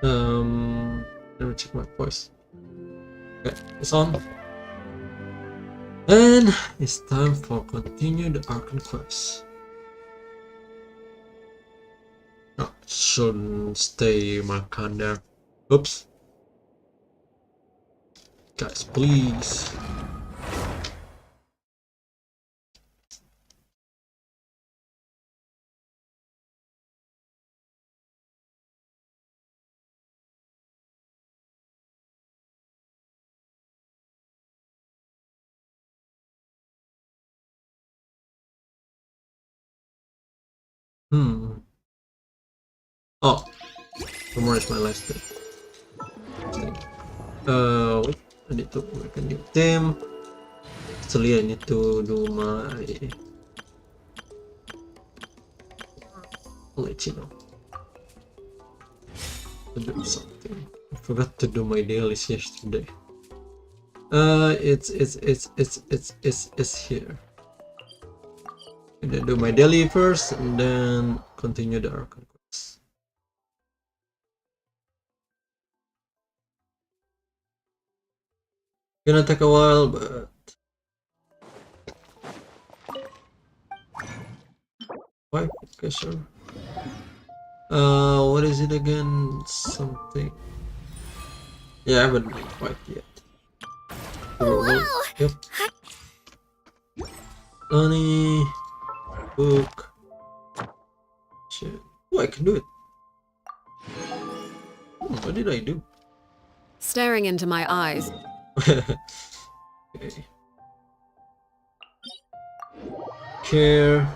Let me check my voice. Okay, it's on. And it's time for continue the Archon quest. Oh, shouldn't stay marked on there. Oops. Guys, please. Oh, tomorrow is my last day. Wait, I need to make a new team. Actually, I need to do my. I'll let you know. To do something. I forgot to do my dailies yesterday. It's here. I'm gonna do my daily first, and then continue the Archon quest. Gonna take a while, but why? Okay, sure. What is it again? Something. Yeah, I haven't made quite yet. Wow! Yep. Honey. Book. Shit. Oh, I can do it. What did I do? Staring into my eyes. Okay. Care.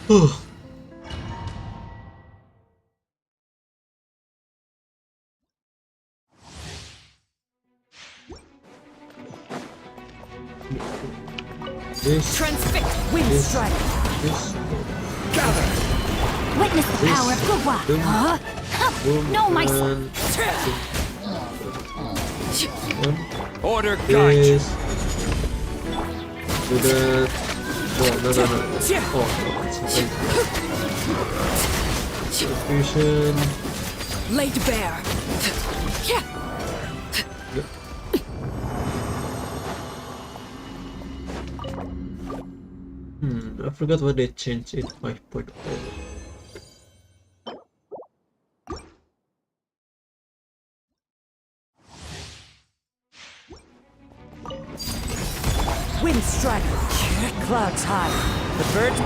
Oh. This. Transfix wind This. strike. This. Gather! Witness the This. power of Gugwa. Boom. Huh? Boom, No, my and one. Order guide you! This. Do that. No. Oh, it's okay. Fusion. Laid bare. Yep. I forgot what they changed in 5.0. Wind strike. Clouds high. The birds.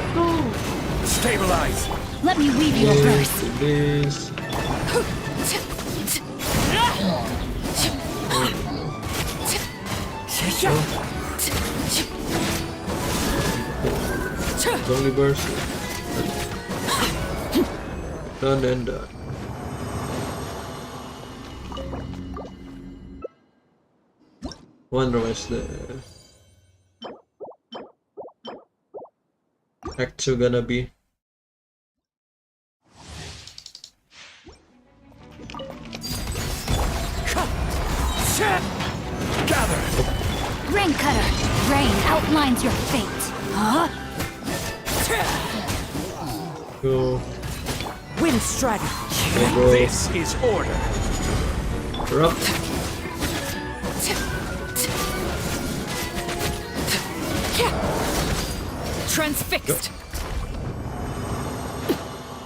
Stabilize! Let me weave you a verse. This. Zombie burst. Done and done. Wonder where's the Act 2 gonna be. Gather! Rain cutter. Rain outlines your fate. Huh? Go. Wind strike. Go. This is order! Corrupt. Transfixed.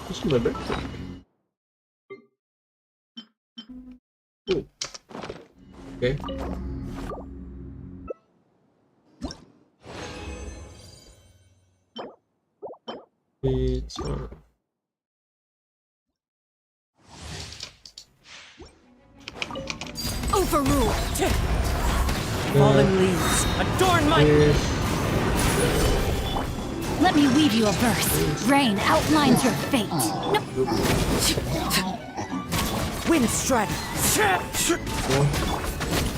This is my birthday. Ooh. Okay. It's on. Overrule. Fallen leaves. Adorn my. This. Let me weave you a verse. Rain outlines your fate. No. Wind strike. Go.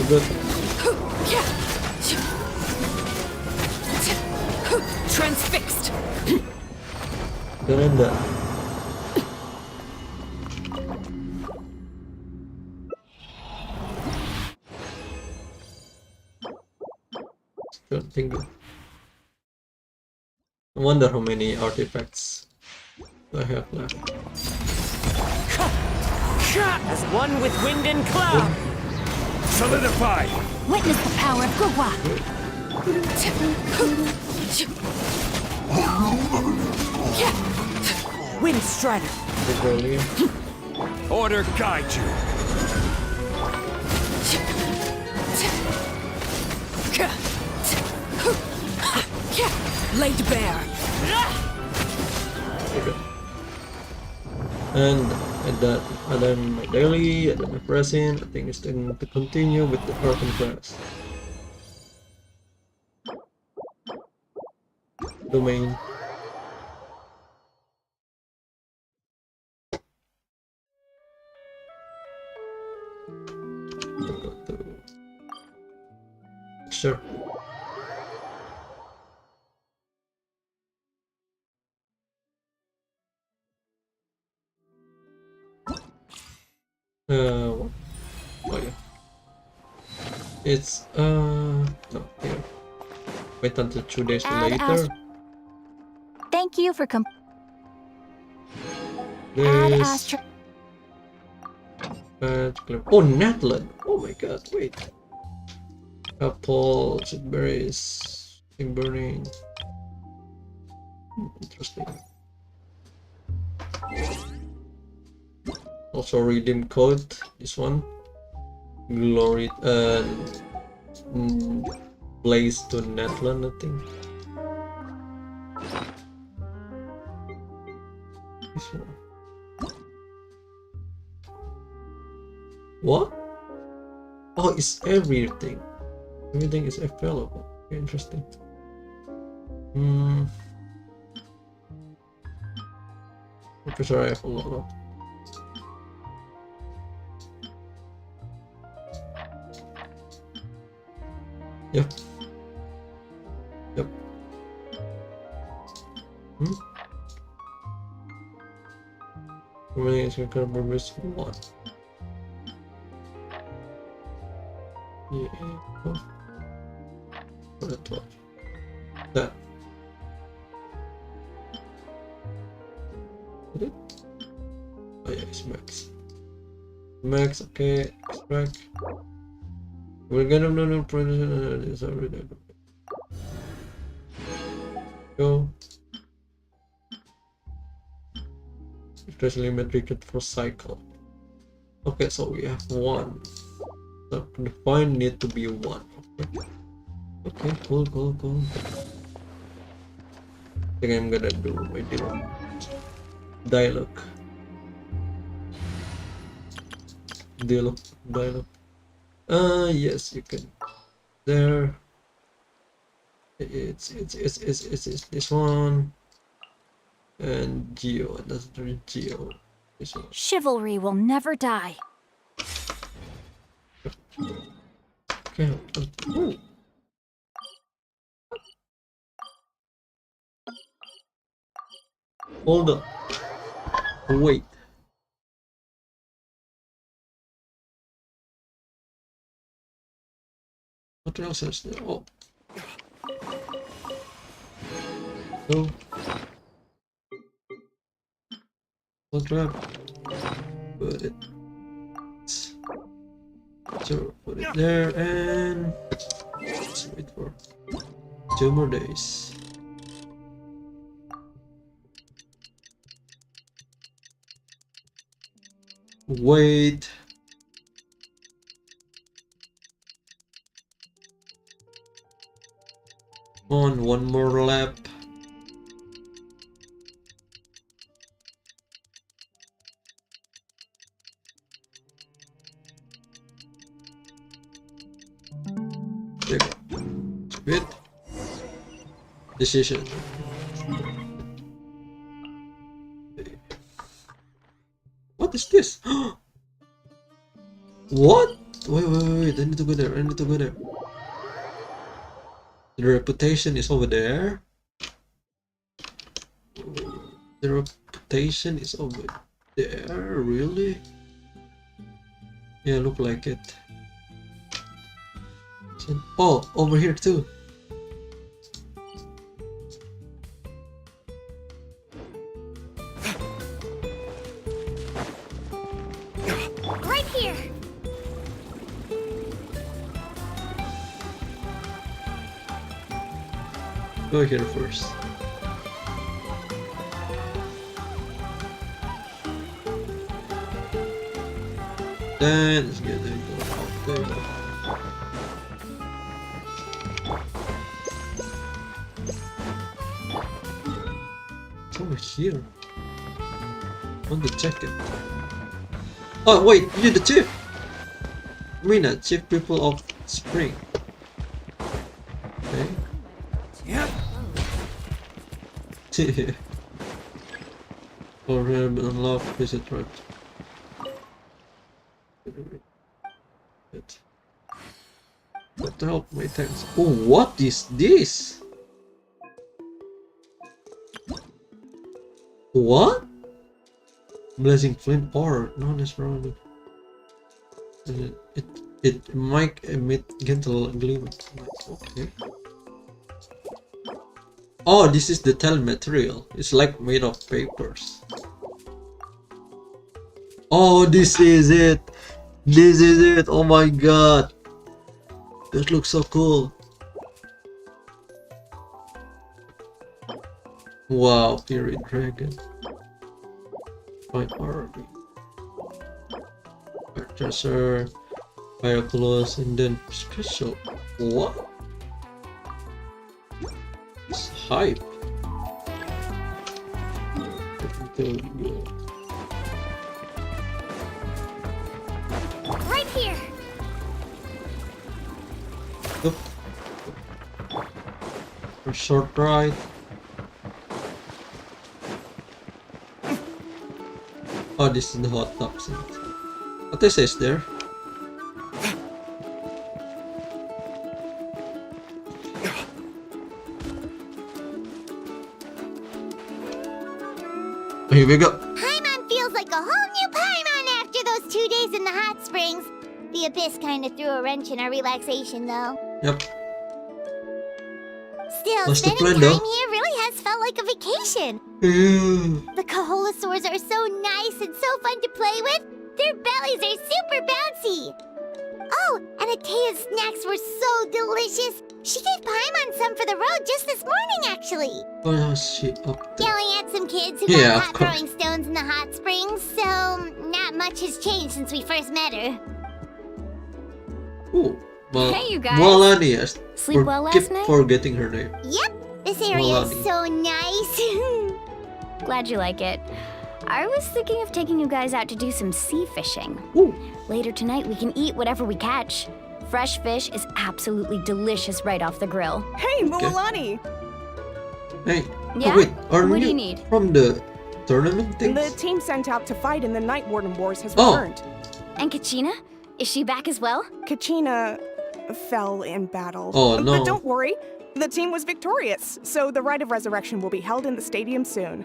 Good. Transfixed. Done and done. Don't think. I wonder how many artifacts I have left. As one with wind and cloud. Solidify. Witness the power of Gugwa. Wind strider. Earlier. Order guide you. Laid bare. Okay. And then my daily, and then my present. I think it's going to continue with the curtain class. Domain. Go to sure. What? Oh yeah. It's no here. Wait until 2 days later. Thank you for add This Astro. oh, Natlan. Oh my god, wait. Apple, berries, burning. Interesting. Also redeem code, this one. Glory and Blaze to Natlan, I think. This one. What? Oh, it's everything. Everything is available. Okay, interesting. I'm pretty sure I have a lot of. Yep. Yep. Remaining is gonna miss one. Yeah. Oh. What a 12. That. Is it? Oh yeah, it's max. Max, okay, extract. We're gonna no production is already go. Especially metric for cycle. Okay, so we have one. So the point need to be one. Okay, cool. I think I'm gonna do my dialogue. Yes, you can. There. It's this one. And Geo, that's the Geo. This one. Chivalry will never die. Okay. Ooh. Hold up. Wait. What else is there? Oh. So. What trap? Put it. So put it there and let's wait for 2 more days. Wait. On one more lap. There we go. Good. Decision. What is this? What? Wait. I need to go there. The reputation is over there. The reputation is over there, really? Yeah, look like it. Oh, over here too. Go here first. Then let's get it out there. It's over here. I want to check it. Oh wait, you're the chief! Mina, chief people of spring. Okay. Yep. For him, unlock visit right. What the hell, my tanks? Oh, what is this? What? Blazing flint ore, known as rolling. It might emit gentle gleam. Okay. Oh, this is the tell material. It's like made of papers. Oh, this is it. This is it. Oh my god. That looks so cool. Wow, Fury Dragon. Fine army. Treasure. Fire close and then special. What? It's hype. Right here. Oop. For short ride. Oh, this is the hot top seat. What this is there? Here we go. Paimon feels like a whole new Paimon after those 2 days in the hot springs. The Abyss kind of threw a wrench in our relaxation, though. Yep. Still, What's the spending plan, time though? here really has felt like a vacation. The Kaholasaurs are so nice and so fun to play with. Their bellies are super bouncy. Oh, and Atea's snacks were so delicious. She gave Paimon some for the road just this morning, actually. Oh, she up there. Yelling at some kids who Yeah, got of caught course. throwing stones in the hot springs, so not much has changed since we first met her. Ooh. Well, Hey, you guys. Melanie, I Sleep well last keep night? forgetting her name. Yep, this area is Melanie. so nice. Glad you like it. I was thinking of taking you guys out to do some sea fishing. Ooh. Later tonight, we can eat whatever we catch. Fresh fish is absolutely delicious right off the grill. Hey, Mualani! Hey. Yeah? Oh, wait, are What do you you need? from the tournament things? The team sent out to fight in the Night Warden Wars has Oh. returned. And Kachina? Is she back as well? Kachina fell in battle. Oh, no. But don't worry, the team was victorious, so the Rite of Resurrection will be held in the stadium soon.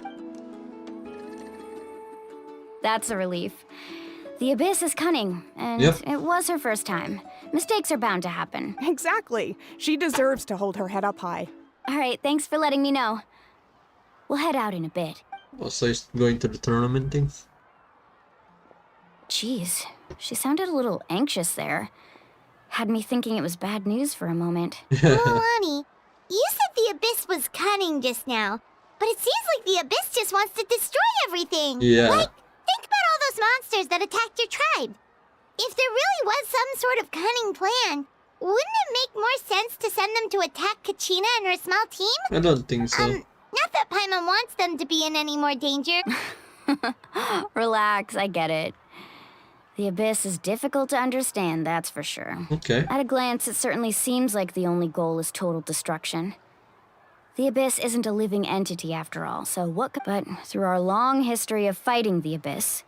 That's a relief. The Abyss is cunning, and Yep. it was her first time. Mistakes are bound to happen. Exactly. She deserves to hold her head up high. All right, thanks for letting me know. We'll head out in a bit. Oh, so he's going to the tournament things? Jeez, she sounded a little anxious there. Had me thinking it was bad news for a moment. Mualani, you said the Abyss was cunning just now, but it seems like the Abyss just wants to destroy everything. Yeah. Like, think about all those monsters that attacked your tribe. If there really was some sort of cunning plan, wouldn't it make more sense to send them to attack Kachina and her small team? I don't think so. Not that Paimon wants them to be in any more danger. Relax, I get it. The Abyss is difficult to understand, that's for sure. Okay. At a glance, it certainly seems like the only goal is total destruction. The Abyss isn't a living entity after all, so what could... But through our long history of fighting the Abyss,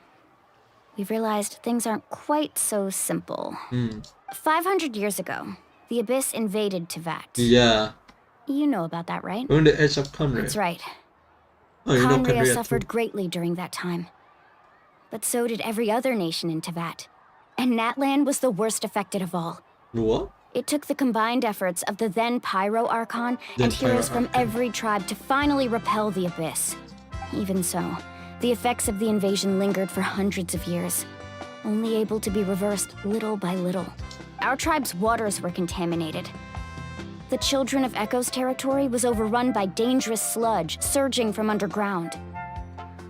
we've realized things aren't quite so simple. 500 years ago, the Abyss invaded Tevat. Yeah. You know about that, right? We're on the edge of Conrad. That's right. Oh, you know Conria Conrad suffered too. greatly during that time. But so did every other nation in Tevat. And Natlan was the worst affected of all. What? It took the combined efforts of the then Pyro Archon Then and heroes Pyro from Archon. every tribe to finally repel the Abyss. Even so, the effects of the invasion lingered for hundreds of years, only able to be reversed little by little. Our tribe's waters were contaminated. the Children of Echo's territory was overrun by dangerous sludge surging from underground.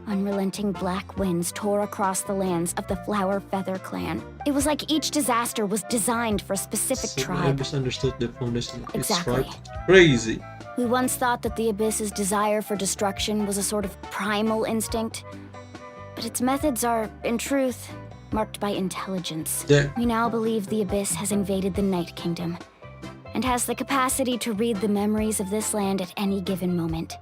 Unrelenting black winds tore across the lands of the Flower Feather clan. It was like each disaster was designed for a specific So I tribe. misunderstood the foundation of its Exactly. tribe. Crazy. We once thought that the Abyss's desire for destruction was a sort of primal instinct, but its methods are, in truth, marked by intelligence. Yeah. We now believe the Abyss has invaded the Night Kingdom and has the capacity to read the memories of this land at any given moment.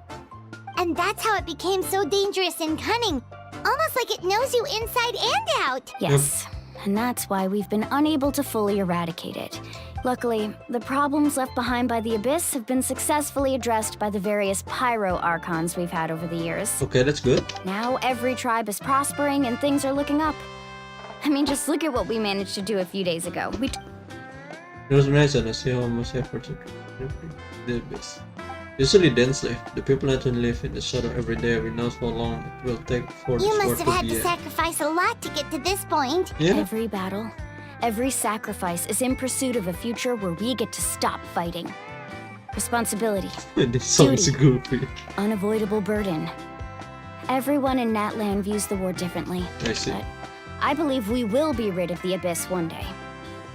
And that's how it became so dangerous and cunning. Almost like it knows you inside and out. Yes, and that's why we've been unable to fully eradicate it. Luckily, the problems left behind by the Abyss have been successfully addressed by the various pyro archons we've had over the years. Okay, that's good. Now every tribe is prospering and things are looking up. I mean, just look at what we managed to do a few days ago. It was nice and I see how much effort it took. The Abyss. Usually dense life. The people that live in the shadow every day. We know how long it will take for this You war must have to had be to end. sacrifice a lot to get to this point. Yeah. Every battle, every sacrifice is in pursuit of a future where we get to stop fighting. Responsibility, This sounds Duty. goofy. unavoidable burden. Everyone in Natlan views the war differently. I see. But I believe we will be rid of the Abyss one day.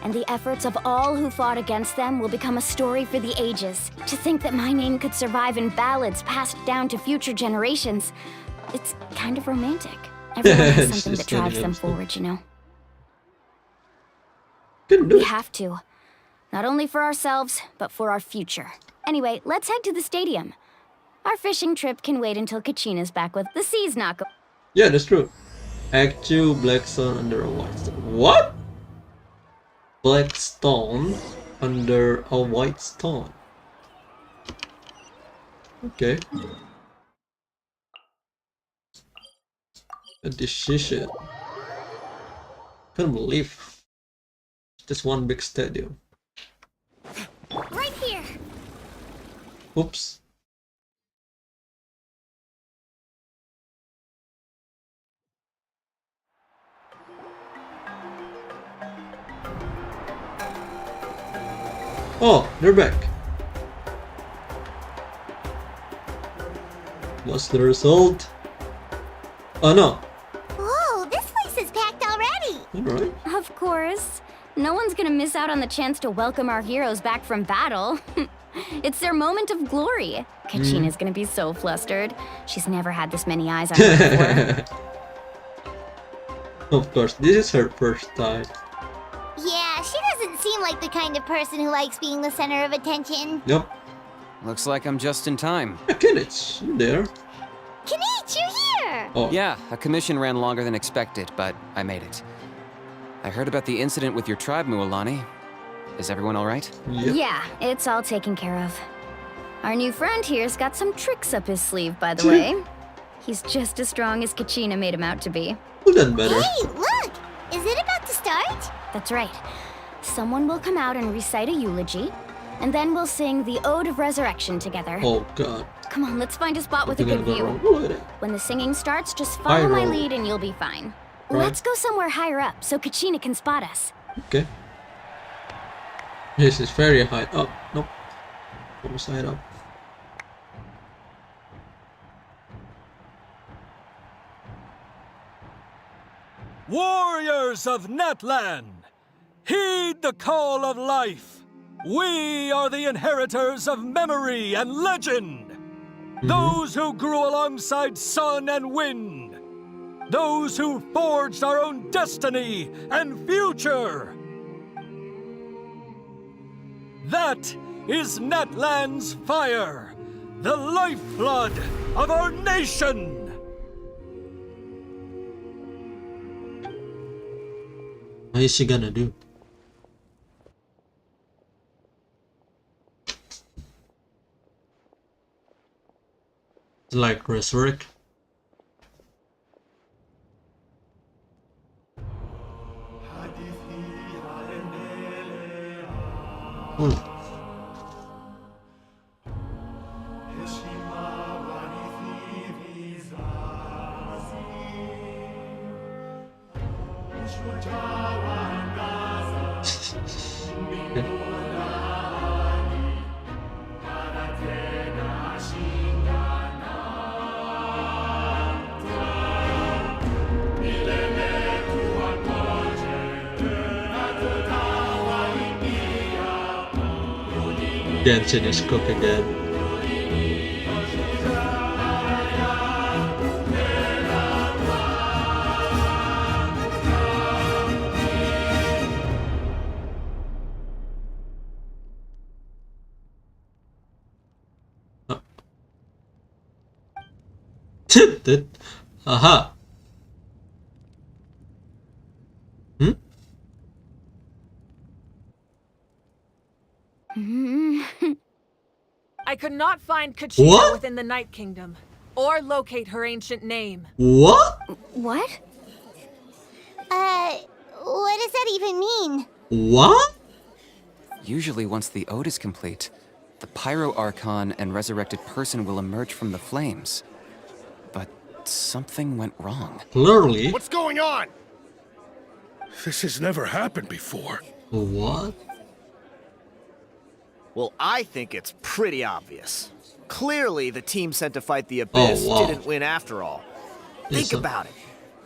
And the efforts of all who fought against them will become a story for the ages. To think that my name could survive in ballads passed down to future generations, it's kind of romantic. Everyone has something She's that drives them standing up. forward, you know? Couldn't do We it. have to. Not only for ourselves, but for our future. Anyway, let's head to the stadium. Our fishing trip can wait until Kachina's back with the sea's not go- Yeah, that's true. Act 2, Black Stone under a white stone. What? Black stone under a white stone. Okay. A decision. Can't believe just one big stadium. Right here. Oops. Oh, they're back. What's the result? Oh no. Whoa, this place is packed already. Alright. Of course. No one's gonna miss out on the chance to welcome our heroes back from battle. It's their moment of glory. Kachina's gonna be so flustered. She's never had this many eyes on her before. Of course, this is her first time. Yeah, she doesn't seem like the kind of person who likes being the center of attention. Yep. Looks like I'm just in time. Yeah, Kenneth, you there? Kanich, you're here! Oh, Yeah, a commission ran longer than expected, but I made it. I heard about the incident with your tribe, Mualani. Is everyone all right? Yep. Yeah, it's all taken care of. Our new friend here's got some tricks up his sleeve, by the way. He's just as strong as Kachina made him out to be. Well, then better. Hey, look! Is it about to start? That's right. Someone will come out and recite a eulogy, and then we'll sing the Ode of Resurrection together. Oh god. Come on, let's find a spot with a Nothing good gonna go view. wrong with it. When the singing starts, just follow my roll. lead and you'll be fine. Right. Let's go somewhere higher up so Kachina can spot us. Okay. This is very high up. Nope. Almost high up. Warriors of Natlan, heed the call of life. We are the inheritors of memory and legend. Those who grew alongside sun and wind. Those who forged our own destiny and future. That is Natlan's fire, the lifeblood of our nation. What is she gonna do? Like resurrect? Hmm. Genshin is cook again. Aha. I could not find Kachina What? within the Night Kingdom, or locate her ancient name. What? What? What does that even mean? What? Usually once the ode is complete, the Pyro Archon and resurrected person will emerge from the flames. But something went wrong. Clearly. What's going on? This has never happened before. What? Well, I think it's pretty obvious. Clearly, the team sent to fight the Abyss didn't win after all. Think about it.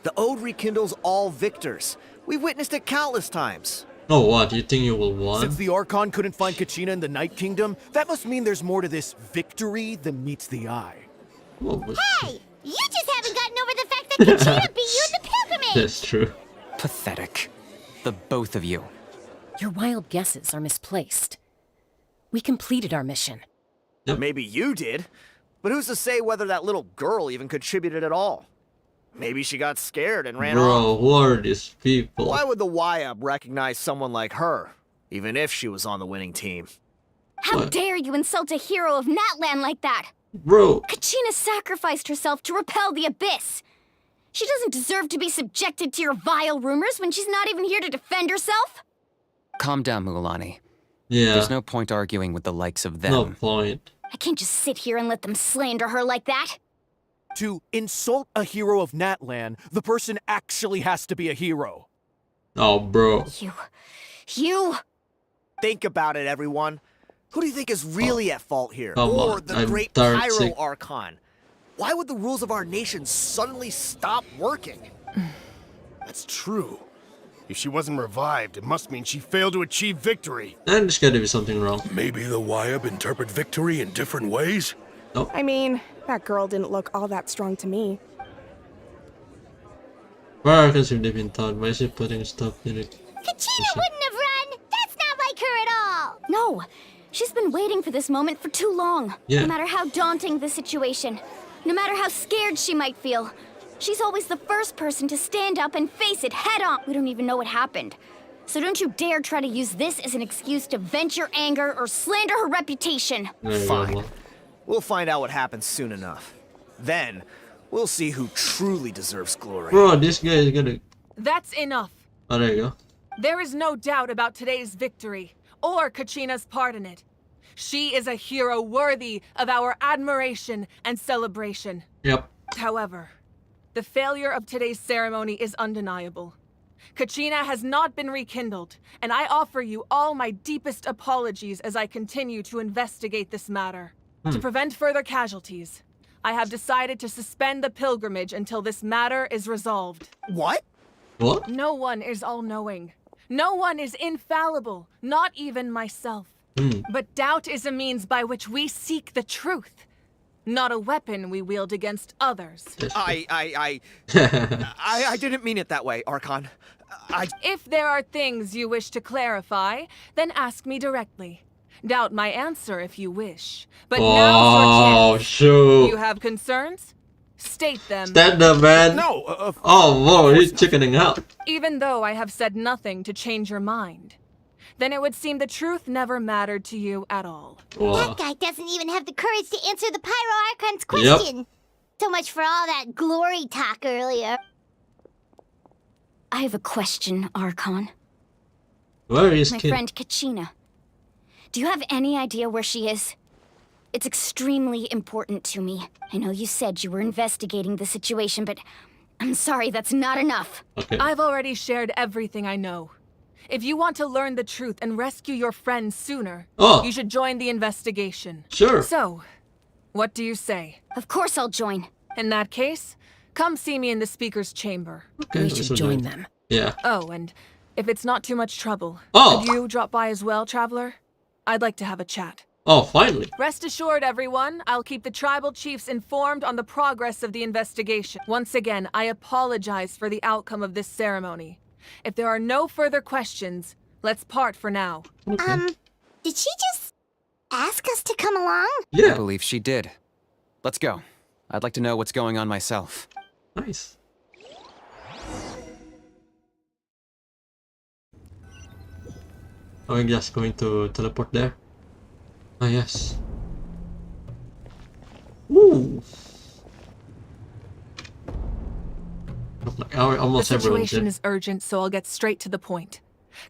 The Ode rekindles all victors. We've witnessed it countless times. Oh, what? You think you will win? Since the Archon couldn't find Kachina in the Night Kingdom, that must mean there's more to this victory than meets the eye. Hey! You just haven't gotten over the fact that Kachina beat you in the pilgrimage! That's true. Pathetic. The both of you. Your wild guesses are misplaced. We completed our mission. Maybe you did, but who's to say whether that little girl even contributed at all? Maybe she got scared and ran off. Bro, who are these people? Why would the YUB recognize someone like her, even if she was on the winning team? How dare you insult a hero of Natlan like that? Bro. Kachina sacrificed herself to repel the Abyss. She doesn't deserve to be subjected to your vile rumors when she's not even here to defend herself. Calm down, Mualani. Yeah. There's no point arguing with the likes of them. No point. I can't just sit here and let them slander her like that. To insult a hero of Natlan, the person actually has to be a hero. Oh, bro. You... Think about it, everyone. Who do you think is really at fault here? Come Or on, the I'm great darn Pyro sick. Archon? Why would the rules of our nation suddenly stop working? That's true. If she wasn't revived, it must mean she failed to achieve victory. And there's gotta be something wrong. Maybe the YUB interpret victory in different ways? Nope. I mean, that girl didn't look all that strong to me. Where else have they been taught? Why is she putting stuff in it? Kachina wouldn't have run! That's not like her at all! No, she's been waiting for this moment for too long. Yeah. No matter how daunting the situation, no matter how scared she might feel, she's always the first person to stand up and face it head on. We don't even know what happened. So don't you dare try to use this as an excuse to vent your anger or slander her reputation. There you Fine. go. We'll find out what happens soon enough. Then, we'll see who truly deserves glory. Bro, this guy is gonna... That's enough. Oh, there you go. There is no doubt about today's victory, or Kachina's part in it. She is a hero worthy of our admiration and celebration. Yep. However, the failure of today's ceremony is undeniable. Kachina has not been rekindled, and I offer you all my deepest apologies as I continue to investigate this matter. To prevent further casualties, I have decided to suspend the pilgrimage until this matter is resolved. What? What? No one is all-knowing. No one is infallible, not even myself. But doubt is a means by which we seek the truth, not a weapon we wield against others. I didn't mean it that way, Archon. If there are things you wish to clarify, then ask me directly. Doubt my answer if you wish. But now's Oh, your chance. shoot. You have concerns? State them. Stand up, man. No, Oh, whoa, he's chickening out. Even though I have said nothing to change your mind, then it would seem the truth never mattered to you at all. Wow. That guy doesn't even have the courage to answer the Pyro Archon's question. So much for all that glory talk earlier. I have a question, Archon. Where is My Kid? friend Kachina. Do you have any idea where she is? It's extremely important to me. I know you said you were investigating the situation, but I'm sorry, that's not enough. Okay. I've already shared everything I know. If you want to learn the truth and rescue your friends sooner, you should join the investigation. Sure. So, what do you say? Of course I'll join. In that case, come see me in the speaker's chamber. Okay, We this should will join do. them. Yeah. Oh, and if it's not too much trouble, Oh. could you drop by as well, traveler? I'd like to have a chat. Oh, finally. Rest assured, everyone, I'll keep the tribal chiefs informed on the progress of the investigation. Once again, I apologize for the outcome of this ceremony. If there are no further questions, let's part for now. Okay. Did she just ask us to come along? Yeah. I believe she did. Let's go. I'd like to know what's going on myself. Nice. I'm just going to teleport there. Ah, yes. Ooh. Like almost The everyone's situation here. is urgent, so I'll get straight to the point.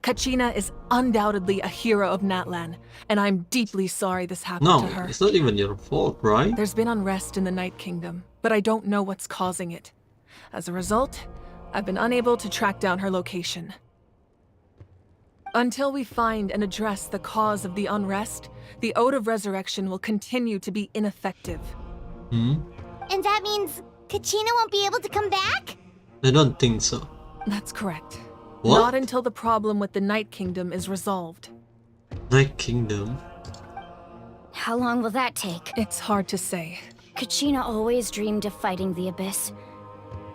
Kachina is undoubtedly a hero of Natlan, and I'm deeply sorry this happened No, to her. it's not even your fault, right? There's been unrest in the Night Kingdom, but I don't know what's causing it. As a result, I've been unable to track down her location. Until we find and address the cause of the unrest, the Ode of Resurrection will continue to be ineffective. Hmm? And that means Kachina won't be able to come back? I don't think so. That's correct. What? Not until the problem with the Night Kingdom is resolved. Night Kingdom? How long will that take? It's hard to say. Kachina always dreamed of fighting the Abyss,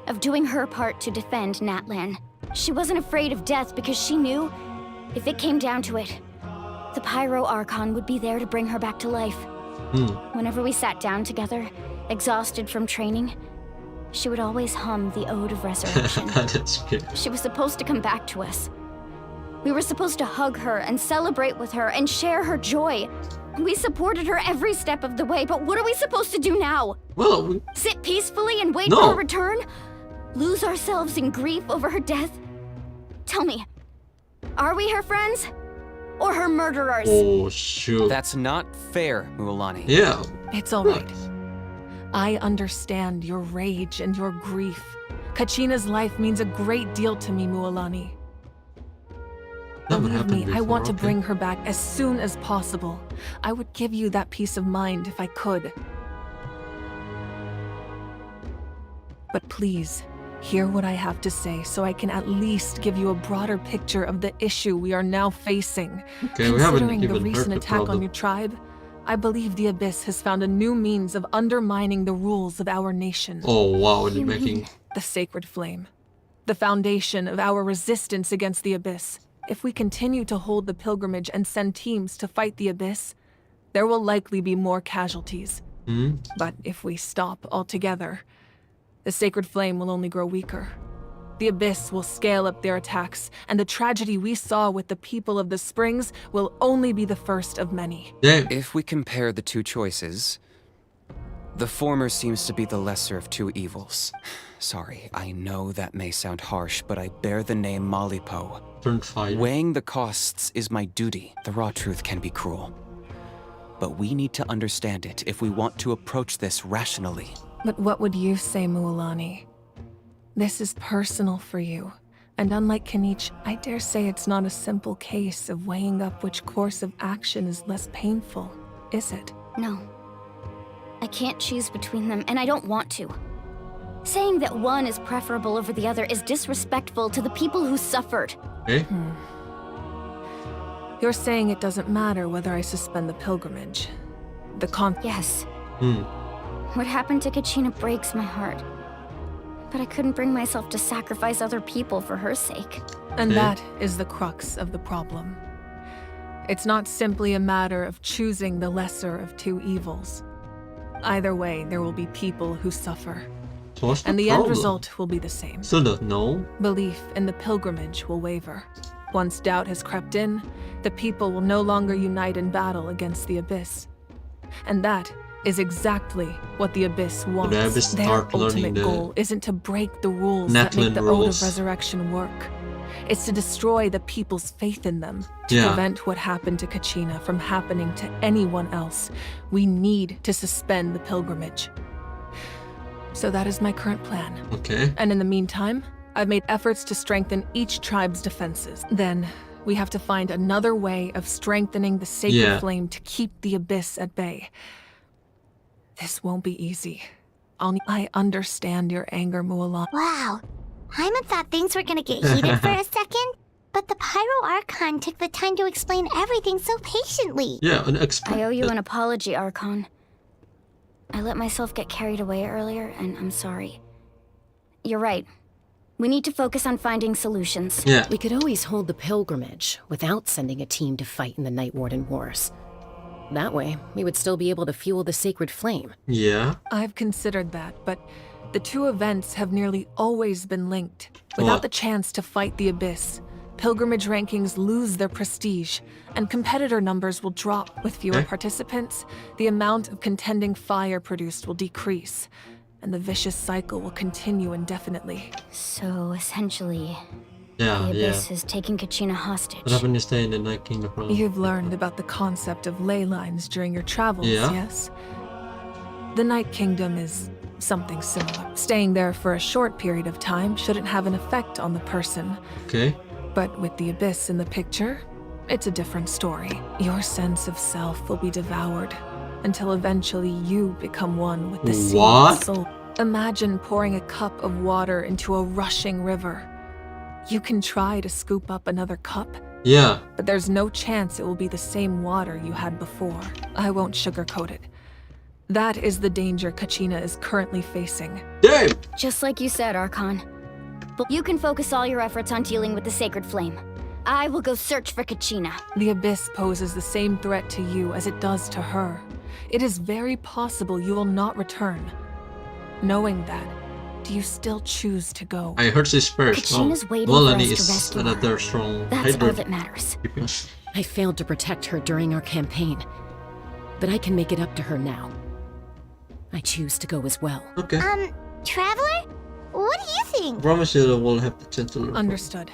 of doing her part to defend Natlan. She wasn't afraid of death because she knew, if it came down to it, the Pyro Archon would be there to bring her back to life. Whenever we sat down together, exhausted from training, she would always hum the Ode of Resurrection. That's good. She was supposed to come back to us. We were supposed to hug her and celebrate with her and share her joy. We supported her every step of the way, but what are we supposed to do now? Well, Sit peacefully and wait No. for her return? Lose ourselves in grief over her death? Tell me, are we her friends? Or her murderers? oh shoot. That's not fair, Mualani. Yeah. It's all right. I understand your rage and your grief. Kachina's life means a great deal to me, Mualani. That would Believe happen me, I before, want to okay. bring her back as soon as possible. I would give you that peace of mind if I could. But please, hear what I have to say so I can at least give you a broader picture of the issue we are now facing. Okay, we haven't Considering the even heard recent the attack on problem. your tribe, I believe the Abyss has found a new means of undermining the rules of our nation. Oh wow, You they're making mean- The Sacred Flame. The foundation of our resistance against the Abyss. If we continue to hold the pilgrimage and send teams to fight the Abyss, there will likely be more casualties. But if we stop altogether, the Sacred Flame will only grow weaker. The Abyss will scale up their attacks, and the tragedy we saw with the people of the Springs will only be the first of many. Damn. If we compare the two choices, the former seems to be the lesser of two evils. Sorry, I know that may sound harsh, but I bear the name Malipo. Turned fire. Weighing the costs is my duty. The raw truth can be cruel. But we need to understand it if we want to approach this rationally. But what would you say, Mualani? This is personal for you. And unlike Kanich, I dare say it's not a simple case of weighing up which course of action is less painful, is it? No. I can't choose between them, and I don't want to. Saying that one is preferable over the other is disrespectful to the people who suffered. Okay. You're saying it doesn't matter whether I suspend the pilgrimage. Yes. Hmm. What happened to Kachina breaks my heart. But I couldn't bring myself to sacrifice other people for her sake. And Okay. that is the crux of the problem. It's not simply a matter of choosing the lesser of two evils. Either way, there will be people who suffer. So what's And the problem? end result will be the same. Still don't know. Belief in the pilgrimage will waver. Once doubt has crept in, the people will no longer unite in battle against the Abyss. And that is exactly what the Abyss wants. The Abyss Their start learning ultimate the goal isn't to break the rules that make Natlan the Ode rules. of Resurrection work. It's to destroy the people's faith in them, to Yeah. prevent what happened to Kachina from happening to anyone else. We need to suspend the pilgrimage. So that is my current plan. Okay. And in the meantime, I've made efforts to strengthen each tribe's defenses. Then, we have to find another way of strengthening the Sacred Yeah. Flame to keep the Abyss at bay. This won't be easy. I understand your anger, Mualani. Wow. Hyman thought things were gonna get heated for a second. But the Pyro Archon took the time to explain everything so patiently. Yeah, unexpected. I owe you an apology, Archon. I let myself get carried away earlier, and I'm sorry. You're right. We need to focus on finding solutions. Yeah. We could always hold the pilgrimage without sending a team to fight in the Night Warden Wars. That way, we would still be able to fuel the sacred flame. Yeah. I've considered that, but the two events have nearly always been linked. Without the chance to fight the Abyss, pilgrimage rankings lose their prestige, and competitor numbers will drop. With fewer participants, the amount of contending fire produced will decrease, and the vicious cycle will continue indefinitely. So, essentially, Yeah, the yeah. Abyss is taking Kachina hostage. What happened to stay in the Night Kingdom for a long You've time? learned about the concept of ley lines during your travels, Yeah. yes? The Night Kingdom is something similar. Staying there for a short period of time shouldn't have an effect on the person. Okay. But with the Abyss in the picture, it's a different story. Your sense of self will be devoured until eventually you become one with the sea What? of soul. Imagine pouring a cup of water into a rushing river. You can try to scoop up another cup, Yeah. but there's no chance it will be the same water you had before. I won't sugarcoat it. That is the danger Kachina is currently facing. Damn! Just like you said, Archon. But you can focus all your efforts on dealing with the sacred flame. I will go search for Kachina. The Abyss poses the same threat to you as it does to her. It is very possible you will not return. Knowing that, do you still choose to go? I heard this first. Kachina's waiting well, for Lani us to is rescue her. another strong That's Hydra. all that matters. I failed to protect her during our campaign, but I can make it up to her now. I choose to go as well. Okay. Traveler? What do you think? Promise you will have the chance to learn. Understood.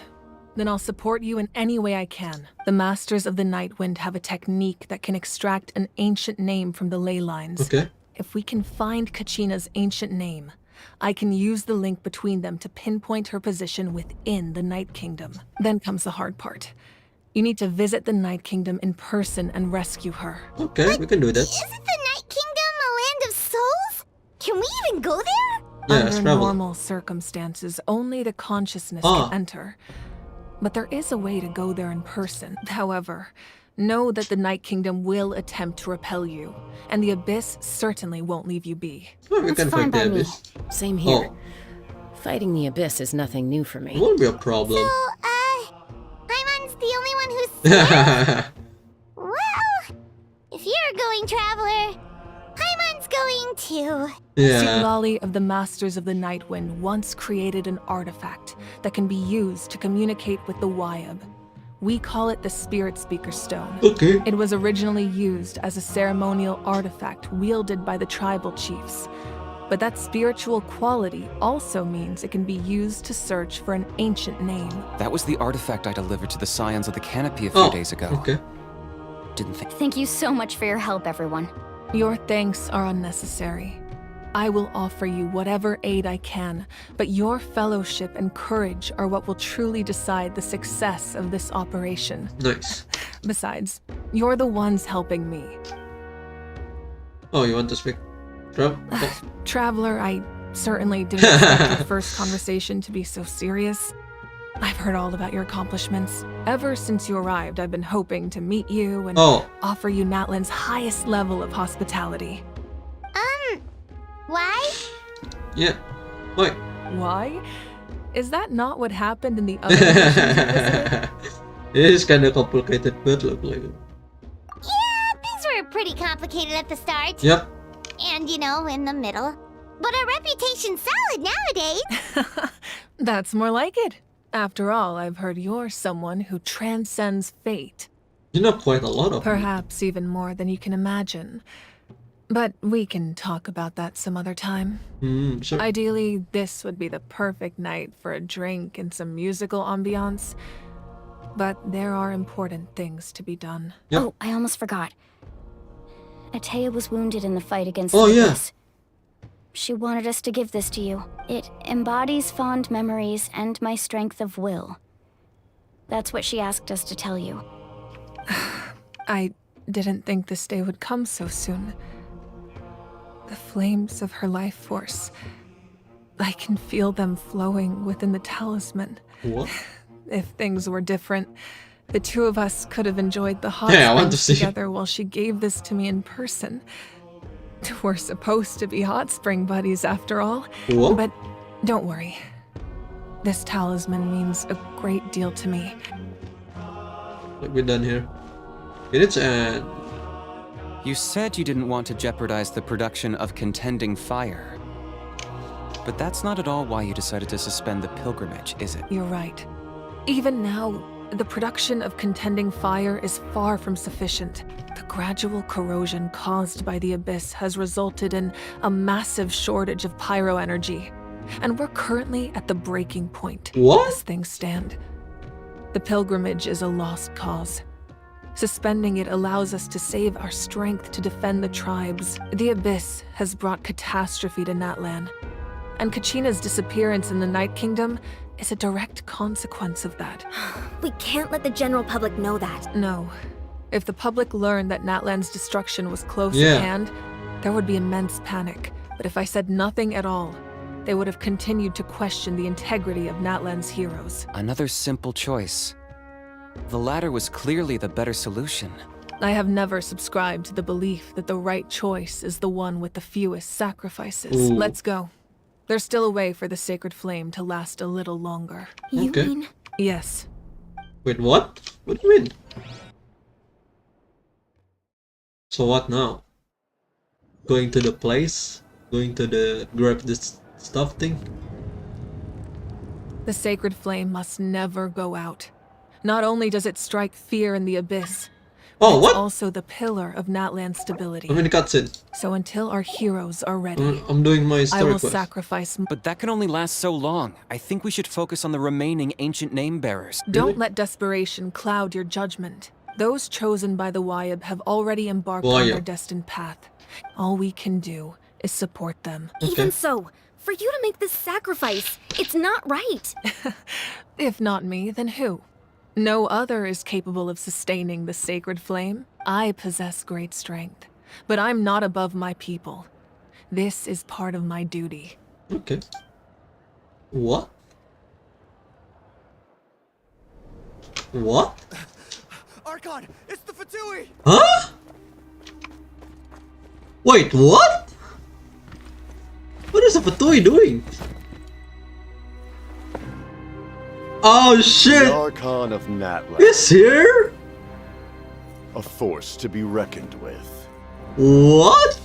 Then I'll support you in any way I can. The Masters of the Nightwind have a technique that can extract an ancient name from the ley lines. Okay. If we can find Kachina's ancient name, I can use the link between them to pinpoint her position within the Night Kingdom. Then comes the hard part. You need to visit the Night Kingdom in person and rescue her. Okay, we can do that. Isn't the Night Kingdom a land of souls? Can we even go there? Yeah, Under travel. normal circumstances, only the consciousness can enter. But there is a way to go there in person. However, know that the Night Kingdom will attempt to repel you, and the Abyss certainly won't leave you be. Oh, we can fight the Abyss. Same here. Fighting the Abyss is nothing new for me. It won't be a problem. Paimon's the only one who's scared? Well, if you're going, Traveler, Paimon's going too. Yeah. Siglali of the Masters of the Nightwind once created an artifact that can be used to communicate with the Wyab. We call it the Spirit Speaker Stone. Okay. It was originally used as a ceremonial artifact wielded by the tribal chiefs. But that spiritual quality also means it can be used to search for an ancient name. That was the artifact I delivered to the Scions of the Canopy a few days ago. Okay. Didn't think. Thank you so much for your help, everyone. Your thanks are unnecessary. I will offer you whatever aid I can, but your fellowship and courage are what will truly decide the success of this operation. Nice. Besides, you're the ones helping me. Oh, you want to speak? Oh. Traveler, I certainly didn't expect your first conversation to be so serious. I've heard all about your accomplishments. Ever since you arrived, I've been hoping to meet you and offer you Natlan's highest level of hospitality. Why? Yeah. Why? Why? Is that not what happened in the other missions you visited? It is kind of complicated, but look like it. Yeah, things were pretty complicated at the start. Yep. And, you know, in the middle. But our reputation's solid nowadays. That's more like it. After all, I've heard you're someone who transcends fate. You know quite a lot of Perhaps even more than you can imagine. But we can talk about that some other time. Sure. Ideally, this would be the perfect night for a drink and some musical ambiance. But there are important things to be done. Yep. Oh, I almost forgot. Atea was wounded in the fight against Oh, the yeah. Abyss. She wanted us to give this to you. It embodies fond memories and my strength of will. That's what she asked us to tell you. I didn't think this day would come so soon. The flames of her life force. I can feel them flowing within the talisman. What? If things were different, the two of us could have enjoyed the hot Yeah, I want to springs see. together while she gave this to me in person. We're supposed to be hot spring buddies after all. What? But don't worry. This talisman means a great deal to me. What we done here? Minutes and You said you didn't want to jeopardize the production of contending fire. But that's not at all why you decided to suspend the pilgrimage, is it? You're right. Even now, the production of contending fire is far from sufficient. The gradual corrosion caused by the abyss has resulted in a massive shortage of pyro energy. And we're currently at the breaking point. What? As things stand. The pilgrimage is a lost cause. Suspending it allows us to save our strength to defend the tribes. The abyss has brought catastrophe to Natlan. And Kachina's disappearance in the Night Kingdom is a direct consequence of that. We can't let the general public know that. No. If the public learned that Natlan's destruction was close Yeah. at hand, there would be immense panic. But if I said nothing at all, they would have continued to question the integrity of Natlan's heroes. Another simple choice. The latter was clearly the better solution. I have never subscribed to the belief that the right choice is the one with the fewest sacrifices. Ooh. Let's go. There's still a way for the sacred flame to last a little longer. You Okay. mean? Yes. wait, what? What do you mean? So what now? Going to the place? Going to the grab this stuff thing? The sacred flame must never go out. Not only does it strike fear in the abyss, Oh, it's what? also the pillar of Natlan's stability. I'm in the cutscene. So until our heroes are ready, I'm doing my I story will quest. sacrifice. But that can only last so long. I think we should focus on the remaining ancient name bearers. Don't let desperation cloud your judgment. Those chosen by the Wyab have already embarked on their Wyab. destined path. All we can do is support them. Even so, for you to make this sacrifice, it's not right. If not me, then who? No other is capable of sustaining the sacred flame. I possess great strength, but I'm not above my people. This is part of my duty. Okay. What? What? Archon, it's the Fatui! Huh? Wait, what? What is the Fatui doing? Oh shit! The Archon of Natlan. He's here? A force to be reckoned with. What?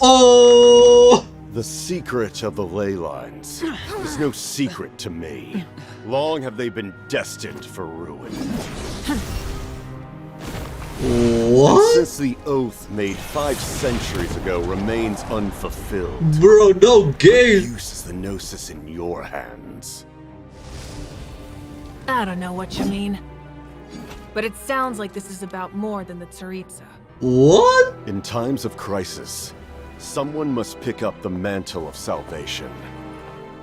Oh! The secret of the ley lines is no secret to me. Long have they been destined for ruin. What? And since the oath made 5 centuries ago remains unfulfilled, Bro, no game! use is the gnosis in your hands. I don't know what you mean. But it sounds like this is about more than the Tsaritsa. What? In times of crisis, someone must pick up the mantle of salvation.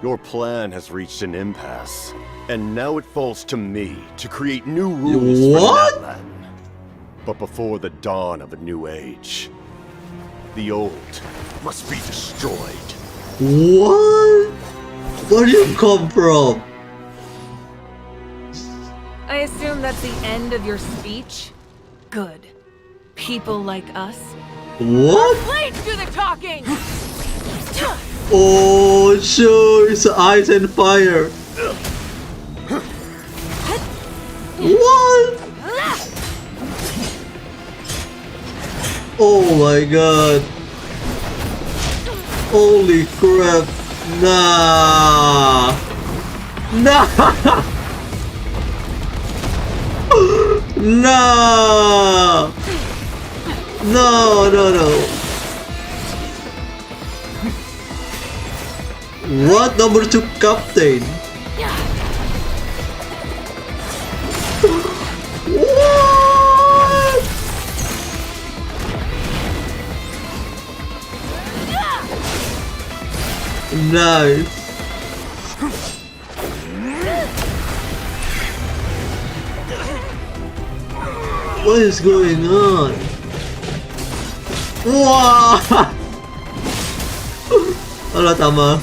Your plan has reached an impasse, and now it falls to me to create new rules What? for Natlan. But before the dawn of a new age, the old must be destroyed. What? Where do you come from? I assume that's the end of your speech? Good. People like us. What? Blades do the talking! Oh, sure, it's ice and fire. What? Oh my god. Holy crap. Nah. Nah. No. No, no, no. What? Number 2 captain? What? Nice. What is going on? Wow! Wala, tama.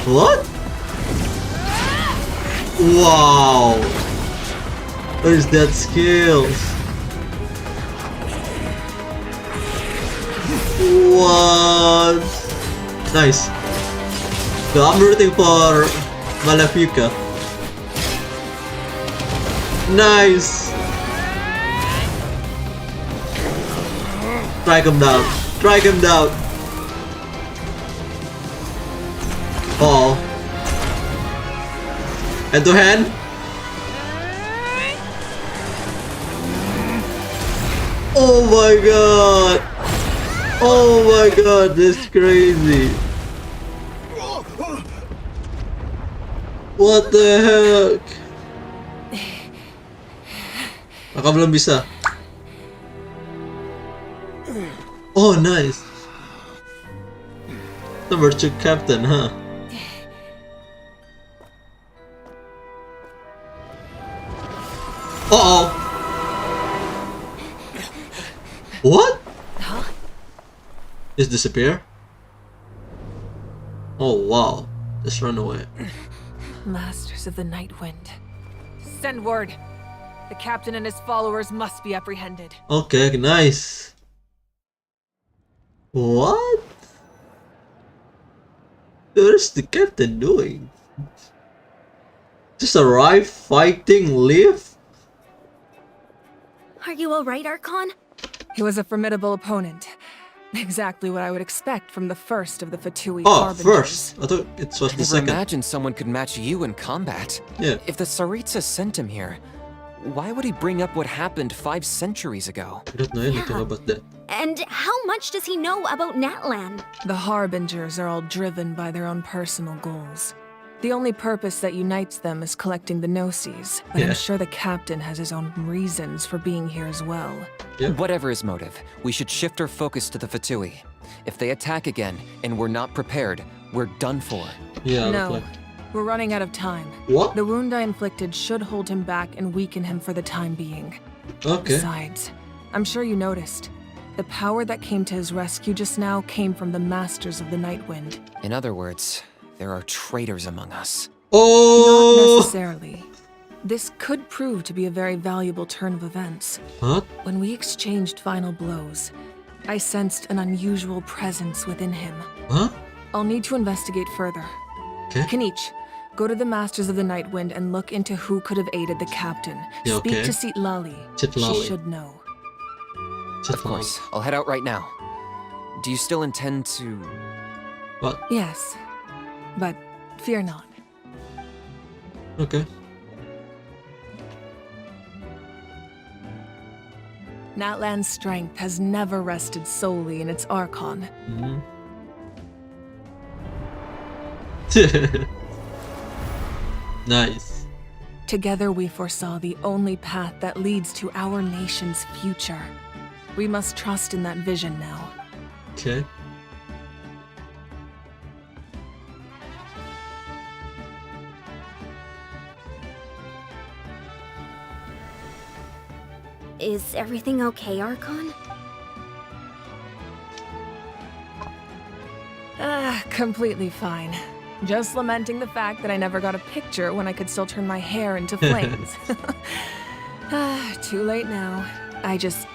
What? Wow! What is that skills? What? Nice. So I'm rooting for Malefica. Nice. Strike him down. Strike him down. Uh oh. Hand to hand. Oh my god. Oh my god, this is crazy. What the heck? Baka belum bisa. Oh, nice. The virtue captain, huh? Uh-oh. What? Just disappear? Oh wow. Just run away. Masters of the Night Wind. Send word. The captain and his followers must be apprehended. Okay, nice. What? What is the captain doing? Just arrive, fighting, leave? Are you alright, Archon? He was a formidable opponent. Exactly what I would expect from the first of the Fatui Oh, Harbingers. first. I thought it was the Never second. imagined someone could match you in combat. Yeah. If the Tsaritsa sent him here, why would he bring up what happened 5 centuries ago? I don't know anything about that. And how much does he know about Natlan? The Harbingers are all driven by their own personal goals. The only purpose that unites them is collecting the Gnosis, but Yeah. I'm sure the captain has his own reasons for being here as well. Yeah. Whatever his motive, we should shift our focus to the Fatui. If they attack again and we're not prepared, we're done for. Yeah, No, look we're running out of time. What? The wound I inflicted should hold him back and weaken him for the time being. like. Okay. Besides, I'm sure you noticed, the power that came to his rescue just now came from the Masters of the Night Wind. In other words, there are traitors among us. Not Oh! necessarily. This could prove to be a very valuable turn of events. Huh? When we exchanged final blows, I sensed an unusual presence within him. Huh? I'll need to investigate further. Okay. Kanich, go to the Masters of the Night Wind and look into who could have aided the captain. Yeah, Speak okay. to Citlali. Citlali. She should know. Of course, I'll head out right now. Do you still intend to... What? Yes, but fear not. Okay. Natlan's strength has never rested solely in its Archon. Mm-hmm. Nice. Together we foresaw the only path that leads to our nation's future. We must trust in that vision now. Okay. Is everything okay, Archon? Completely fine. Just lamenting the fact that I never got a picture when I could still turn my hair into flames. Too late now. I just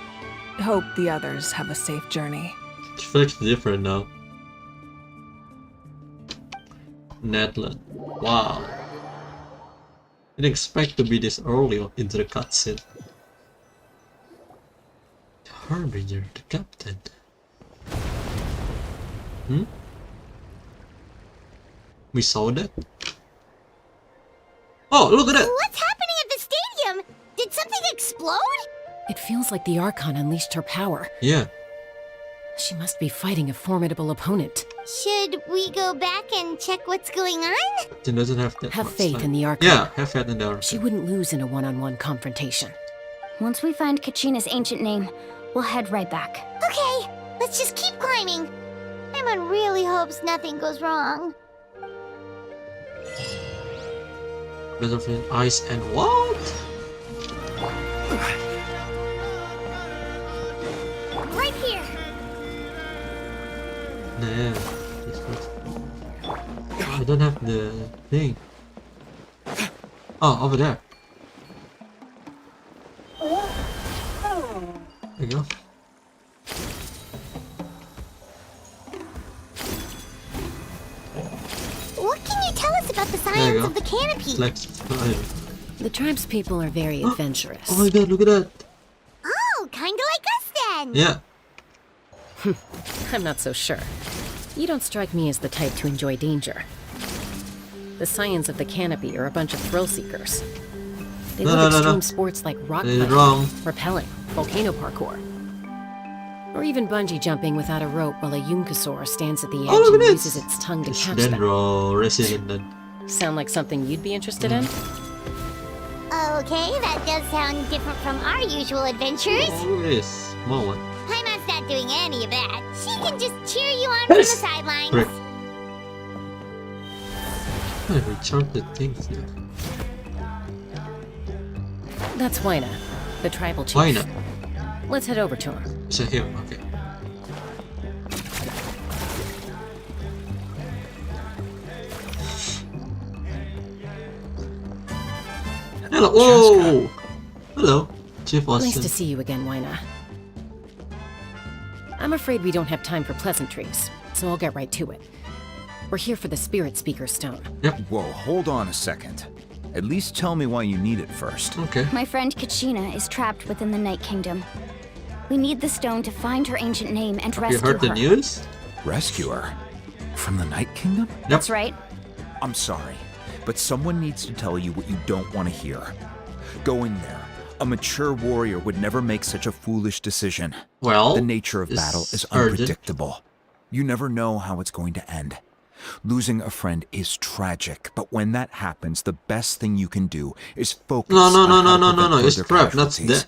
hope the others have a safe journey. It feels different now. Natlan. Wow. Didn't expect to be this early into the cutscene. The Harbinger, the captain. Hmm? We saw that? Oh, look at that! What's happening at the stadium? Did something explode? It feels like the Archon unleashed her power. Yeah. She must be fighting a formidable opponent. Should we go back and check what's going on? She doesn't have that Have much faith time. in the Archon. Yeah, have faith in the Archon. She wouldn't lose in a one-on-one confrontation. Once we find Kachina's ancient name, we'll head right back. Okay, let's just keep climbing. Emma really hopes nothing goes wrong. Battlefield Ice and what? Right here. Nah, I don't have the thing. Oh, over there. There you go. What can you tell us about the science of the canopy? Flex fire. The tribe's people are very adventurous. Oh my god, look at that. Oh, kinda like us then. Yeah. I'm not so sure. You don't strike me as the type to enjoy danger. The scions of the canopy are a bunch of thrill seekers. They love extreme sports like rock climbing, rappelling, volcano parkour, or even bungee jumping without a rope while a Yunkasaur stands at the edge and uses its tongue to catch them. Resident. Sound like something you'd be interested in? Okay, that does sound different from our usual adventures. Oh, yes. Small one. Paimon's not doing any of that. She can just cheer you on from the sidelines. Frick. I recharged the things here. That's Wyna, the tribal chief. Wyna. Let's head over to him. So him, okay. Hello. Oh. Hello, Chief Austin. Nice to see you again, Wyna. I'm afraid we don't have time for pleasantries, so I'll get right to it. We're here for the Spirit Speaker Stone. Yep. Whoa, hold on a second. At least tell me why you need it first. Okay. My friend Kachina is trapped within the Night Kingdom. We need the stone to find her ancient name and rescue her. You heard the news? Rescue her? From the Night Kingdom? Yep. That's right. I'm sorry, but someone needs to tell you what you don't want to hear. Go in there. A mature warrior would never make such a foolish decision. Well, the nature of battle is unpredictable. You never know how it's going to end. Losing a friend is tragic, but when that happens, the best thing you can do is focus on how to prevent it's further crap, not casualties. that.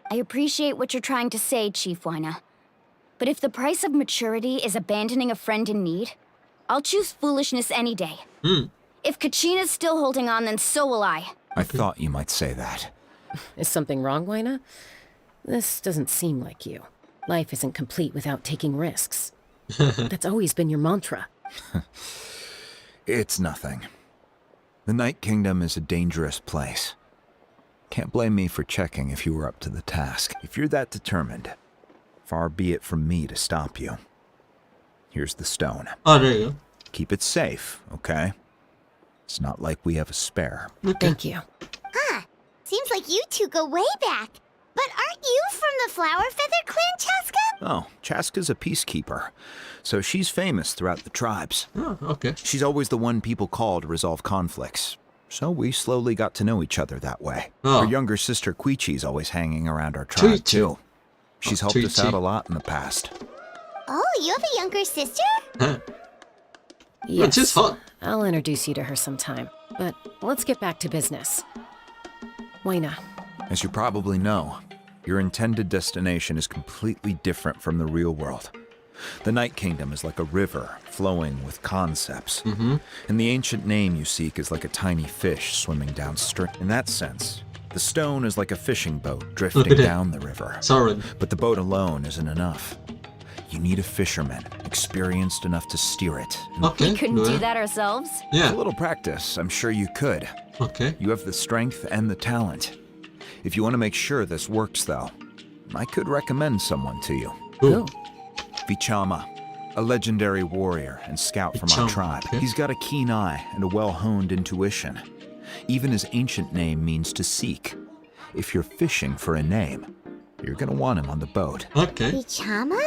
I appreciate what you're trying to say, Chief Wyna. But if the price of maturity is abandoning a friend in need, I'll choose foolishness any day. If Kachina's still holding on, then so will I. I thought you might say that. Is something wrong, Wyna? This doesn't seem like you. Life isn't complete without taking risks. That's always been your mantra. It's nothing. The Night Kingdom is a dangerous place. Can't blame me for checking if you were up to the task. If you're that determined, far be it from me to stop you. Here's the stone. Oh, there you go. Keep it safe, okay? It's not like we have a spare. Thank you. Huh. Seems like you two go way back. But aren't you from the Flower Feather Clan, Chaska? Oh, Chaska's a peacekeeper, so she's famous throughout the tribes. Oh, okay. She's always the one people call to resolve conflicts, so we slowly got to know each other that way. Oh. Her younger sister Quichi's always hanging around our tribe, too. She's helped us out a lot in the past. Oh, you have a younger sister? Yes. Just hot. I'll introduce you to her sometime. But let's get back to business. Wyna. As you probably know, your intended destination is completely different from the real world. The Night Kingdom is like a river flowing with concepts. And the ancient name you seek is like a tiny fish swimming downstream. In that sense, the stone is like a fishing boat drifting down the river. Sorry. But the boat alone isn't enough. You need a fisherman, experienced enough to steer it. We couldn't do that ourselves? Yeah. A little practice, I'm sure you could. Okay. You have the strength and the talent. If you want to make sure this works, though, I could recommend someone to you. Who? Vichama, a legendary warrior and scout from our tribe. Okay. He's got a keen eye and a well-honed intuition. Even his ancient name means to seek. If you're fishing for a name, you're gonna want him on the boat. Okay. Vichama?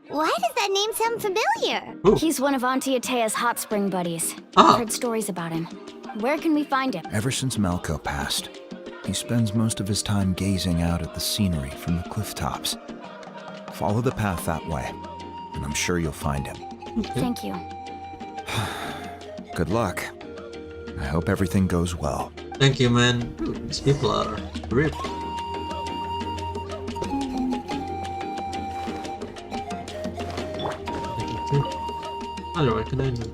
Why does that name sound familiar? He's one of Auntie Atea's hot spring buddies. Ah. I've heard stories about him. Where can we find him? Ever since Malco passed, he spends most of his time gazing out at the scenery from the cliff tops. Follow the path that way, and I'm sure you'll find him. Thank you. Good luck. I hope everything goes well. Thank you, man. Dude, these people are ripped. I don't recognize them.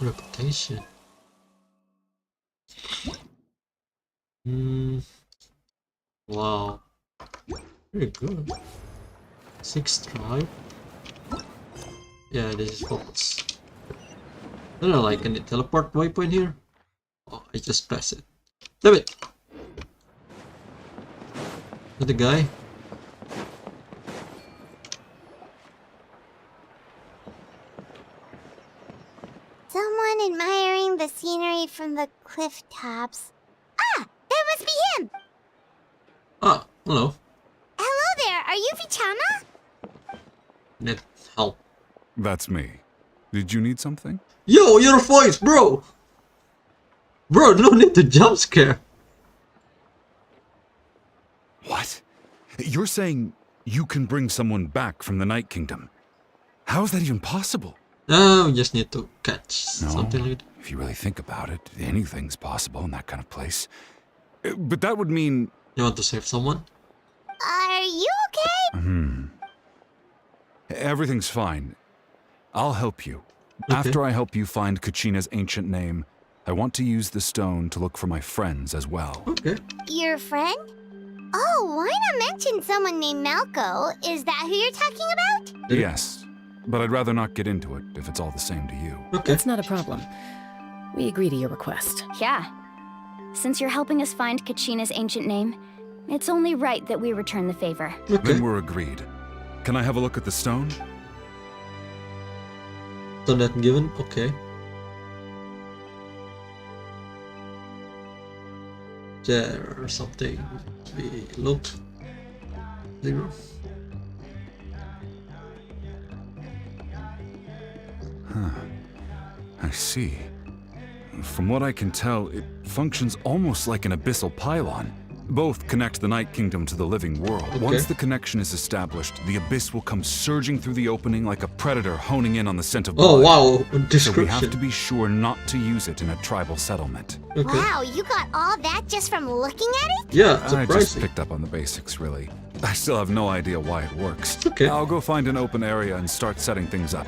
Reputation. Wow. Very good. 6 tribe. Yeah, this is false. I don't know, like, can you teleport waypoint here? Oh, I just press it. Damn it! Is the guy? Someone admiring the scenery from the cliff tops. Ah! That must be him! Ah, hello. Hello there, are you Vichama? Need help. That's me. Did you need something? Yo, your voice, bro! Bro, no need to jump scare. What? You're saying you can bring someone back from the Night Kingdom? How is that even possible? No, we just need to catch something like that. If you really think about it, anything's possible in that kind of place. But that would mean... You want to save someone? Are you okay? Everything's fine. I'll help you. Okay. After I help you find Kachina's ancient name, I want to use the stone to look for my friends as well. Okay. Your friend? Oh, why not mention someone named Malco? Is that who you're talking about? Yes, but I'd rather not get into it if it's all the same to you. Okay. That's not a problem. We agree to your request. Yeah. Since you're helping us find Kachina's ancient name, it's only right that we return the favor. Okay. Then we're agreed. Can I have a look at the stone? So not given? Okay. There or something. We look. 0. Huh. I see. From what I can tell, it functions almost like an abyssal pylon. Both connect the Night Kingdom to the living world. Okay. Once the connection is established, the abyss will come surging through the opening like a predator honing in on the scent of blood. Oh wow, description. So we have to be sure not to use it in a tribal settlement. Okay. Wow, you got all that just from looking at it? Yeah, I just surprising. picked up on the basics, really. I still have no idea why it works. Okay. I'll go find an open area and start setting things up.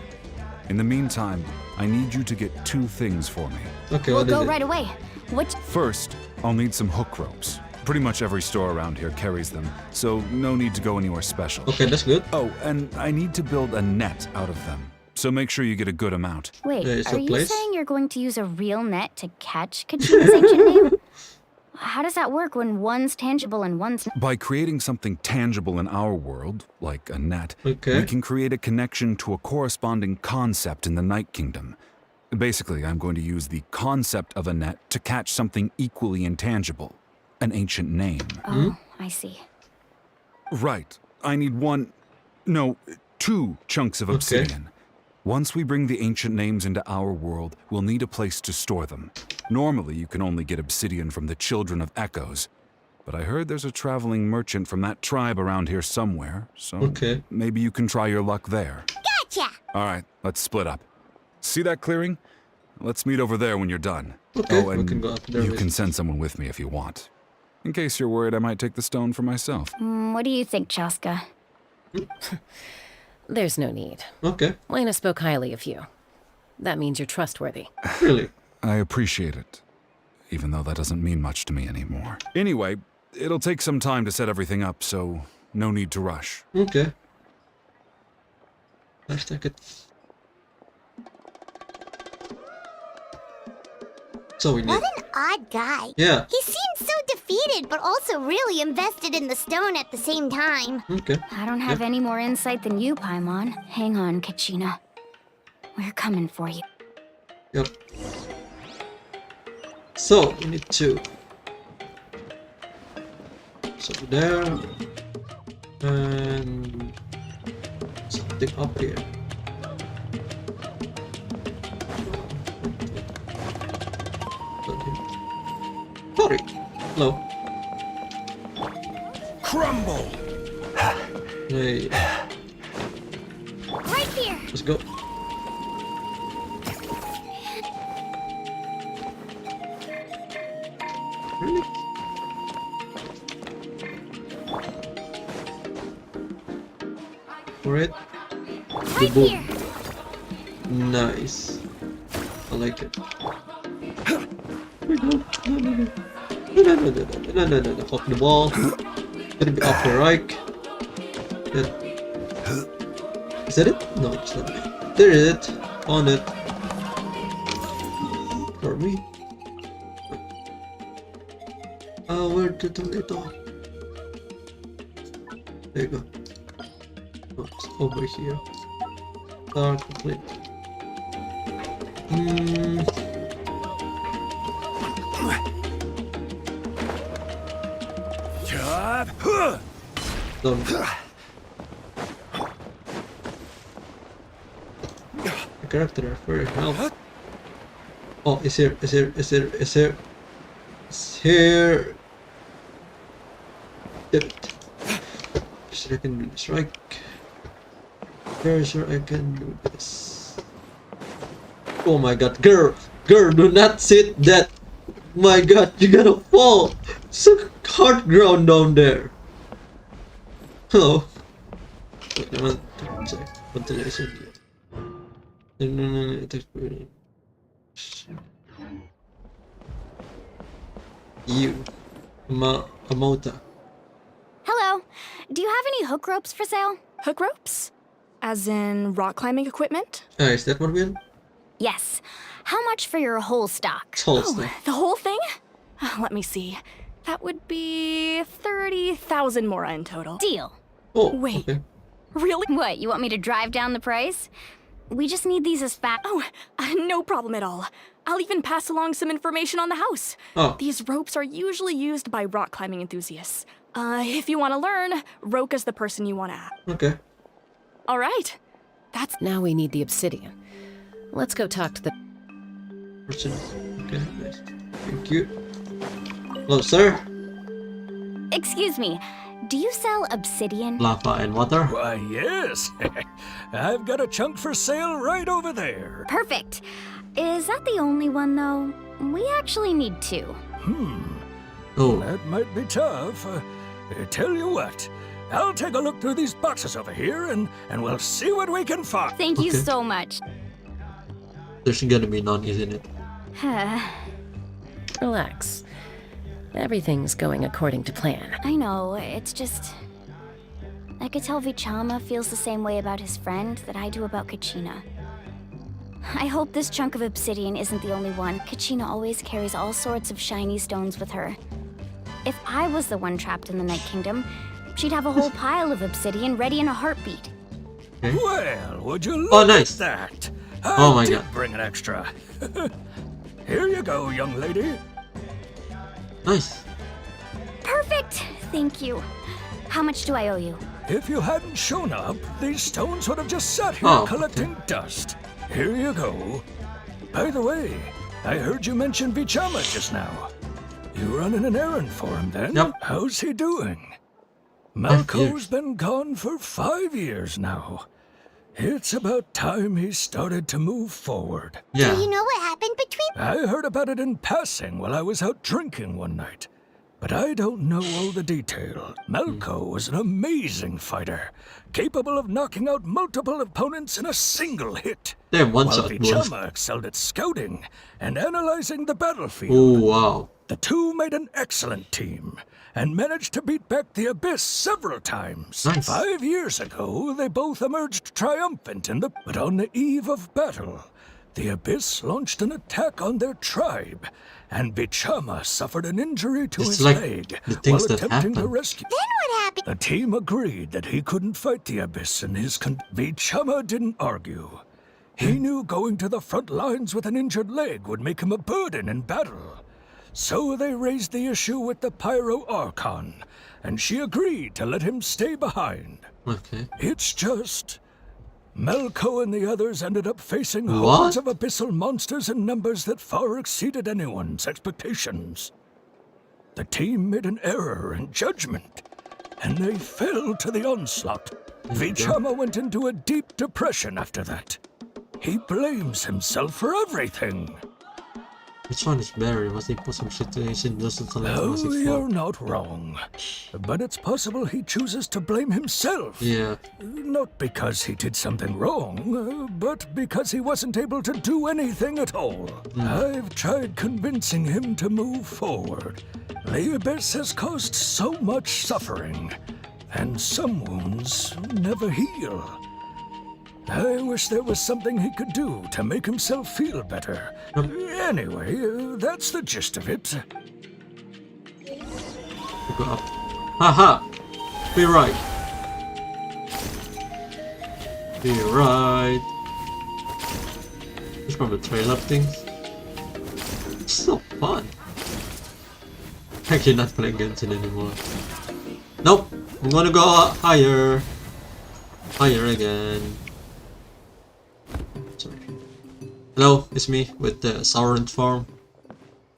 In the meantime, I need you to get 2 things for me. Okay, We'll what is go it? right away. What? First, I'll need some hook ropes. Pretty much every store around here carries them, so no need to go anywhere special. Okay, that's good. Oh, and I need to build a net out of them, so make sure you get a good amount. Wait, It's are a you place? saying you're going to use a real net to catch Kachina's ancient name? How does that work when one's tangible and one's not? By creating something tangible in our world, like a net, Okay. we can create a connection to a corresponding concept in the Night Kingdom. Basically, I'm going to use the concept of a net to catch something equally intangible, an ancient name. Oh, I see. Right. I need 2 chunks of Okay. obsidian. Once we bring the ancient names into our world, we'll need a place to store them. Normally, you can only get obsidian from the Children of Echoes, but I heard there's a traveling merchant from that tribe around here somewhere, so Okay. maybe you can try your luck there. Gotcha! All right, let's split up. See that clearing? Let's meet over there when you're done. Okay, oh, and we can go up there you with- can send someone with me if you want. In case you're worried I might take the stone for myself. What do you think, Chaska? There's no need. Okay. Lena spoke highly of you. That means you're trustworthy. Really? I appreciate it, even though that doesn't mean much to me anymore. Anyway, it'll take some time to set everything up, so no need to rush. Okay. Let's take it. So we need. What an odd guy. Yeah. He seems so defeated, but also really invested in the stone at the same time. Okay. I don't have any more insight than you, Paimon. Hang on, Kachina. We're coming for you. Yep. So we need 2. So there. And something up here. Sorry. Hello. Crumble! Hey, Right here. let's go. Really? For it? Right here. Nice. I like it. No. Off the wall. Gonna be off the right. Is that it? No, it's not. There is it. On it. me. Where did the tomato? There you go. Oh, it's over here. Complete. Done. The character for your help. Oh, it's here. Did it. Sure I can do this, right? Very sure I can do this. Oh my god, girl, do not sit that. My god, you're gonna fall. So hard ground down there. Hello. Wait, I want to check what did I say here. You, Amota. Hello. Do you have any hook ropes for sale? Hook ropes? As in rock climbing equipment? Is that what we mean? Yes. How much for your whole stock? The whole thing? Let me see. That would be 30,000 mora in total. Deal. Oh, wait. Okay. Really? What, you want me to drive down the price? We just need these as fast. Oh, no problem at all. I'll even pass along some information on the house. Oh. These ropes are usually used by rock climbing enthusiasts. If you want to learn, Roka's the person you want to ask. Okay. All right. That's... Now we need the obsidian. Let's go talk to the... Person. Okay, nice. Thank you. Hello, sir. Excuse me. Do you sell obsidian? Lava and water? Why, yes. I've got a chunk for sale right over there. Perfect. Is that the only one, though? We actually need two. Oh. That might be tough. Tell you what, I'll take a look through these boxes over here and we'll see what we can find. Thank you so much. There's gonna be none, isn't it? Relax. Everything's going according to plan. I know, it's just... I could tell Vichama feels the same way about his friend that I do about Kachina. I hope this chunk of obsidian isn't the only one. Kachina always carries all sorts of shiny stones with her. If I was the one trapped in the Night Kingdom, she'd have a whole pile of obsidian ready in a heartbeat. Okay. Well, would you look nice. at that? Oh my did god. Bring an extra. Here you go, young lady. Nice. Perfect! Thank you. How much do I owe you? If you hadn't shown up, these stones would have just sat here collecting dust. Here you go. By the way, I heard you mention Vichama just now. You running an errand for him then? Yep. How's he doing? Malco's been gone for 5 years now. It's about time he started to move forward. Yeah. Do you know what happened between... I heard about it in passing while I was out drinking one night. But I don't know all the detail. Malco was an amazing fighter, capable of knocking out multiple opponents in a single hit. Damn, one while shot. Vichama excelled at scouting and analyzing the battlefield. Oh, wow. The two made an excellent team and managed to beat back the Abyss several times. Nice. 5 years ago, they both emerged triumphant but on the eve of battle, the Abyss launched an attack on their tribe, and Vichama suffered an injury to his leg while attempting to rescue. Then what happened? The team agreed that he couldn't fight the Abyss in his Vichama didn't argue. He knew going to the front lines with an injured leg would make him a burden in battle. So they raised the issue with the Pyro Archon, and she agreed to let him stay behind. Okay. It's just... Malco and the others ended up facing hordes of abyssal monsters in numbers that far exceeded anyone's expectations. The team made an error in judgment, and they fell to the onslaught. Vichama went into a deep depression after that. He blames himself for everything. Which one is better? Was the impossible situation doesn't select was Oh, his you're fault? not wrong. But it's possible he chooses to blame himself. Yeah. Not because he did something wrong, but because he wasn't able to do anything at all. I've tried convincing him to move forward. The Abyss has caused so much suffering, and some wounds never heal. I wish there was something he could do to make himself feel better. Anyway, that's the gist of it. Go up. Haha! Be right. Be right. Just from the trail up things. It's so fun. Actually, not playing Genshin anymore. Nope! I'm gonna go higher. Higher again. Sorry. Hello, it's me with the Sauron farm.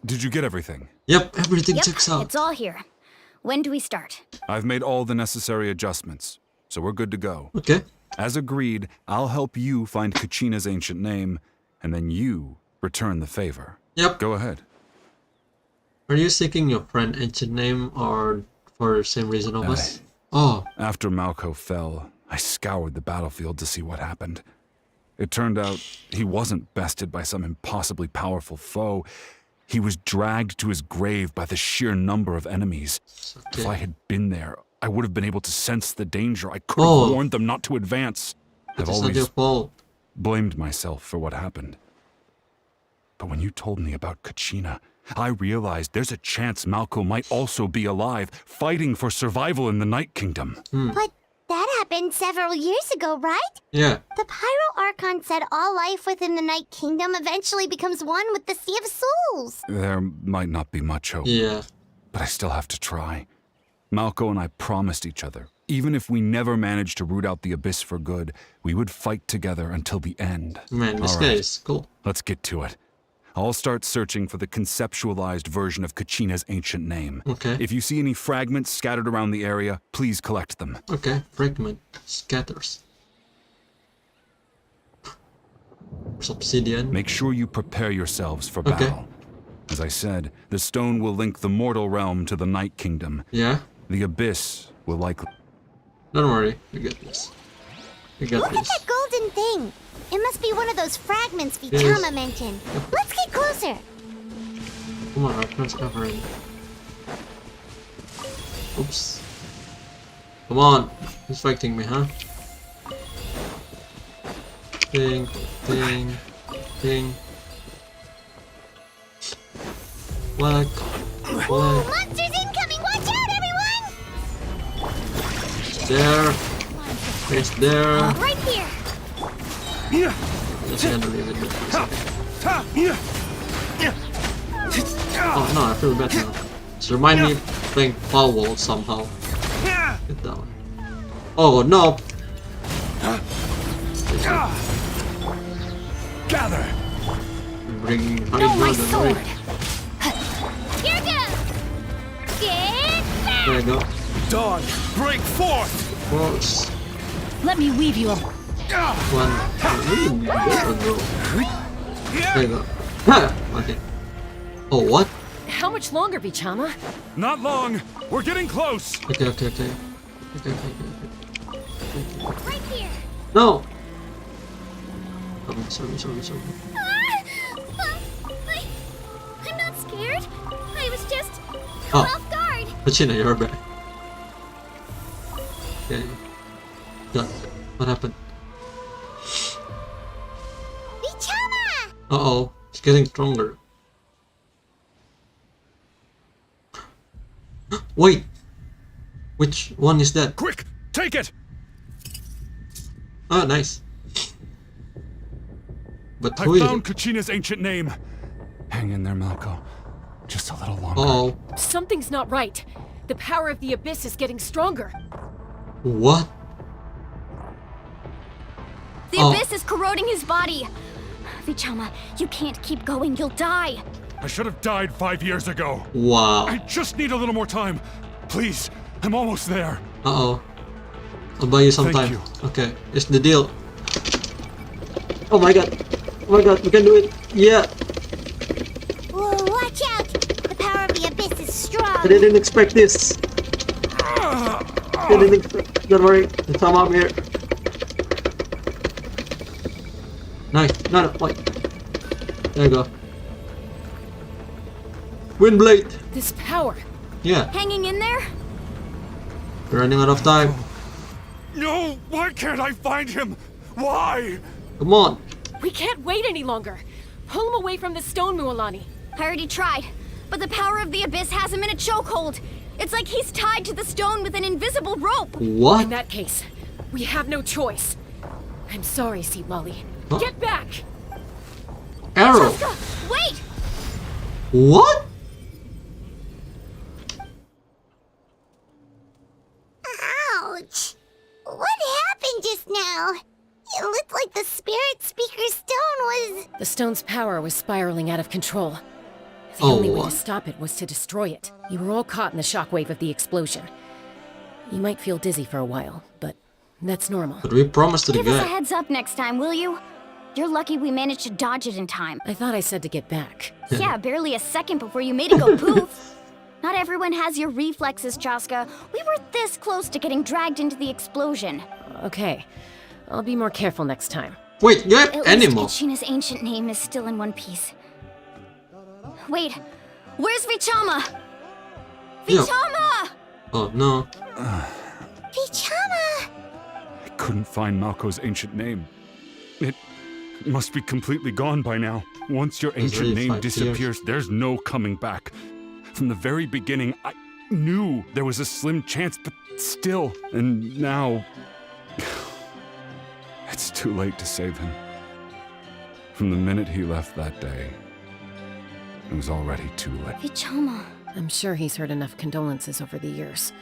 Did you get everything? Yep, everything Yep, checks out. it's all here. When do we start? I've made all the necessary adjustments, so we're good to go. Okay. As agreed, I'll help you find Kachina's ancient name, and then you return the favor. Yep. Go ahead. Are you seeking your friend ancient name or for the same reason of us? Oh. After Malko fell, I scoured the battlefield to see what happened. It turned out he wasn't bested by some impossibly powerful foe. He was dragged to his grave by the sheer number of enemies. Okay. If I had been there, I would have been able to sense the danger. I could have warned them not to advance. I've always blamed myself for what happened. But when you told me about Kachina, I realized there's a chance Malko might also be alive, fighting for survival in the Night Kingdom. But that happened several years ago, right? Yeah. The Pyro Archon said all life within the Night Kingdom eventually becomes one with the Sea of Souls. There might not be much hope. Yeah. But I still have to try. Malko and I promised each other, even if we never managed to root out the Abyss for good, we would fight together until the end. Man, this guy is cool. Let's get to it. I'll start searching for the conceptualized version of Kachina's ancient name. Okay. If you see any fragments scattered around the area, please collect them. Okay, fragment scatters. Obsidian. Make sure you prepare yourselves for battle. As I said, the stone will link the mortal realm to the Night Kingdom. Yeah. The Abyss will likely... Don't worry, we got this. We got Look this. at that golden thing. It must be one of those fragments Vichama mentioned. Let's get closer. Come on, our friend's covering. Oops. Come on. He's fighting me, huh? Ding, ding, ding. Whack. Whoa, monsters incoming! Watch out, everyone! There. It's there. Right here. Let's handle it with Oh no, I feel better now. It's remind me of playing Power Wall somehow. Get down. Oh no! Gather! Bring my sword! Here goes! Get back! There you go. Dawn, break forth! Force. Let me weave you a... One. There you go. Ha! Okay. Oh, what? How much longer, Vichama? Not long! We're getting close! Okay. Right here! No! Oh, sorry. I'm not scared. I was just caught off guard. Kachina, you're back. Okay. Yeah. What happened? Vichama! Uh-oh. It's getting stronger. Wait! Which one is that? Quick! Take it! Ah, nice. But I who is found it? Kachina's ancient name. Hang in there, Malko. Just a little longer. Uh-oh. Something's not right. The power of the Abyss is getting stronger. What? The Abyss is corroding his body. Vichama, you can't keep going. You'll die. I should have died 5 years ago. Wow. I just need a little more time. Please, I'm almost there. Uh-oh. I'll buy you some Thank time. you. Okay, it's the deal. Oh my god. Oh my god, we can do it. Yeah. Whoa, watch out! The power of the Abyss is strong. I didn't expect this. Don't worry. It's I'm here. Nice. No, wait. There you go. Windblade. This power. Yeah. Hanging in there? We're running out of time. No, why can't I find him? Why? Come on. We can't wait any longer. Pull him away from the stone, Mualani. I already tried, but the power of the abyss has him in a chokehold. It's like he's tied to the stone with an invisible rope. What? In that case, we have no choice. I'm sorry, Sea Lolly. Huh? Get back! Arrow. Jessica, wait! What? Ouch! What happened just now? It looked like the spirit speaker's stone was... The stone's power was spiraling out of control. The only way to what? stop it was to destroy it. You were all caught in the shockwave of the explosion. You might feel dizzy for a while, but that's normal. But we promised to the Give us a guy. heads up next time, will you? You're lucky we managed to dodge it in time. I thought I said to get back. Yeah, barely a second before you made it go poof. Not everyone has your reflexes, Chaska. We were this close to getting dragged into the explosion. Okay, I'll be more careful next time. Wait, you have At least animals. Kachina's ancient name is still in one piece. Wait, where's Vichama? Yeah. Vichama! Oh no. Vichama! I couldn't find Malco's ancient name. It must be completely gone by now. Once your It's ancient really name 5 disappears, years. there's no coming back. From the very beginning, I knew there was a slim chance, but still. And now... it's too late to save him. From the minute he left that day, it was already too late. Vichama. I'm sure he's heard enough condolences over the years.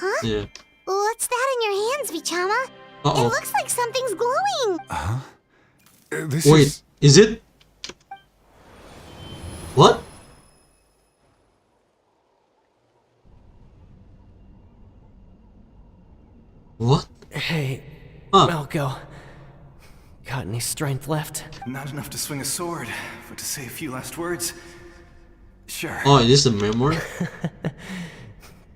Huh? Yeah. What's that in your hands, Vichama? Uh-oh. It looks like something's glowing. Huh? This Wait, is it? What? What? Hey, Huh. Malco. Got any strength left? Not enough to swing a sword, but to say a few last words. Sure. Oh, this is a memory?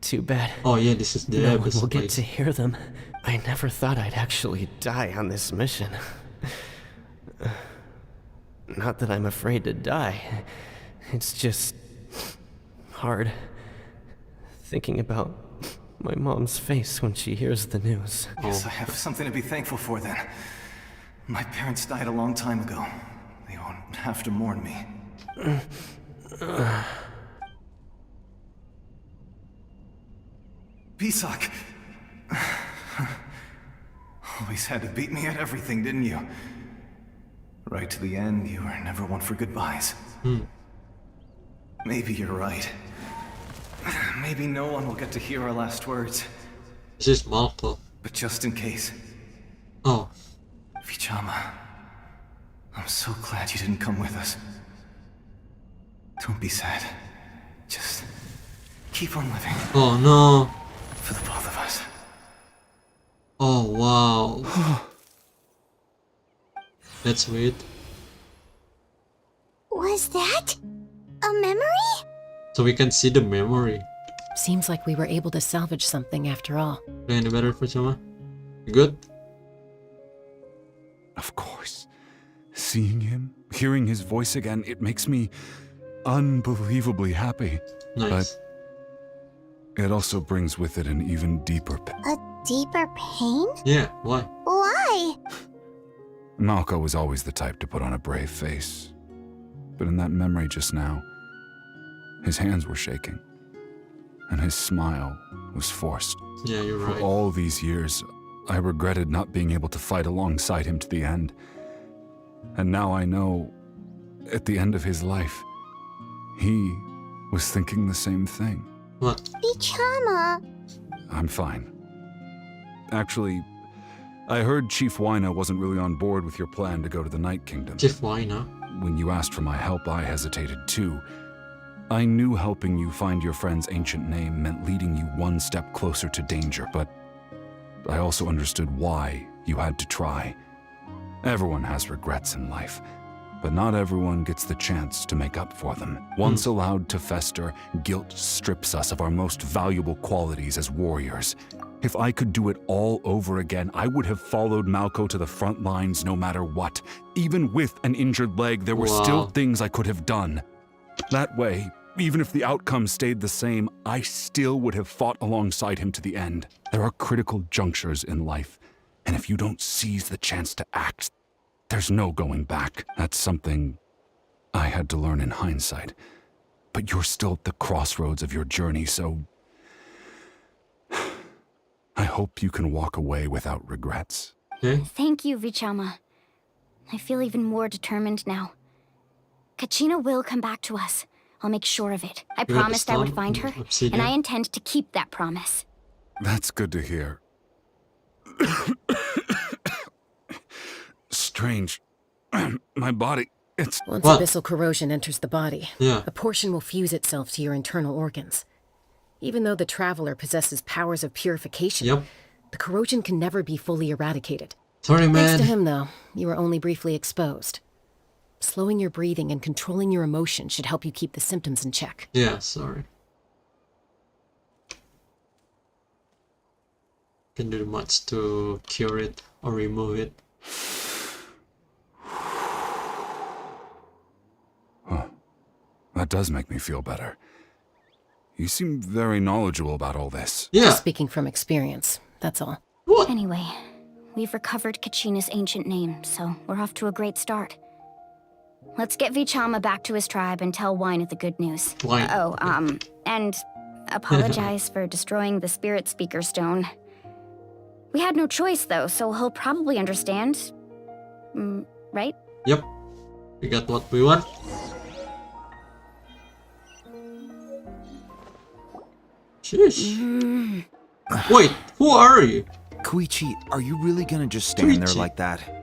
Too bad. Oh yeah, this is the No one abyss will get place. to hear them. I never thought I'd actually die on this mission. Not that I'm afraid to die. It's just hard thinking about my mom's face when she hears the news. Guess I have something to be thankful for then. My parents died a long time ago. They won't have to mourn me. Pisak! Always had to beat me at everything, didn't you? Right to the end, you were never one for goodbyes. Maybe you're right. Maybe no one will get to hear our last words. This is Malco. But just in case, Oh, Vichama, I'm so glad you didn't come with us. Don't be sad. Just keep on living. oh no. For the both of us. Oh wow. That's weird. Was that a memory? So we can see the memory. Seems like we were able to salvage something after all. Any better for Chama? You good? Of course. Seeing him, hearing his voice again, it makes me unbelievably happy. Nice. But it also brings with it an even deeper pain. A deeper pain? Yeah, why? Why? Malco was always the type to put on a brave face. But in that memory just now, his hands were shaking. And his smile was forced. Yeah, you're For right. all these years, I regretted not being able to fight alongside him to the end. And now I know, at the end of his life, he was thinking the same thing. What? Vichama. I'm fine. Actually, I heard Chief Wyna wasn't really on board with your plan to go to the Night Kingdom. Chief Wyna? When you asked for my help, I hesitated too. I knew helping you find your friend's ancient name meant leading you one step closer to danger, but I also understood why you had to try. Everyone has regrets in life, but not everyone gets the chance to make up for them. Once allowed to fester, guilt strips us of our most valuable qualities as warriors. If I could do it all over again, I would have followed Malco to the front lines no matter what. Even with an injured leg, there were still things I could have done. That way, even if the outcome stayed the same, I still would have fought alongside him to the end. There are critical junctures in life, And if you don't seize the chance to act, there's no going back. That's something I had to learn in hindsight. But you're still at the crossroads of your journey, so I hope you can walk away without regrets. Okay. Thank you, Vichama. I feel even more determined now. Kachina will come back to us. I'll make sure of it. I promised I would find her, and I intend to keep that promise. That's good to hear. Strange. My body, it's... Once abyssal corrosion enters the body, yeah, a portion will fuse itself to your internal organs. Even though the Traveler possesses powers of purification, the corrosion can never be fully eradicated. Sorry, man. Thanks to him, though, you were only briefly exposed. Slowing your breathing and controlling your emotions should help you keep the symptoms in check. Yeah, sorry. Can do much to cure it or remove it. Huh. That does make me feel better. You seem very knowledgeable about all this. Yeah. Just speaking from experience, that's all. What? Anyway, we've recovered Kachina's ancient name, so we're off to a great start. Let's get Vichama back to his tribe and tell Wine the good news. Wine. And apologize for destroying the Spirit Speaker Stone. We had no choice, though, so he'll probably understand. Right? Yep. We got what we want. Sheesh. Wait, who are you? Koichi, are you really gonna just stand there like that?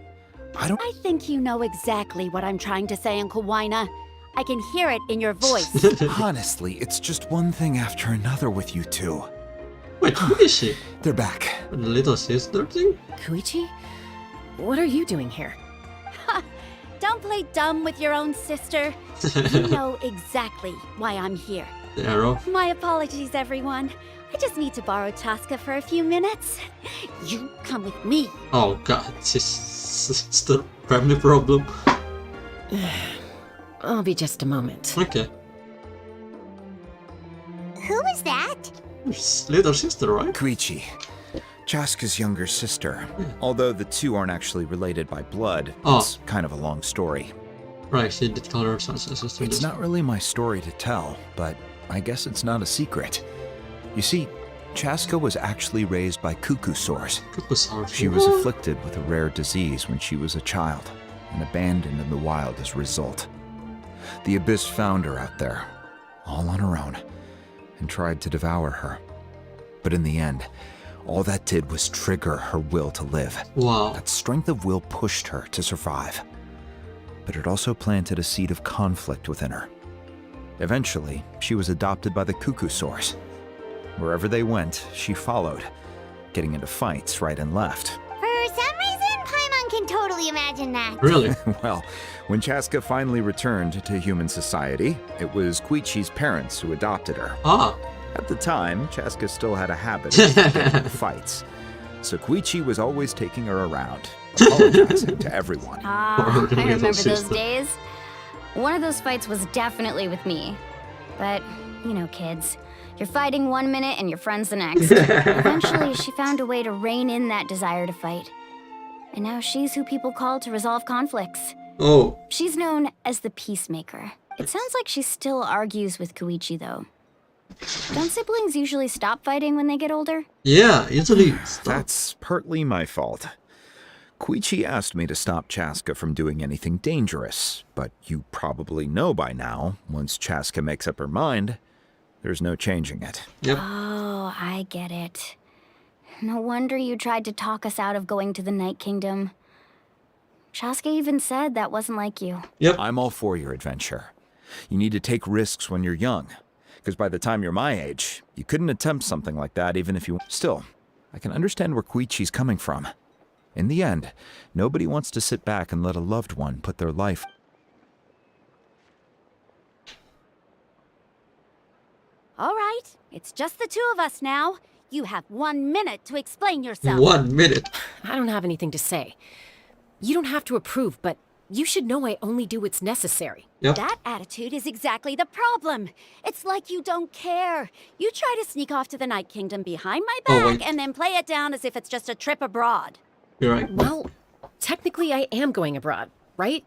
I think you know exactly what I'm trying to say, Uncle Wina. I can hear it in your voice. Honestly, it's just one thing after another with you two. Wait, who is she? They're back. The little sister thing? Koichi? What are you doing here? Don't play dumb with your own sister. You know exactly why I'm here. The arrow. My apologies, everyone. I just need to borrow Chaska for a few minutes. You come with me. Oh god, it's the family problem. I'll be just a moment. Okay. Who is that? Little sister, right? Koichi, Chaska's younger sister. Although the two aren't actually related by blood, it's kind of a long story. Right, she did call her sister. It's not really my story to tell, but I guess it's not a secret. You see, Chaska was actually raised by cuckoo-saurs. She was afflicted with a rare disease when she was a child, and abandoned in the wild as a result. The Abyss found her out there, all on her own, and tried to devour her. But in the end, all that did was trigger her will to live. Wow. That strength of will pushed her to survive. But it also planted a seed of conflict within her. Eventually, she was adopted by the cuckoo-saurs. Wherever they went, she followed, getting into fights right and left. For some reason, Paimon can totally imagine that. Really? Well, when Chaska finally returned to human society, it was Koichi's parents who adopted her. At the time, Chaska still had a habit of getting into fights, so Koichi was always taking her around, apologizing to everyone. I remember those days. One of those fights was definitely with me. But, you know, kids. You're fighting one minute and your friend's the next. Eventually, she found a way to rein in that desire to fight. And now she's who people call to resolve conflicts. Oh. She's known as the Peacemaker. It sounds like she still argues with Koichi, though. Don't siblings usually stop fighting when they get older? Yeah, usually stop. That's partly my fault. Koichi asked me to stop Chaska from doing anything dangerous, but you probably know by now, once Chaska makes up her mind, there's no changing it. Yep. Oh, I get it. No wonder you tried to talk us out of going to the Night Kingdom. Chaska even said that wasn't like you. Yep. I'm all for your adventure. You need to take risks when you're young, because by the time you're my age, you couldn't attempt something like that even if you... Still, I can understand where Koichi's coming from. In the end, nobody wants to sit back and let a loved one put their life... All right, it's just the two of us now. You have 1 minute to explain yourself. 1 minute. I don't have anything to say. You don't have to approve, but you should know I only do what's necessary. Yep. That attitude is exactly the problem. It's like you don't care. You try to sneak off to the Night Kingdom behind my back and then play it down as if it's just a trip abroad. You're right. Well, technically I am going abroad, right?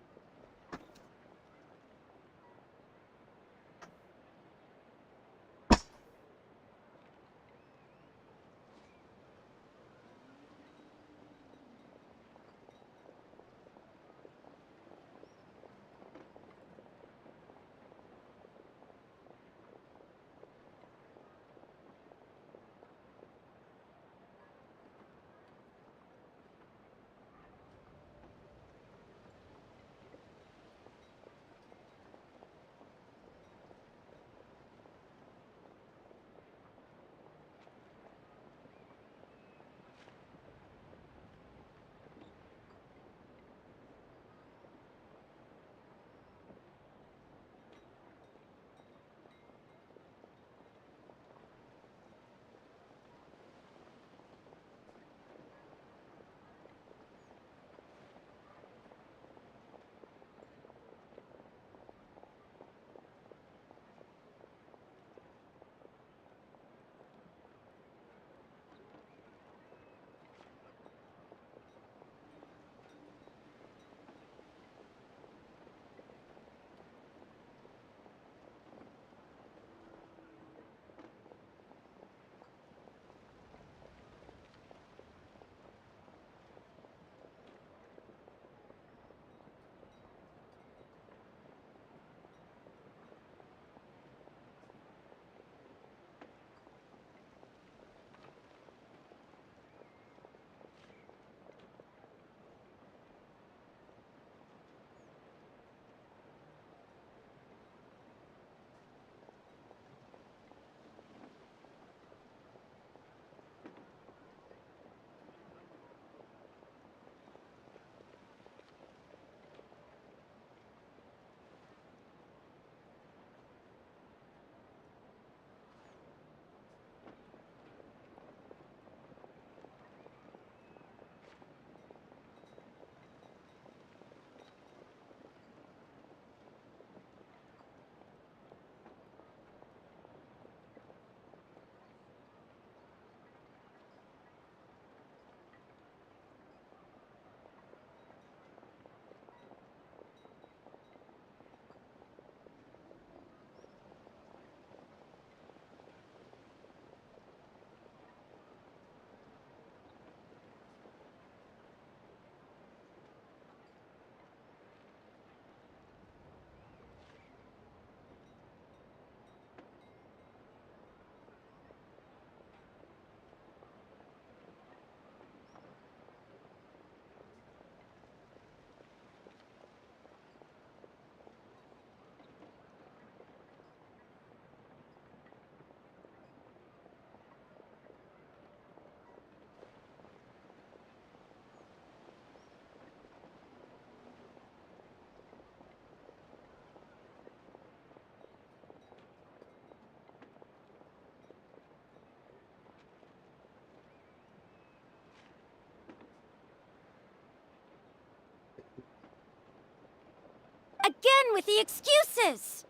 Again with the excuses!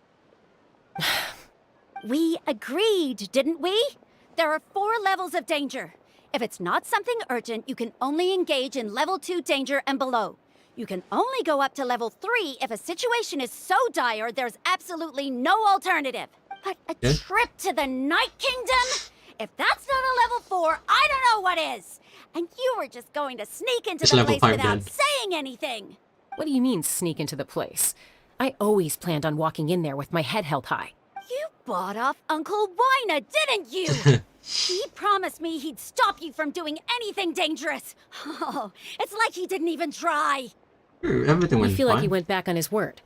We agreed, didn't we? There are 4 levels of danger. If it's not something urgent, you can only engage in level 2 danger and below. You can only go up to level 3 if a situation is so dire there's absolutely no alternative. But a trip to the Night Kingdom? If that's not a level 4, I don't know what is! And you were just going to sneak into the place without saying anything! What do you mean, sneak into the place? I always planned on walking in there with my head held high. You bought off Uncle Wina, didn't you? He promised me he'd stop you from doing anything dangerous. Oh, it's like he didn't even try. Everything went I feel fine. like he went back on his word.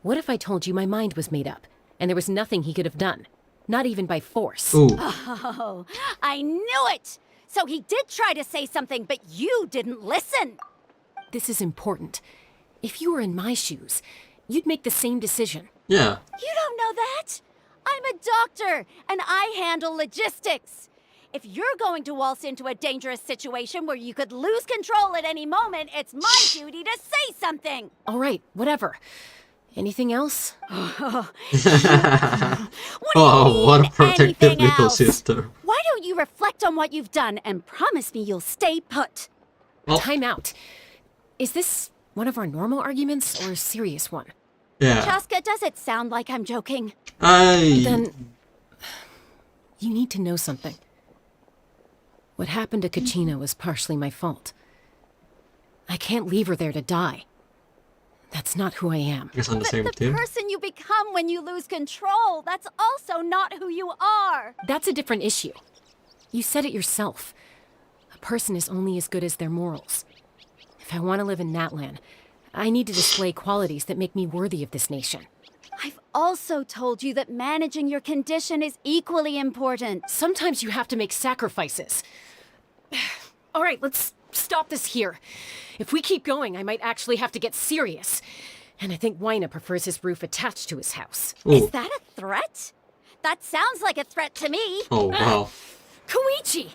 What if I told you my mind was made up, and there was nothing he could have done? Not even by force. Ooh. Oh, I knew it! So he did try to say something, but you didn't listen. This is important. If you were in my shoes, you'd make the same decision. Yeah. You don't know that. I'm a doctor, and I handle logistics. If you're going to waltz into a dangerous situation where you could lose control at any moment, it's my duty to say something. All right, whatever. Anything else? Oh, what a protective little sister. Why don't you reflect on what you've done and promise me you'll stay put? Time out. Is this one of our normal arguments or a serious one? Yeah. Chaska, does it sound like I'm joking? Then you need to know something. What happened to Kachina was partially my fault. I can't leave her there to die. That's not who I am. Guess on the But same the team. person you become when you lose control, that's also not who you are. That's a different issue. You said it yourself. A person is only as good as their morals. If I want to live in Natlan, I need to display qualities that make me worthy of this nation. I've also told you that managing your condition is equally important. Sometimes you have to make sacrifices. All right, let's stop this here. If we keep going, I might actually have to get serious. And I think Waina prefers his roof attached to his house. Ooh. Is that a threat? That sounds like a threat to me. Oh, wow. Koichi!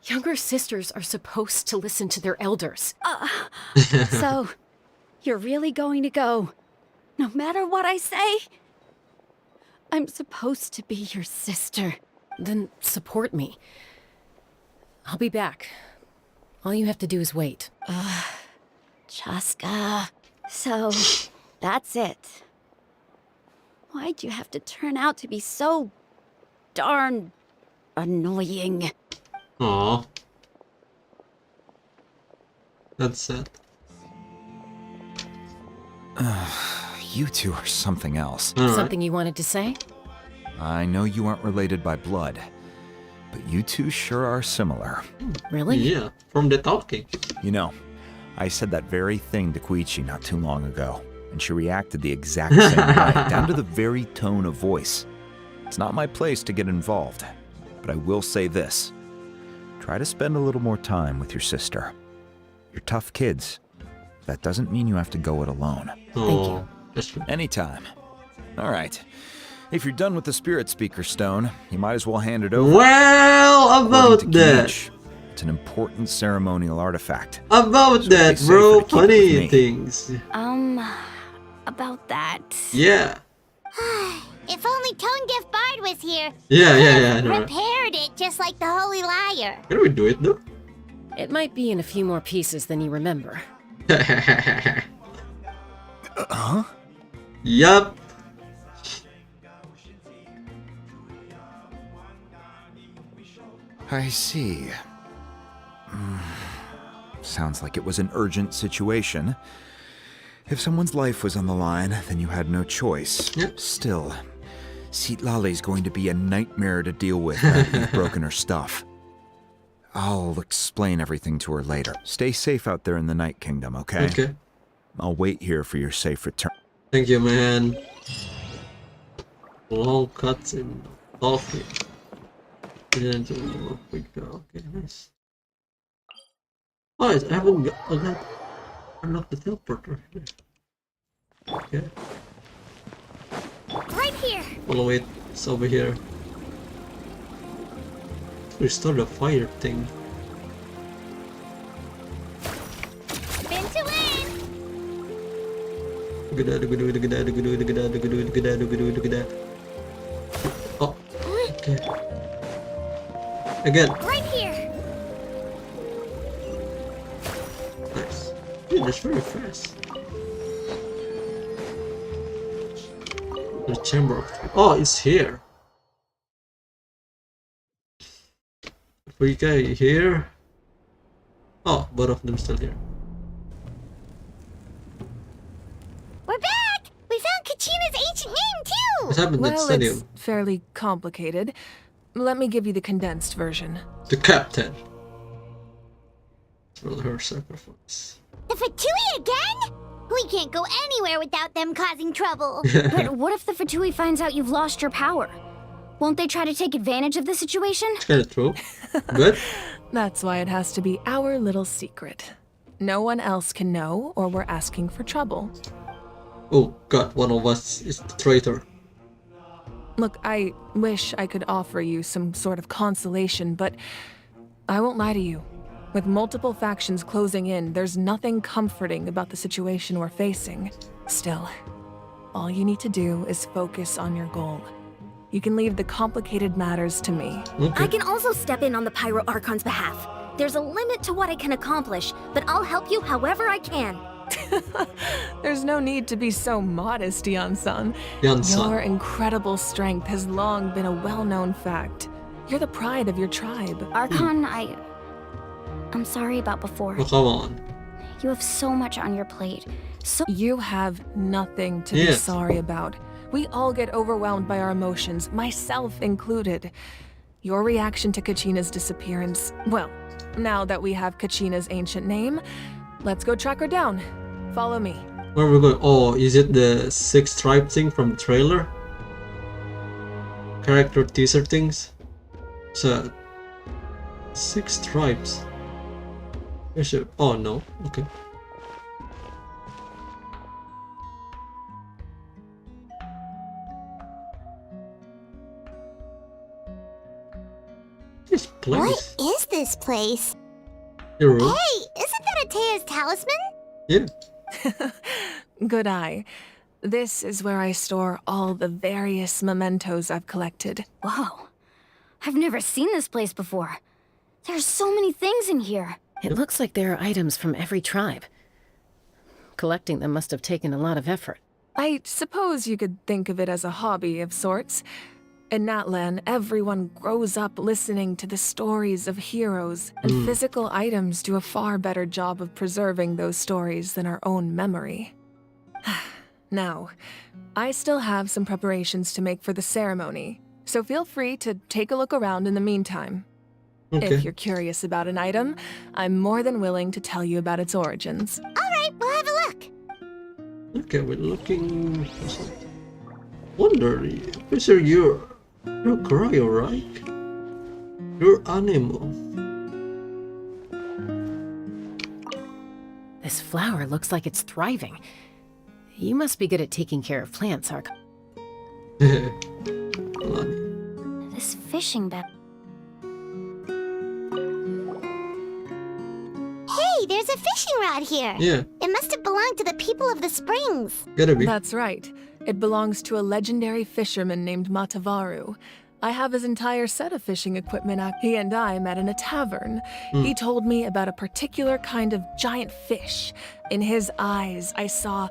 Younger sisters are supposed to listen to their elders. So, you're really going to go, no matter what I say? I'm supposed to be your sister. Then support me. I'll be back. All you have to do is wait. Chaska. So, that's it. Why'd you have to turn out to be so darn annoying? Aw. That's it. You two are something else. Something you wanted to say? I know you aren't related by blood, but you two sure are similar. Really? Yeah, from the talking. You know, I said that very thing to Koichi not too long ago, and she reacted the exact same way, down to the very tone of voice. It's not my place to get involved, but I will say this. Try to spend a little more time with your sister. You're tough kids. That doesn't mean you have to go it alone. Thank you. Anytime. All right. If you're done with the spirit speaker stone, you might as well hand it over. Well, about According to that. Kenichi, it's an important ceremonial artifact. About So that, be bro. safer to keep it with Funny me. things. About that. Yeah. If only Tone Deaf Bard was here. Yeah, I know. Repaired it just like the Holy Liar. Can we do it though? It might be in a few more pieces than you remember. Huh? Yup. I see. Sounds like it was an urgent situation. If someone's life was on the line, then you had no choice. Yep. Still, Lale's going to be a nightmare to deal with now that you've broken her stuff. I'll explain everything to her later. Stay safe out there in the Night Kingdom, okay? Okay. I'll wait here for your safe return. Thank you, man. Long cuts in talking. And we go. Okay, nice. Oh, I haven't unlocked the teleporter. Okay. Right here. Oh wait, it's over here. Restore the fire thing. Spin to win. Oh, okay. Again. Right here. Nice. Dude, that's very fast. The chamber of... Oh, it's here. We go here. Oh, both of them still here. We're back. We found Kachina's ancient name too. What happened at Well, stadium? it's fairly complicated. Let me give you the condensed version. The captain. For her sacrifice. The Fatui again? We can't go anywhere without them causing trouble. But what if the Fatui finds out you've lost your power? Won't they try to take advantage of the situation? It's kind of true. Good. That's why it has to be our little secret. No one else can know, or we're asking for trouble. Oh god, one of us is the traitor. Look, I wish I could offer you some sort of consolation, but I won't lie to you. With multiple factions closing in, there's nothing comforting about the situation we're facing. Still, all you need to do is focus on your goal. You can leave the complicated matters to me. I can also step in on the Pyro Archon's behalf. There's a limit to what I can accomplish, but I'll help you however I can. There's no need to be so modest, Yan-san. Yan-san. Your incredible strength has long been a well-known fact. You're the pride of your tribe. Archon, I'm sorry about before. Oh, come on. You have so much on your plate. So you have nothing to be sorry about. We all get overwhelmed by our emotions, myself included. Your reaction to Kachina's disappearance, well, now that we have Kachina's ancient name, let's go track her down. Follow me. Where are we going? Oh, is it the 6 tribe thing from the trailer? Character teaser things? So, 6 tribes. Oh no, okay. This place. What is this place? Your room? Hey, isn't that Atea's talisman? Yeah. Good eye. This is where I store all the various mementos I've collected. Whoa. I've never seen this place before. There's so many things in here. It looks like there are items from every tribe. Collecting them must have taken a lot of effort. I suppose you could think of it as a hobby of sorts. In Natlan, everyone grows up listening to the stories of heroes, and physical items do a far better job of preserving those stories than our own memory. Now, I still have some preparations to make for the ceremony, so feel free to take a look around in the meantime. Okay. If you're curious about an item, I'm more than willing to tell you about its origins. Alright, we'll have a look. Okay, we're looking for something. Wonder, Officer, you're cryo, right? You're animal. This flower looks like it's thriving. You must be good at taking care of plants, Archon. This fishing bell. Hey, there's a fishing rod here. Yeah. It must have belonged to the people of the springs. Gotta be. That's right. It belongs to a legendary fisherman named Matavaru. I have his entire set of fishing equipment. He and I met in a tavern. He told me about a particular kind of giant fish. In his eyes, I saw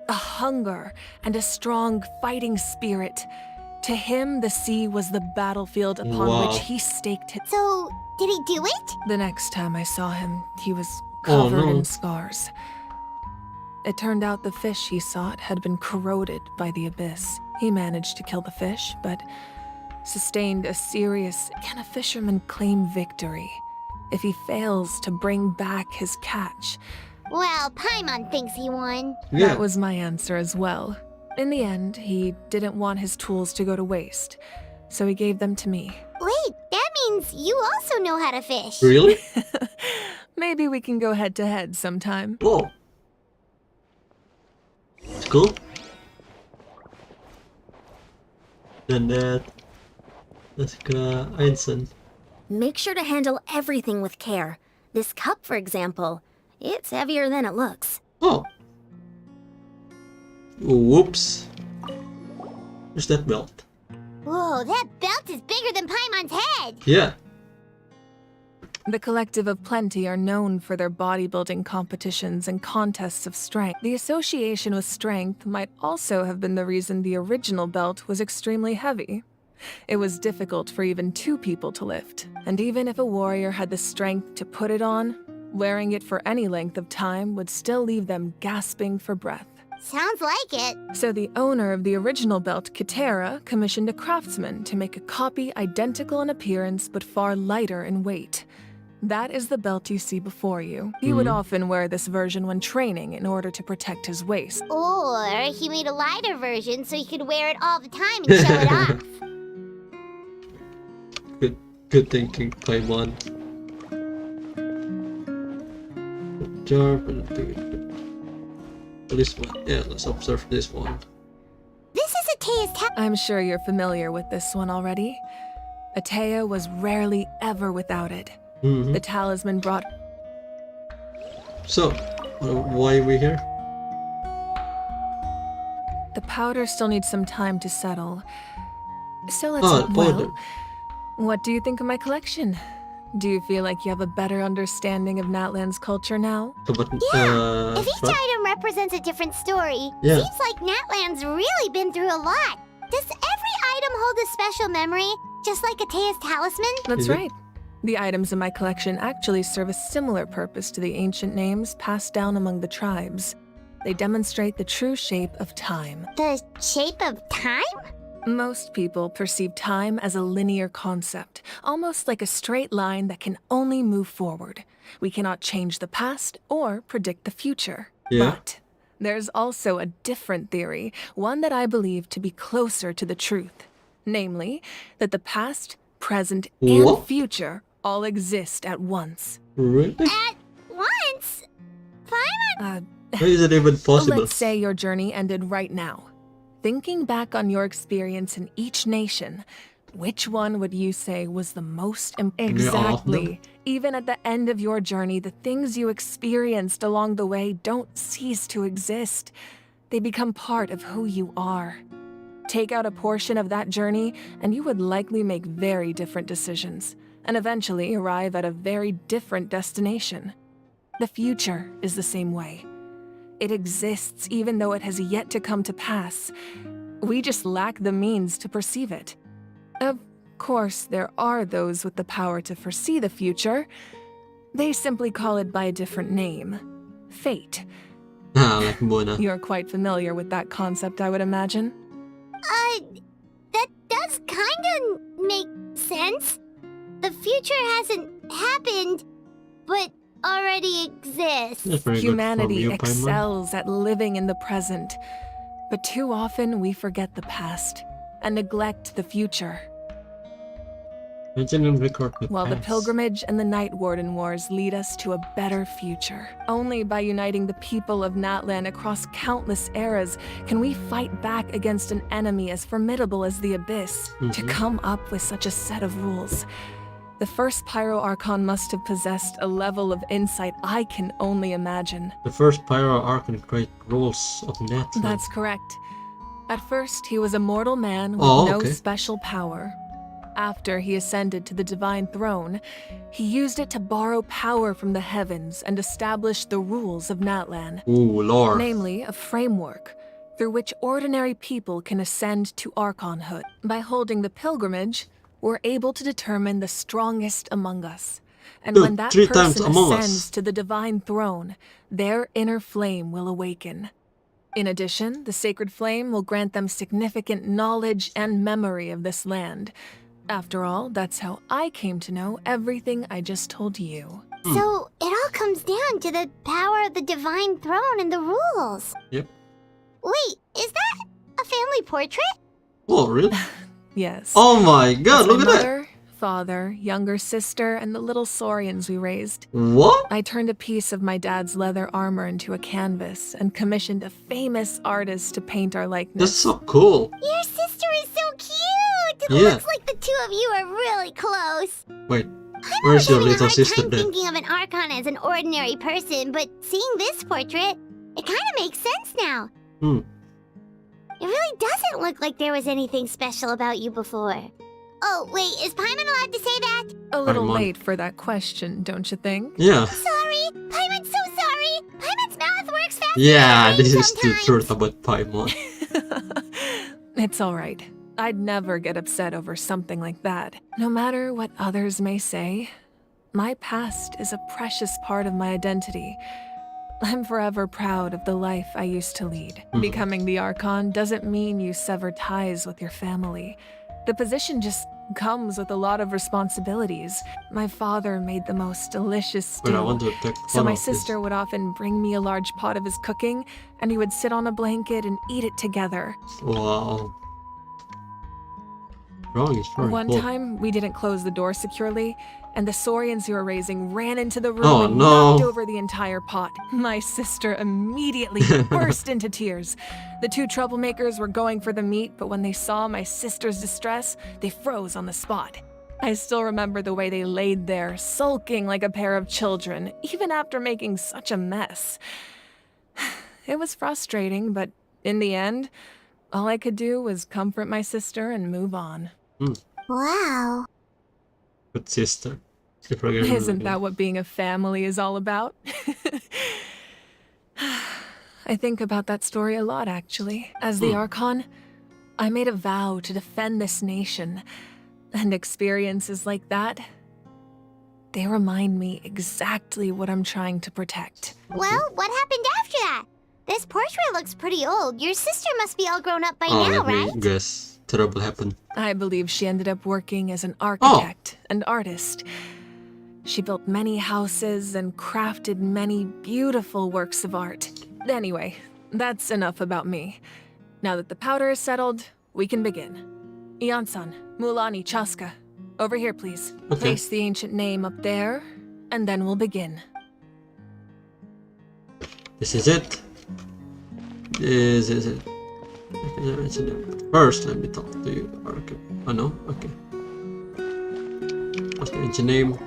a hunger and a strong fighting spirit. To him, the sea was the battlefield upon which he staked it. So, did he do it? The next time I saw him, he was covered in scars. It turned out the fish he sought had been corroded by the abyss. He managed to kill the fish, but sustained a serious... Can a fisherman claim victory if he fails to bring back his catch? Well, Paimon thinks he won. Yeah. That was my answer as well. In the end, he didn't want his tools to go to waste, so he gave them to me. Wait, that means you also know how to fish. Really? Maybe we can go head-to-head sometime. Whoa. It's cool. Then let's go Einstein. Make sure to handle everything with care. This cup, for example, it's heavier than it looks. Oh. Whoops. Where's that belt? Whoa, that belt is bigger than Paimon's head. Yeah. The Collective of Plenty are known for their bodybuilding competitions and contests of strength. The association with strength might also have been the reason the original belt was extremely heavy. It was difficult for even 2 people to lift, and even if a warrior had the strength to put it on, wearing it for any length of time would still leave them gasping for breath. Sounds like it. So the owner of the original belt, Kitera, commissioned a craftsman to make a copy identical in appearance but far lighter in weight. That is the belt you see before you. He would often wear this version when training in order to protect his waist. Or he made a lighter version so he could wear it all the time and show it off. Good thinking, Paimon. Good job. This one. Yeah, let's observe this one. This is Atea's I'm sure you're familiar with this one already. Atea was rarely ever without it. The talisman brought... So, why are we here? The powder still needs some time to settle. So well, what do you think of my collection? Do you feel like you have a better understanding of Natlan's culture now? Yeah, if each item represents a different story, seems like Natlan's really been through a lot. Does every item hold a special memory, just like Atea's talisman? That's right. The items in my collection actually serve a similar purpose to the ancient names passed down among the tribes. They demonstrate the true shape of time. The shape of time? Most people perceive time as a linear concept, almost like a straight line that can only move forward. We cannot change the past or predict the future. But there's also a different theory, one that I believe to be closer to the truth. Namely, that the past, present, and future all exist at once. Really? At once? Paimon? How is it even possible? Let's say your journey ended right now. Thinking back on your experience in each nation, which one would you say was the most exactly? Even at the end of your journey, the things you experienced along the way don't cease to exist. They become part of who you are. Take out a portion of that journey, and you would likely make very different decisions, and eventually arrive at a very different destination. The future is the same way. It exists even though it has yet to come to pass. We just lack the means to perceive it. Of course, there are those with the power to foresee the future. They simply call it by a different name. Fate. Like Mona. You're quite familiar with that concept, I would imagine. That does kinda make sense. The future hasn't happened, but already exists. Humanity excels at living in the present, but too often we forget the past and neglect the future. While the pilgrimage and the Night Warden Wars lead us to a better future. Only by uniting the people of Natlan across countless eras can we fight back against an enemy as formidable as the Abyss. To come up with such a set of rules, the first Pyro Archon must have possessed a level of insight I can only imagine. The first Pyro Archon created rules of Natlan. That's correct. At first, he was a mortal man with no special power. After he ascended to the Divine Throne, he used it to borrow power from the heavens and establish the rules of Natlan. Ooh, lore. Namely, a framework through which ordinary people can ascend to Archonhood. By holding the pilgrimage, we're able to determine the strongest among us. And when that person ascends to the Divine Throne, their inner flame will awaken. In addition, the sacred flame will grant them significant knowledge and memory of this land. After all, that's how I came to know everything I just told you. So, it all comes down to the power of the Divine Throne and the rules. Yep. Wait, is that a family portrait? Oh, really? Yes. Oh my god, look at that! Mother, father, younger sister, and the little saurians we raised. What? I turned a piece of my dad's leather armor into a canvas and commissioned a famous artist to paint our likeness. That's so cool. Your sister is so cute! It Yeah. looks like the two of you are really close. Wait, where's your little sister I'm then? thinking of an Archon as an ordinary person, but seeing this portrait, it kind of makes sense now. It really doesn't look like there was anything special about you before. Oh, wait, is Paimon allowed to say that? A little late for that question, don't you think? Yeah. Sorry! Paimon's so sorry! Paimon's mouth works faster Yeah, than this is sometimes. the truth about Paimon. It's alright. I'd never get upset over something like that. No matter what others may say, my past is a precious part of my identity. I'm forever proud of the life I used to lead. Becoming the Archon doesn't mean you sever ties with your family. The position just comes with a lot of responsibilities. My father made the most delicious stew, so my sister would often bring me a large pot of his cooking, and we would sit on a blanket and eat it together. Wow. One time, we didn't close the door securely, and the saurians we were raising ran into the room and knocked over the entire pot. My sister immediately burst into tears. The two troublemakers were going for the meat, but when they saw my sister's distress, they froze on the spot. I still remember the way they laid there, sulking like a pair of children, even after making such a mess. It was frustrating, but in the end, all I could do was comfort my sister and move on. Wow. Good sister. Isn't that what being a family is all about? I think about that story a lot, actually. As the Archon, I made a vow to defend this nation. And experiences like that, they remind me exactly what I'm trying to protect. Well, what happened after that? This portrait looks pretty old. Your sister must be all grown up by now, let right? me guess. Trouble happened. I believe she ended up working as an architect and artist. She built many houses and crafted many beautiful works of art. Anyway, that's enough about me. Now that the powder is settled, we can begin. Ian-san, Mulani, Chaska, over here, please. Okay. Place the ancient name up there, and then we'll begin. This is it. This is it. First, let me talk to you. Okay. Oh no? Okay. What's the ancient name?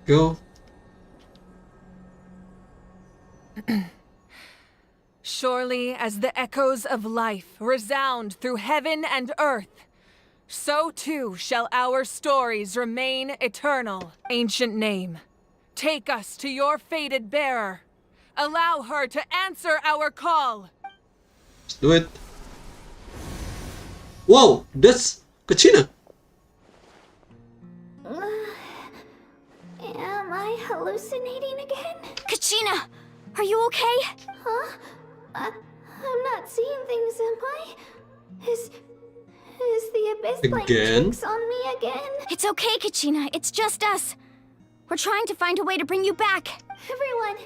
Go. Surely as the echoes of life resound through heaven and earth, so too shall our stories remain eternal. Ancient name, take us to your fated bearer. Allow her to answer our call. Let's do it. Whoa, that's Kachina. Am I hallucinating again? Kachina, are you okay? Huh? I'm not seeing things, am I? Is the abyss playing tricks on me again? It's okay, Kachina. It's just us. We're trying to find a way to bring you back. Everyone,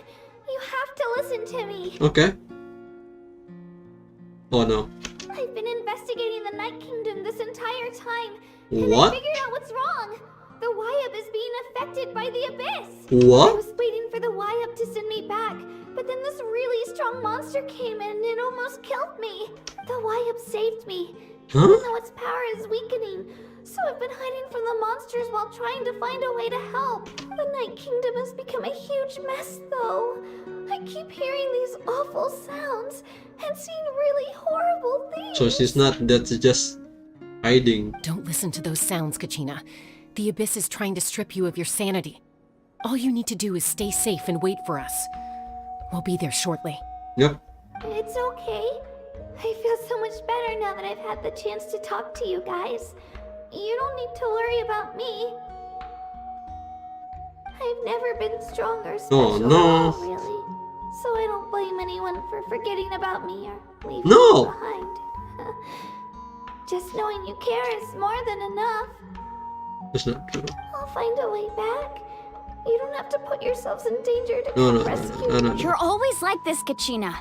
you have to listen to me. Okay. Oh no. I've been investigating the Night Kingdom this entire time. What? And I figured out what's wrong. The Wyup is being affected by the abyss. What? I was waiting for the Wyup to send me back, but then this really strong monster came in and it almost killed me. The Wyup saved me, even though its power is weakening. So I've been hiding from the monsters while trying to find a way to help. The Night Kingdom has become a huge mess, though. I keep hearing these awful sounds and seeing really horrible things. So she's not, that's just hiding. Don't listen to those sounds, Kachina. The abyss is trying to strip you of your sanity. All you need to do is stay safe and wait for us. We'll be there shortly. Yep. It's okay. I feel so much better now that I've had the chance to talk to you guys. You don't need to worry about me. I've never been strong or special at all, really. So I don't blame anyone for forgetting about me or leaving me behind. Just knowing you care is more than enough. That's not true. I'll find a way back. You don't have to put yourselves in danger to come rescue me. You're always like this, Kachina.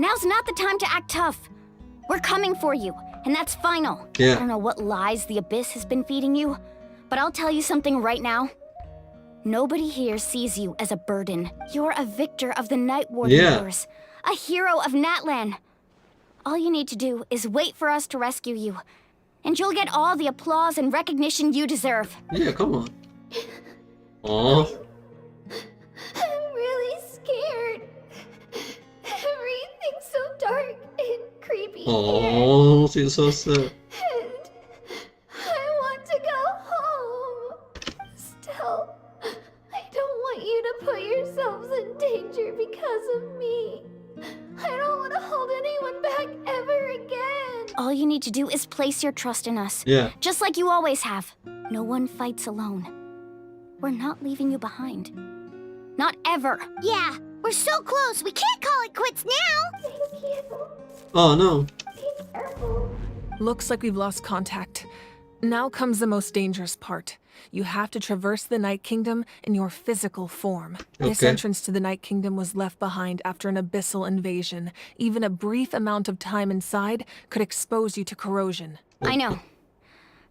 Now's not the time to act tough. We're coming for you, and that's final. Yeah. I don't know what lies the abyss has been feeding you, but I'll tell you something right now. Nobody here sees you as a burden. You're a victor of the Night Warden Wars, a hero of Natlan. All you need to do is wait for us to rescue you, and you'll get all the applause and recognition you deserve. Yeah, come on. Aww. I'm really scared. Everything's so dark and creepy. Oh, she's so sad. And I want to go home. Still, I don't want you to put yourselves in danger because of me. I don't want to hold anyone back ever again. All you need to do is place your trust in us. Yeah. Just like you always have. No one fights alone. We're not leaving you behind. Not ever. Yeah, we're so close. We can't call it quits now. Thank you. Oh no. Be careful. Looks like we've lost contact. Now comes the most dangerous part. You have to traverse the Night Kingdom in your physical form. This entrance to the Night Kingdom was left behind after an abyssal invasion. Even a brief amount of time inside could expose you to corrosion. I know.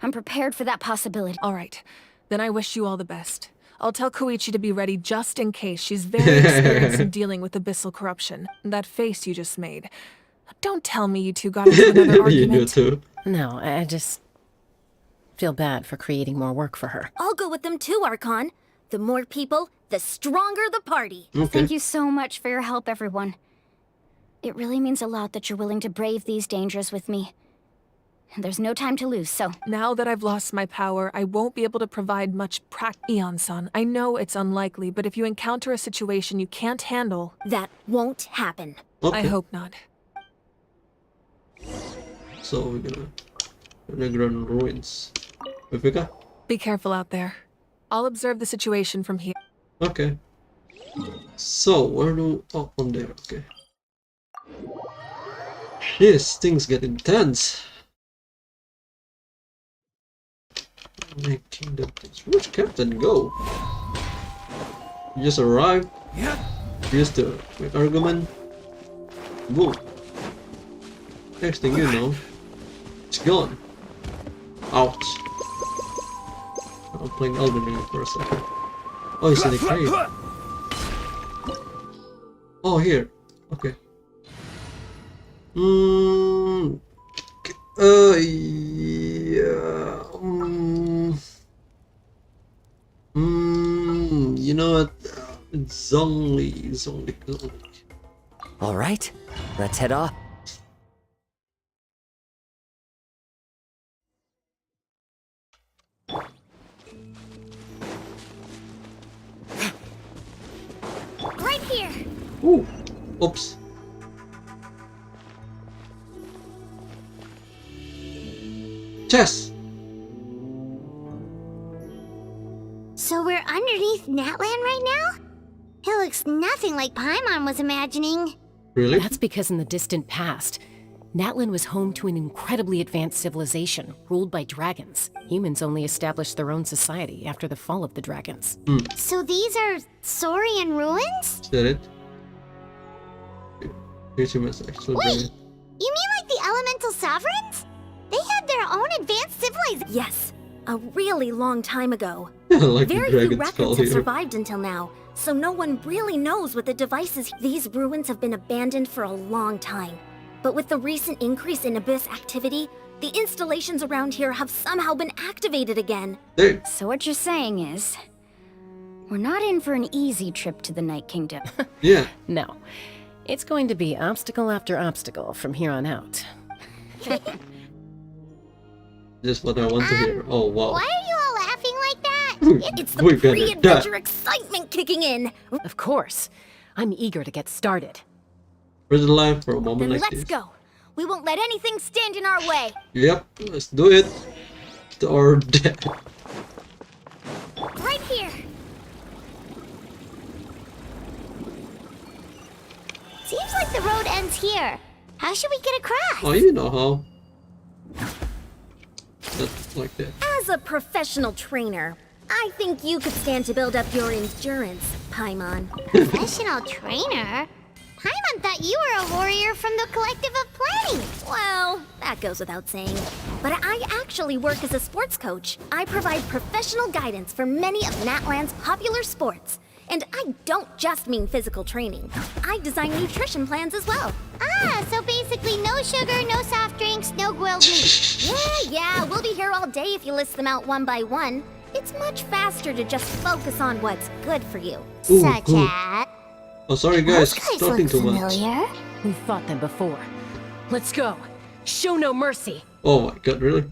I'm prepared for that possibility. All right. Then I wish you all the best. I'll tell Koichi to be ready just in case. She's very experienced in dealing with abyssal corruption. That face you just made. Don't tell me you two got into another argument. You too. No, I just feel bad for creating more work for her. I'll go with them too, Archon. The more people, the stronger the party. Thank you so much for your help, everyone. It really means a lot that you're willing to brave these dangers with me. There's no time to lose, so... Now that I've lost my power, I won't be able to provide much Eon-san, I know it's unlikely, but if you encounter a situation you can't handle... That won't happen. I hope not. So we're gonna underground ruins. Viveka? Be careful out there. I'll observe the situation from here. Okay. So, where do... Oh, from there, okay. Yes, things get intense. Making the... Where'd Captain go? He just arrived. Used to make argument. Boom. Next thing you know, it's gone. Ouch. I'm playing Elden Ring for a second. Oh, he's in the cave. Oh, here. Okay. Yeah. You know what? It's only. All right, let's head off. Right here. Ooh. Oops. Chess. So we're underneath Natlan right now? It looks nothing like Paimon was imagining. Really? That's because in the distant past, Natlan was home to an incredibly advanced civilization ruled by dragons. Humans only established their own society after the fall of the dragons. So these are Saurian ruins? Is that it? Here's your message. Wait! You mean like the elemental sovereigns? They had their own advanced civilization. Yes, a really long time ago. Like Very the few dragons fell records have here. survived until now, so no one really knows what the devices. These ruins have been abandoned for a long time. But with the recent increase in Abyss activity, the installations around here have somehow been activated again. Hey. So what you're saying is, we're not in for an easy trip to the Night Kingdom. Yeah. No. It's going to be obstacle after obstacle from here on out. Just what I want to hear. Oh, wow. Why are you all laughing like that? It's the We gotta pre-adventure die. excitement kicking in. Of course. I'm eager to get started. Where's the life for a moment Then like let's this? go. We won't let anything stand in our way. Yep, let's do it. Or dead. Right here. Seems like the road ends here. How should we get across? Oh, you know how. That's like that. As a professional trainer, I think you could stand to build up your endurance, Paimon. Professional trainer? Paimon thought you were a warrior from the Collective of Planning. Well, that goes without saying. But I actually work as a sports coach. I provide professional guidance for many of Natlan's popular sports. And I don't just mean physical training. I design nutrition plans as well. Ah, so basically no sugar, no soft drinks, no grilled meat. Yeah, we'll be here all day if you list them out one by one. It's much faster to just focus on what's good for you. Ooh, Such cool. as... Oh, sorry guys, Those guys talking look too much. familiar. We've fought them before. Let's go. Show no mercy. Oh my god, really?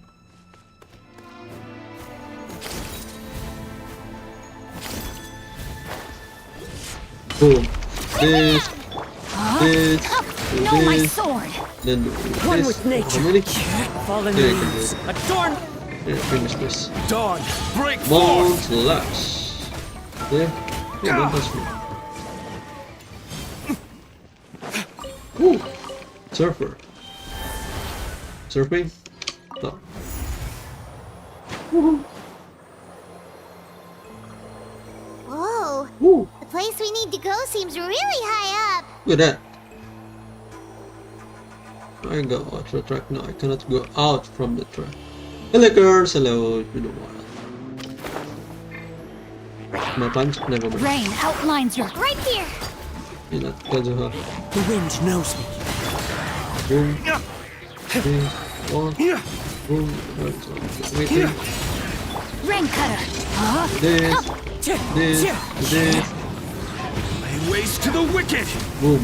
Boom. This. No, my This. sword. Then do One this. with nature. How many? Fallen Yeah, I can do leaves. it. Adorn. Yeah, finish this. Dawn, break Mount forth! Lash. Yeah, don't touch me. Woo! Surfer. Surfing? Stop. Woohoo! Whoa. Woo! The place we need to go seems really high up. Look at that. I go out the track. No, I cannot go out from the track. Hello girls, hello. It's been a while. No punch? Never mind. Rain outlines your... Right here. You're not Kazuha. The wind knows me. Boom. 3, 1. Boom. Waiting. Rain cutter. This. Lay waste to the wicked! Boom.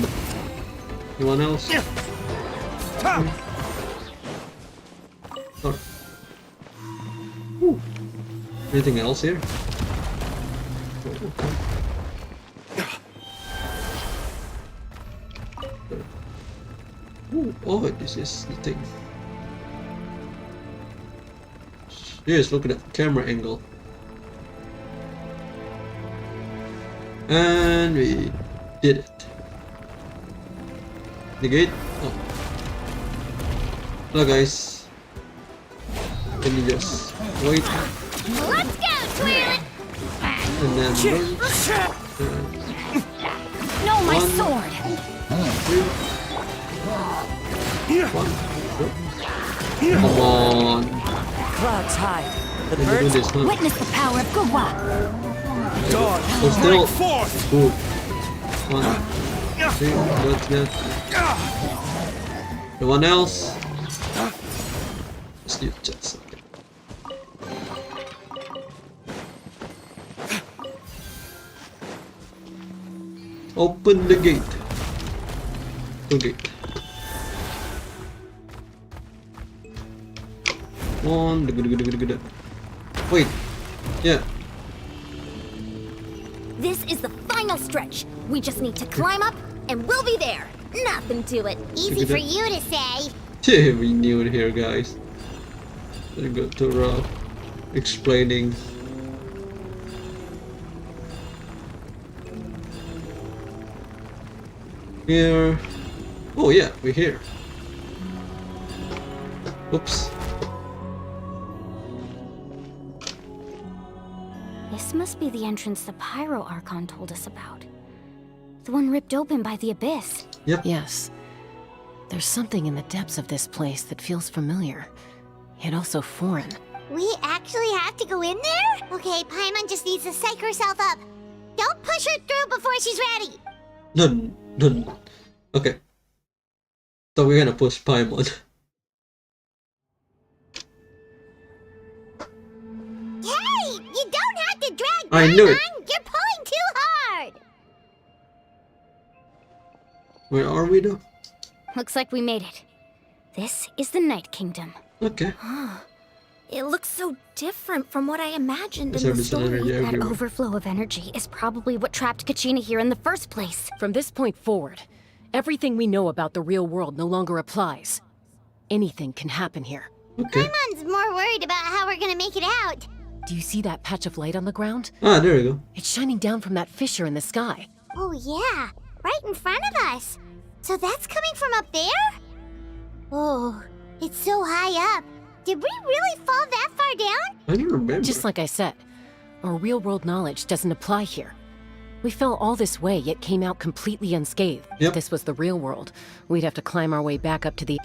Anyone else? Sorry. Ooh. Anything else here? Oh, okay. Ooh, oh, this is the thing. Yes, look at that camera angle. And we did it. The gate? Oh. Hello guys. Can you just wait? Let's go, Twirlet! And then No, my one, sword! Two. One. Come on. Clouds high. The Can you do birds this, huh? Witness the power of Gugwa! Oh, still. Good. 1, 2, that's good. The one else. Let's do just okay. Open the gate. The gate. One. Wait. Yeah. This is the final stretch. We just need to climb up, and we'll be there. Nothing to it. Easy for you to say. Yeah, we knew it here, guys. They got to explaining. Here. Oh yeah, we're here. Oops. This must be the entrance the Pyro Archon told us about. The one ripped open by the Abyss. Yep. Yes. There's something in the depths of this place that feels familiar, yet also foreign. We actually have to go in there? Okay, Paimon just needs to psych herself up. Don't push her through before she's ready. No. Okay. So we're gonna push Paimon. Hey, you don't have to drag I knew it. Paimon. You're pulling too hard. Where are we though? Looks like we made it. This is the Night Kingdom. Okay. It looks so different from what I imagined in the There's energy story. That everywhere. overflow of energy is probably what trapped Kachina here in the first place. From this point forward, everything we know about the real world no longer applies. Anything can happen here. Okay. Paimon's more worried about how we're gonna make it out. Do you see that patch of light on the ground? Ah, there we go. It's shining down from that fissure in the sky. Oh yeah, right in front of us. So that's coming from up there? Oh, it's so high up. Did we really fall that far down? I don't remember. Just like I said, our real-world knowledge doesn't apply here. We fell all this way, yet came out completely unscathed. Yep. If this was the real world, we'd have to climb our way back up to the...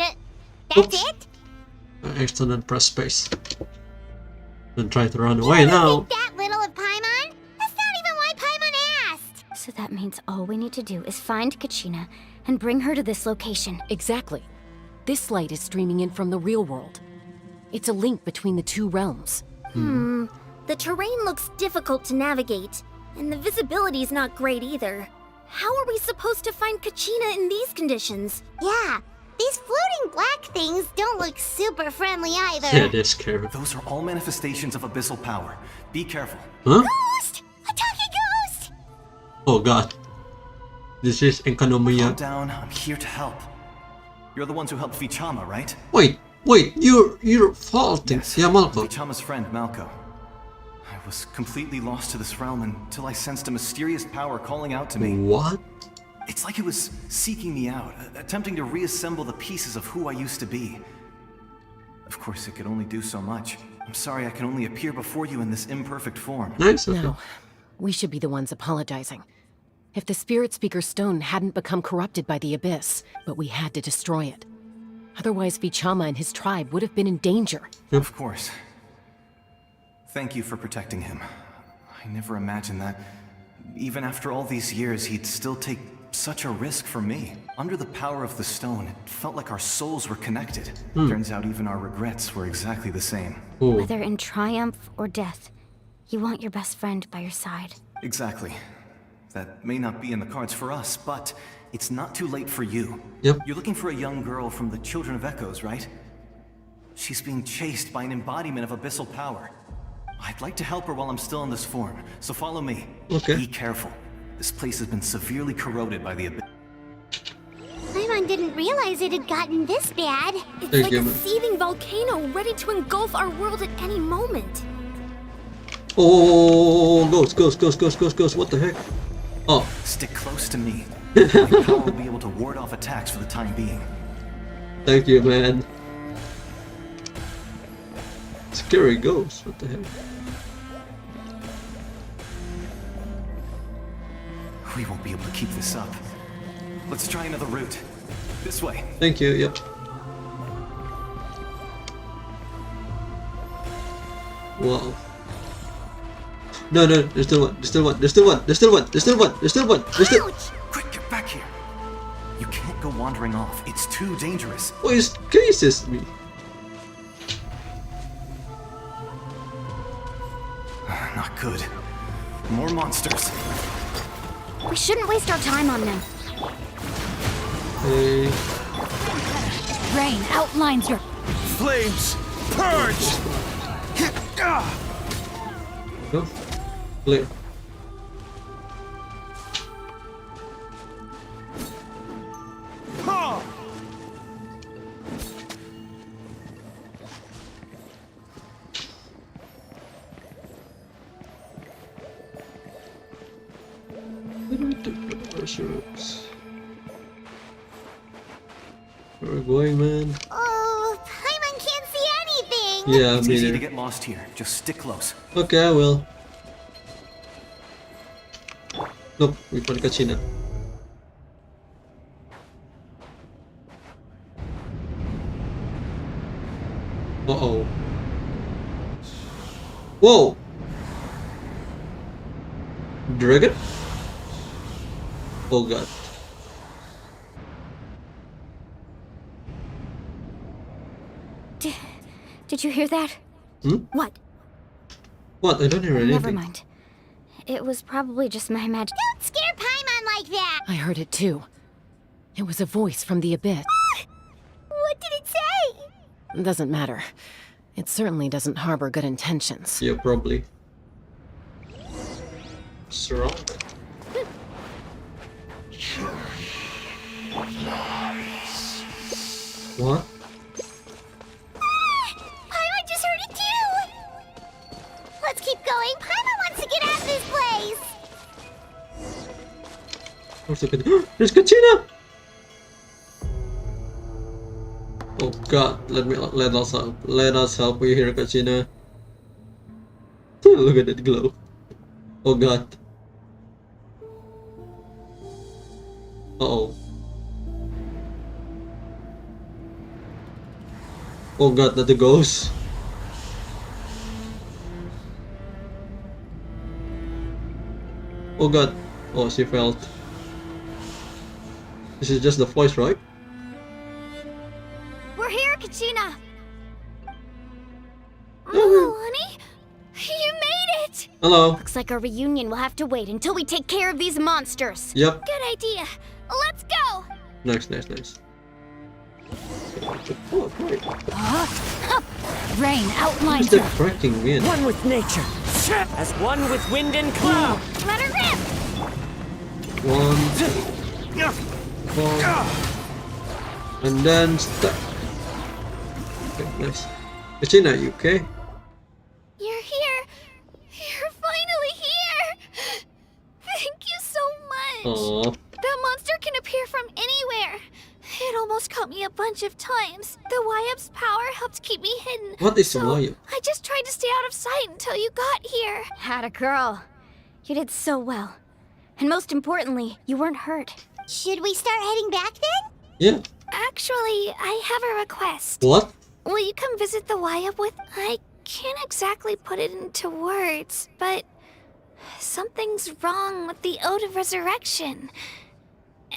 That's it? Excellent, press space. Then try to run away now. Think that little of Paimon? That's not even why Paimon asked. So that means all we need to do is find Kachina and bring her to this location. Exactly. This light is streaming in from the real world. It's a link between the two realms. The terrain looks difficult to navigate, and the visibility's not great either. How are we supposed to find Kachina in these conditions? Yeah, these floating black things don't look super friendly either. Yeah, they're scary. Those are all manifestations of abyssal power. Be careful. Huh? Ghost! A talking ghost! Oh god. This is Calm Enkanomiya. down, I'm here to help. You're the ones who helped Vichama, right? Wait, you're faulting. Yes, Yeah, Malco. Vichama's friend, Malco. I was completely lost to this realm until I sensed a mysterious power calling out to me. What? It's like it was seeking me out, attempting to reassemble the pieces of who I used to be. Of course, it could only do so much. I'm sorry I can only appear before you in this imperfect form. Nice. Okay. No, we should be the ones apologizing. If the Spirit Speaker Stone hadn't become corrupted by the Abyss, but we had to destroy it. Otherwise, Vichama and his tribe would have been in danger. Of course. Thank you for protecting him. I never imagined that, even after all these years, he'd still take such a risk for me. Under the power of the stone, it felt like our souls were connected. Turns out even our regrets were exactly the same. Ooh. Whether in triumph or death, you want your best friend by your side. Exactly. That may not be in the cards for us, but it's not too late for you. Yep. You're looking for a young girl from the Children of Echoes, right? She's being chased by an embodiment of abyssal power. I'd like to help her while I'm still in this form, so follow me. Okay. Be careful. This place has been severely corroded by the abyss. Paimon didn't realize it had gotten this bad. It's Thank like you, a man. seething volcano ready to engulf our world at any moment. Oh, ghost. What the heck? Oh. Stick close to me. My power will be able to ward off attacks for the time being. Thank you, man. Scary ghost. What the heck? We won't be able to keep this up. Let's try another route. This way. Thank you. Yep. Wow. No, there's still one. Quick, get back here. You can't go wandering off. It's too dangerous. Oh, he cases me. Not good. More monsters. We shouldn't waste our time on them. Hey. Rain outlines your flames. Purge. Go. Clear. Where are we going, man? Oh, Paimon can't see anything! Yeah, it's me easy neither. to get lost here. Just stick close. Okay, I will. Nope, we found Kachina. Uh-oh. Whoa! Dragon? Oh god. Did you hear that? Hmm? What? What? I don't hear anything. Never mind. It was probably just my imagination. Don't scare Paimon like that! I heard it too. It was a voice from the abyss. What did it say? Doesn't matter. It certainly doesn't harbor good intentions. Yeah, probably. Surrounded. What? Paimon just heard it too! Let's keep going. Paimon wants to get out of this place! Where's the There's Kachina! Oh god, let us help you here, Kachina. Look at that glow. Oh god. Uh-oh. Oh god, not the ghost. Oh god. Oh, she felt. This is just the voice, right? We're here, Kachina! Oh, honey? You made it! Hello. Looks like our reunion will have to wait until we take care of these monsters. Yep. Good idea. Let's go! Nice. Oh, great. Rain outlines Who's that cracking wind? One with nature, as one with wind and cloud. Let her rip! 1, 4, and then stop. Okay, nice. Kachina, you okay? You're here. You're finally here. Thank you so much. Aww. That monster can appear from anywhere. It almost caught me a bunch of times. The Wyab's power helped keep me hidden. What is so Wyab? I just tried to stay out of sight until you got here. Atta girl. You did so well. And most importantly, you weren't hurt. Should we start heading back then? Yeah. Actually, I have a request. What? Will you come visit the Wyab with... I can't exactly put it into words, but... something's wrong with the Ode of Resurrection.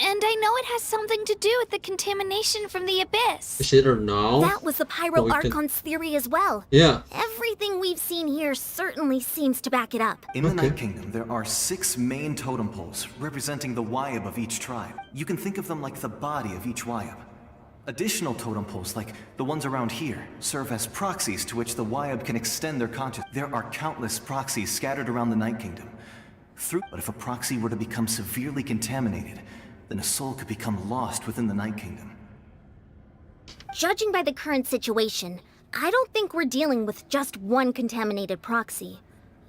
And I know it has something to do with the contamination from the Abyss. Is it or no? That was the Pyro we can- Archon's theory as well. Yeah. Everything we've seen here certainly seems to back it up. In the Night Kingdom, there are 6 main totem poles representing the Wyab of each tribe. You can think of them like the body of each Wyab. Additional totem poles, like the ones around here, serve as proxies to which the Wyab can extend their consciousness. There are countless proxies scattered around the Night Kingdom. But if a proxy were to become severely contaminated, then a soul could become lost within the Night Kingdom. Judging by the current situation, I don't think we're dealing with just one contaminated proxy.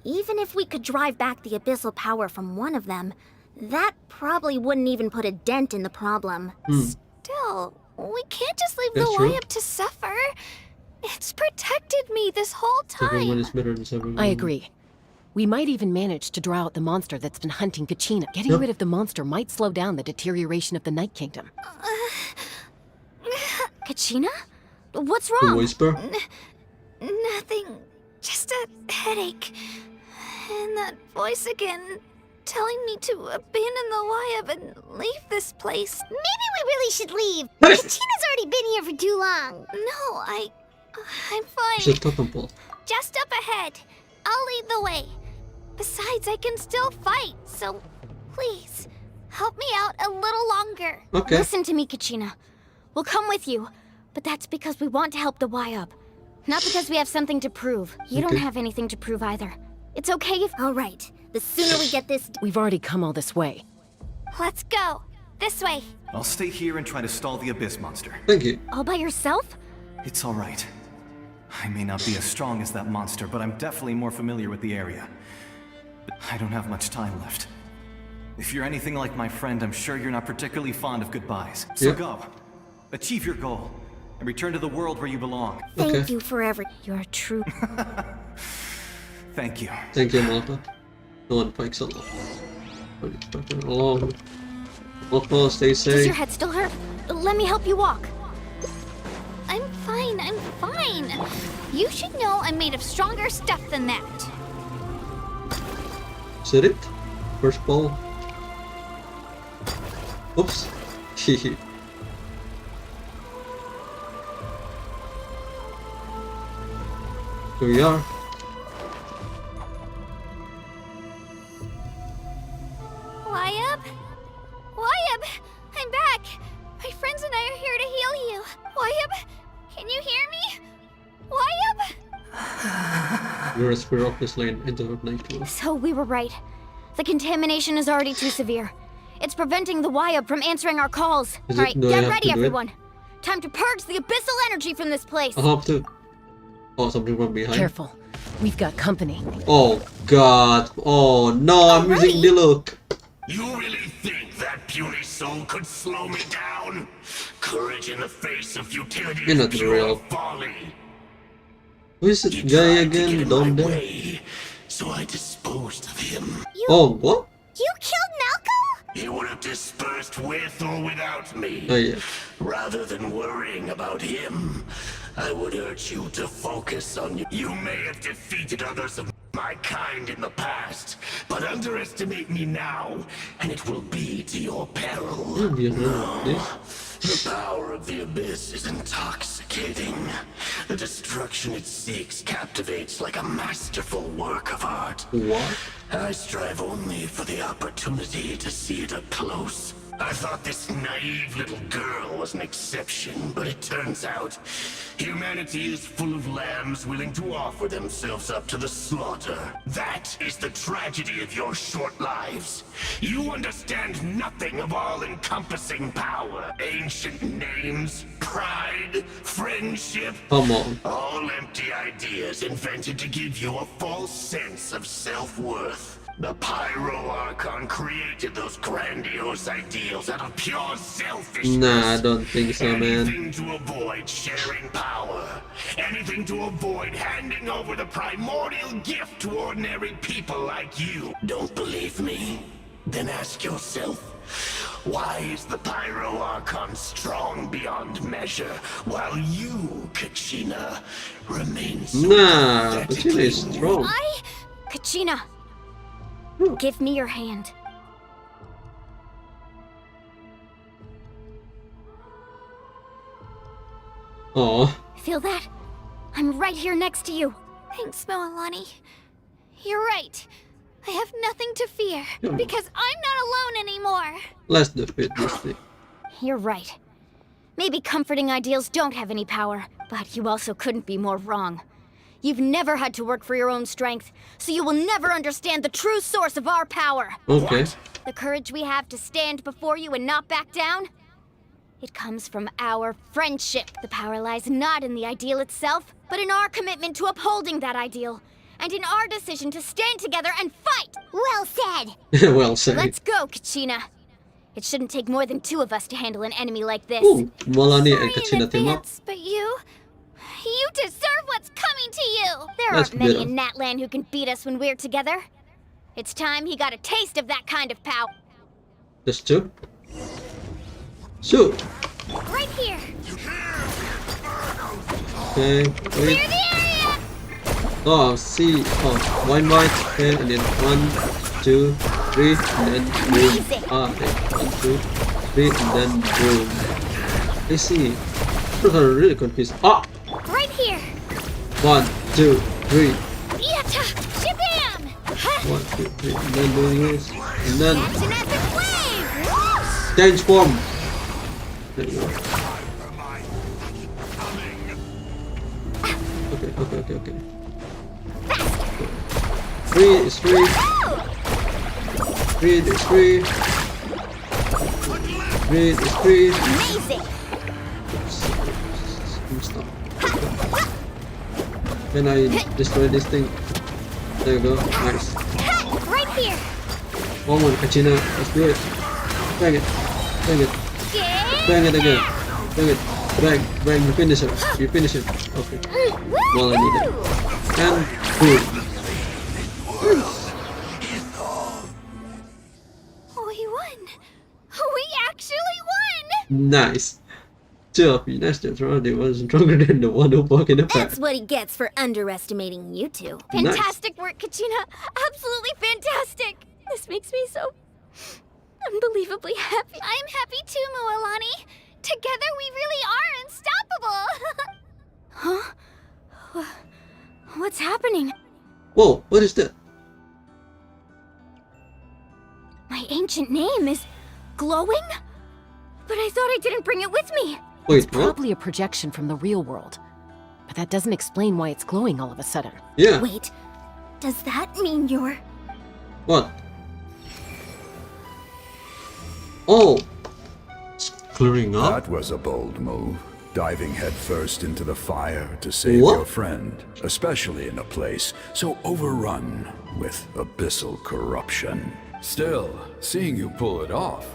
Even if we could drive back the abyssal power from one of them, that probably wouldn't even put a dent in the problem. Still, we can't just leave the Wyab to suffer. It's protected me this whole time. I agree. We might even manage to draw out the monster that's been hunting Kachina. Getting rid of the monster might slow down the deterioration of the Night Kingdom. Kachina? What's wrong? Whisper? Nothing. Just a headache. And that voice again, telling me to abandon the Wyab and leave this place. Maybe we really should leave. Kachina's already been here for too long. No, I'm fine. Just up ahead. I'll lead the way. Besides, I can still fight, so please, help me out a little longer. Okay. Listen to me, Kachina. We'll come with you, but that's because we want to help the Wyab. Not because we have something to prove. You don't have anything to prove either. It's okay if... All right. The sooner we get this... We've already come all this way. Let's go. This way. I'll stay here and try to stall the Abyss monster. Thank you. All by yourself? It's all right. I may not be as strong as that monster, but I'm definitely more familiar with the area. I don't have much time left. If you're anything like my friend, I'm sure you're not particularly fond of goodbyes. So go. Achieve your goal. And return to the world where you belong. Thank you for everything. You're true. Thank you. Thank you, Malta. No one pikes along. Along. Malta, stay safe. Does your head still hurt? Let me help you walk. I'm fine. You should know I'm made of stronger stuff than that. Is that it? First ball. Oops. Here we are. Wyab, I'm back. My friends and I are here to heal you. Wyab, can you hear me? Wyab? You're a Spirochus lane into her night. So we were right. The contamination is already too severe. It's preventing the Wyab from answering our calls. Alright, get ready, everyone. Time to purge the abyssal energy from this place. I have to. Oh, something went behind. Careful. We've got company. Oh god. Oh no, I'm using the look. You really think that puny soul could slow me down? Courage in the face of futility You're is not pure real. folly. Who is it guy again? Down there? So I disposed of him. Oh, what? You killed Malco? He would have dispersed with or without me. Oh yeah. Rather than worrying about him, I would urge you to focus on you. You may have defeated others of my kind in the past, but underestimate me now, and it will be to your peril. The power of the Abyss is intoxicating. The destruction it seeks captivates like a masterful work of art. What? I strive only for the opportunity to see it up close. I thought this naive little girl was an exception, but it turns out humanity is full of lambs willing to offer themselves up to the slaughter. That is the tragedy of your short lives. You understand nothing of all-encompassing power. Ancient names, pride, friendship. Come on. All empty ideas invented to give you a false sense of self-worth. The Pyro Archon created those grandiose ideals out of pure selfishness. Nah, I don't think so, man. Anything to avoid sharing power. Anything to avoid handing over the primordial gift to ordinary people like you. Don't believe me? Then ask yourself, why is the Pyro Archon strong beyond measure, while you, Kachina, remain so Nah, Kachina is strong. Kachina, give me your hand. Oh. Feel that? I'm right here next to you. Thanks, Moalani. You're right. I have nothing to fear, because I'm not alone anymore. Let's defeat this thing. You're right. Maybe comforting ideals don't have any power, but you also couldn't be more wrong. You've never had to work for your own strength, so you will never understand the true source of our power. Okay. The courage we have to stand before you and not back down? It comes from our friendship. The power lies not in the ideal itself, but in our commitment to upholding that ideal, and in our decision to stand together and fight. Well said. Well said. Let's go, Kachina. It shouldn't take more than 2 of us to handle an enemy like this. Ooh, Malani and Kachina team up. But you deserve what's coming to you. There That's aren't many good. in Natlan who can beat us when we're together. It's time he got a taste of that kind of power. Just 2. Shoot. Right here. Okay. Wait. Clear the area. Oh, see. Oh, one white. Okay, and then 1, 2, 3, and then boom. Ah, okay. 1, 2, 3, and then boom. I see. I'm really confused. Ah. Right here. 1, 2, 3. Yatta! Shabam! 1, 2, 3, and then doing this, and then That's an epic wave! Whoosh! change form. There you go. Okay. Free is free. Free is free. Free is free. Amazing! Stop. Can I destroy this thing? There you go. Nice. Right here! One more, Kachina. Let's do it. Bang it. Bang it. Bang it again. Bang it. Bang. You finish it. You finish it. Okay. Well, I need it. And boom. We won. We actually won. Nice. 2 of you. Nice to throw. They was stronger than the one who walked in the pack. That's what he gets for underestimating you 2. Nice. Fantastic work, Kachina. Absolutely fantastic. This makes me so unbelievably happy. I'm happy too, Mualani. Together we really are unstoppable. Huh? What's happening? Whoa, what is that? My ancient name is glowing? But I thought I didn't bring it with me. Wait, It's probably a projection from the real world. But that doesn't explain why it's glowing all of a sudden. Yeah. Wait, does that mean you're... What? Oh. It's clearing up. That was a bold move. Diving headfirst into the fire to save What? your friend, especially in a place so overrun with abyssal corruption. Still, seeing you pull it off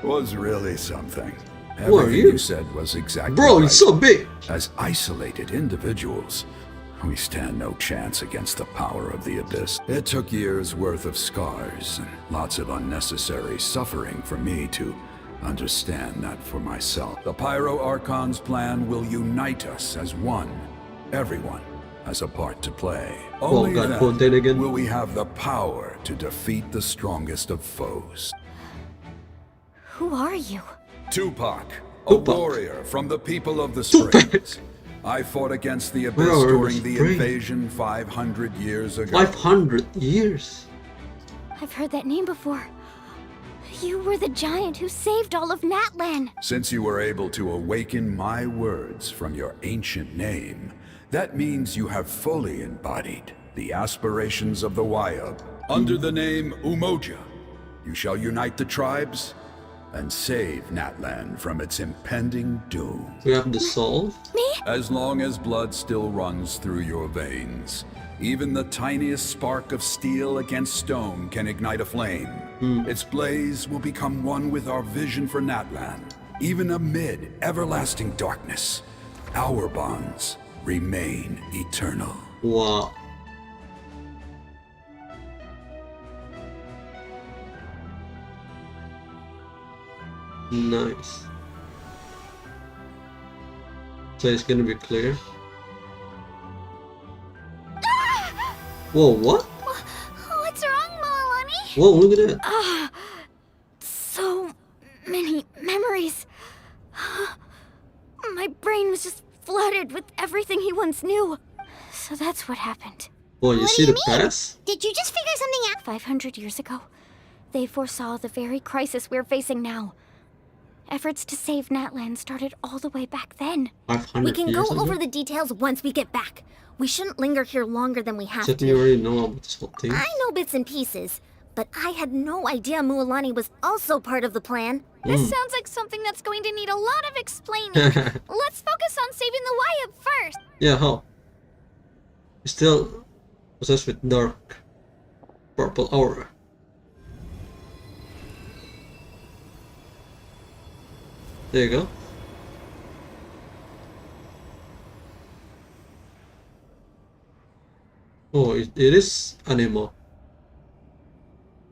was really something. Who are Everything you? you said was exactly Bro, right. it's so big. As isolated individuals, we stand no chance against the power of the Abyss. It took years' worth of scars and lots of unnecessary suffering for me to understand that for myself. The Pyro Archon's plan will unite us as one. Everyone has a part to play. Only God, quote that again. will we have the power to defeat the strongest of foes. Who are you? Tupac, a warrior from the people of the Springs. I fought against the Abyss Where are during the the Springs? invasion 500 years ago. 500 years. I've heard that name before. You were the giant who saved all of Natlan. Since you were able to awaken my words from your ancient name, that means you have fully embodied the aspirations of the Wayab. Under the name Umoja, you shall unite the tribes and save Natlan from its impending doom. We have the soul. Me? As long as blood still runs through your veins, even the tiniest spark of steel against stone can ignite a flame. Its blaze will become one with our vision for Natlan. Even amid everlasting darkness, our bonds remain eternal. Wow. Nice. So it's gonna be clear. Whoa, what? What's wrong, Mualani? Whoa, look at that. Ah, so many memories. My brain was just flooded with everything he once knew. So that's what happened. Well, you What see do the you mean? past? Did you just figure something out? 500 years ago, they foresaw the very crisis we're facing now. Efforts to save Natlan started all the way back then. 500 We can go years ago? over the details once we get back. We shouldn't linger here longer than we have Except to. you already know about this whole thing. I know bits and pieces, but I had no idea Mualani was also part of the plan. This sounds like something that's going to need a lot of explaining. Let's focus on saving the Wyatt first. Yeah, how? He's still possessed with dark purple aura. There you go. Oh, it is Anemo.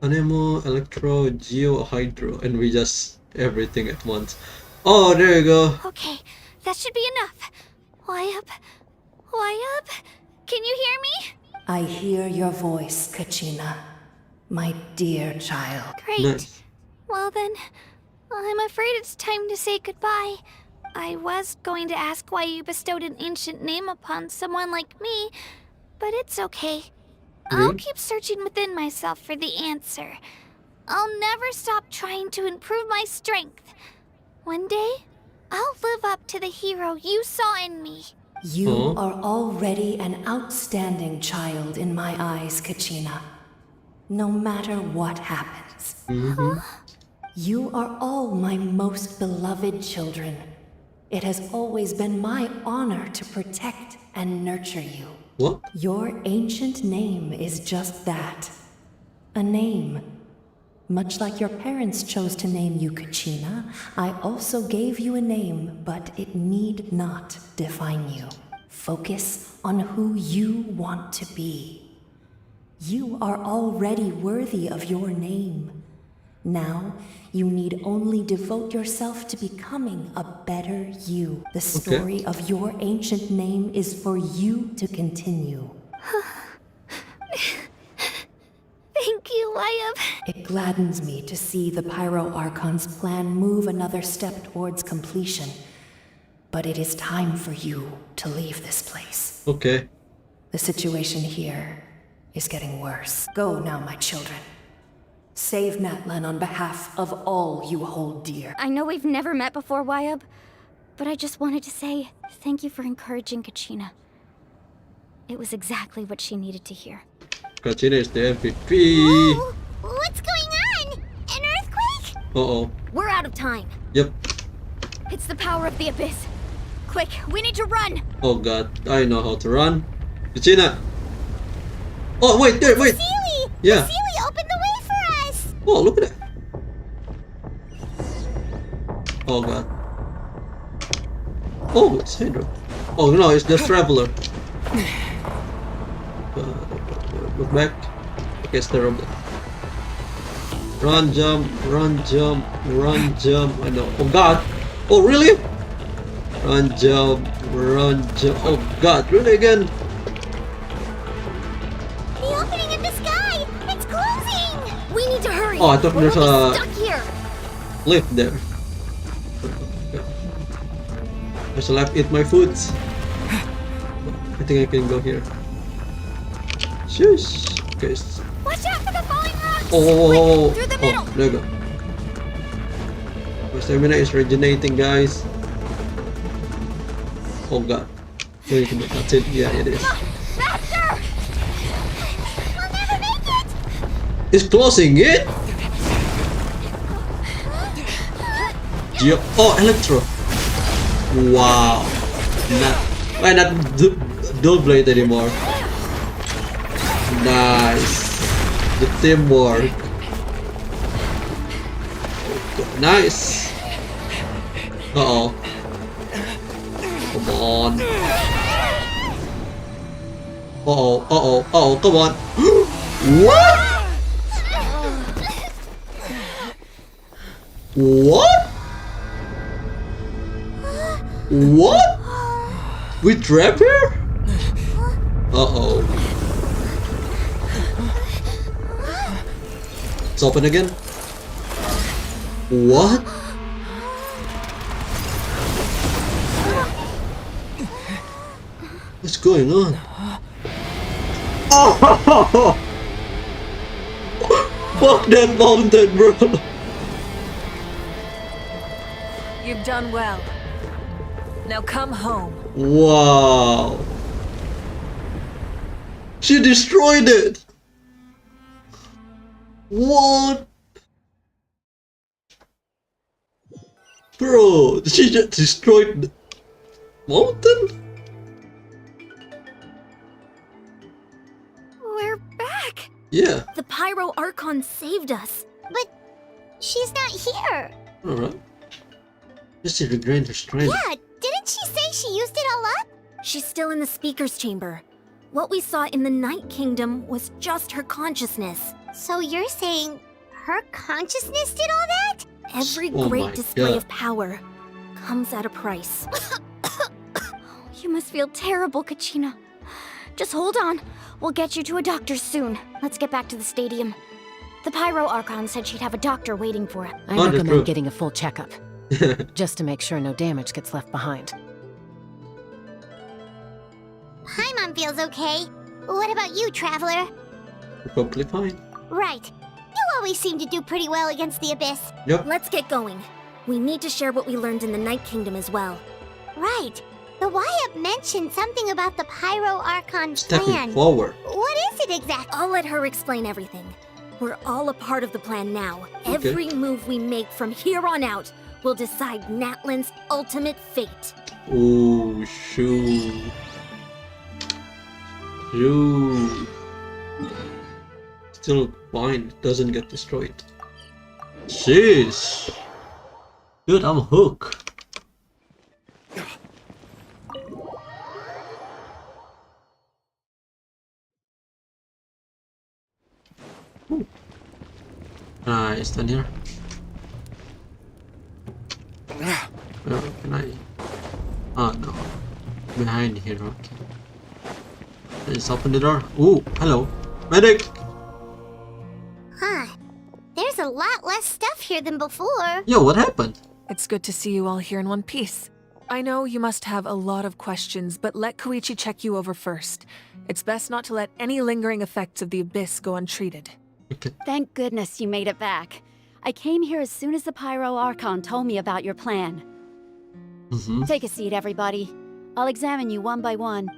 Anemo, Electro, Geo, Hydro, and we just everything at once. Oh, there you go. Okay, that should be enough. Wyatt? Wyatt? Can you hear me? I hear your voice, Kachina. My dear child. Great. Nice. Well then, I'm afraid it's time to say goodbye. I was going to ask why you bestowed an ancient name upon someone like me, but it's okay. I'll keep searching within myself for the answer. I'll never stop trying to improve my strength. One day, I'll live up to the hero you saw in me. You are already an outstanding child in my eyes, Kachina. No matter what happens. You are all my most beloved children. It has always been my honor to protect and nurture you. What? Your ancient name is just that. A name. Much like your parents chose to name you Kachina, I also gave you a name, but it need not define you. Focus on who you want to be. You are already worthy of your name. Now, you need only devote yourself to becoming a better you. The story of your ancient name is for you to continue. Thank you, Wyatt. It gladdens me to see the Pyro Archon's plan move another step towards completion. But it is time for you to leave this place. Okay. The situation here is getting worse. Go now, my children. Save Natlan on behalf of all you hold dear. I know we've never met before, Wyatt, but I just wanted to say thank you for encouraging Kachina. It was exactly what she needed to hear. Kachina is the MVP. Whoa, what's going on? An earthquake? Uh-oh. We're out of time. Yep. It's the power of the Abyss. Quick, we need to run. Oh god, I know how to run. Kachina! Oh, wait, there, wait! Sealy! Yeah. Sealy, open the way for us! Oh, look at that. Oh god. Oh, it's Hydro. Oh no, it's the Traveler. Look back. Okay, it's terrible. Run, jump, run, jump, run, jump. I know. Oh god. Oh really? Run, jump, run, jump. Oh god, really again? The opening in the sky! It's closing! We need to hurry! Oh, I thought there's a stuck here! lift there. There's a left, eat my food. I think I can go here. Shush. Okay. Watch out for the falling rocks! Oh, Quick, through the middle! there you go. My stamina is regenerating, guys. Oh god. That's it. Yeah, it is. Faster! We'll never make it! It's closing it? Geo. Oh, Electro. Wow. Not dual blade anymore. Nice. The teamwork. Nice. Uh-oh. Come on. Uh-oh, uh-oh, uh-oh, come on. What? What? What? We trapped her? Uh-oh. It's open again. What? What's going on? Oh! Fuck that mountain, bro! You've done well. Now come home. Wow. She destroyed it. What? Bro, she just destroyed the mountain? We're back! Yeah. The Pyro Archon saved us. But she's not here. Alright. Just to regain her strength. Yeah, didn't she say she used it all up? She's still in the Speaker's Chamber. What we saw in the Night Kingdom was just her consciousness. So you're saying her consciousness did all that? Every Oh my great display God. of power comes at a price. You must feel terrible, Kachina. Just hold on. We'll get you to a doctor soon. Let's get back to the stadium. The Pyro Archon said she'd have a doctor waiting for it. I recommend getting a full checkup, just to make sure no damage gets left behind. Paimon feels okay. What about you, Traveler? Probably fine. Right. You always seem to do pretty well against the Abyss. Yep. Let's get going. We need to share what we learned in the Night Kingdom as well. Right. The Y-Up mentioned something about the Pyro Archon Stepping plan. forward. What is it exactly? I'll let her explain everything. We're all a part of the plan now. Okay. Every move we make from here on out will decide Natlan's ultimate fate. Oh, shoot. Shoot. Still fine. Doesn't get destroyed. Jeez. Dude, I'm hooked. Nice, stand here. Where can I? Oh no. Behind here, okay. Let's open the door. Ooh, hello. Medic! Huh. There's a lot less stuff here than before. Yo, what happened? It's good to see you all here in one piece. I know you must have a lot of questions, but let Koichi check you over first. It's best not to let any lingering effects of the Abyss go untreated. Thank goodness you made it back. I came here as soon as the Pyro Archon told me about your plan. Take a seat, everybody. I'll examine you one by one.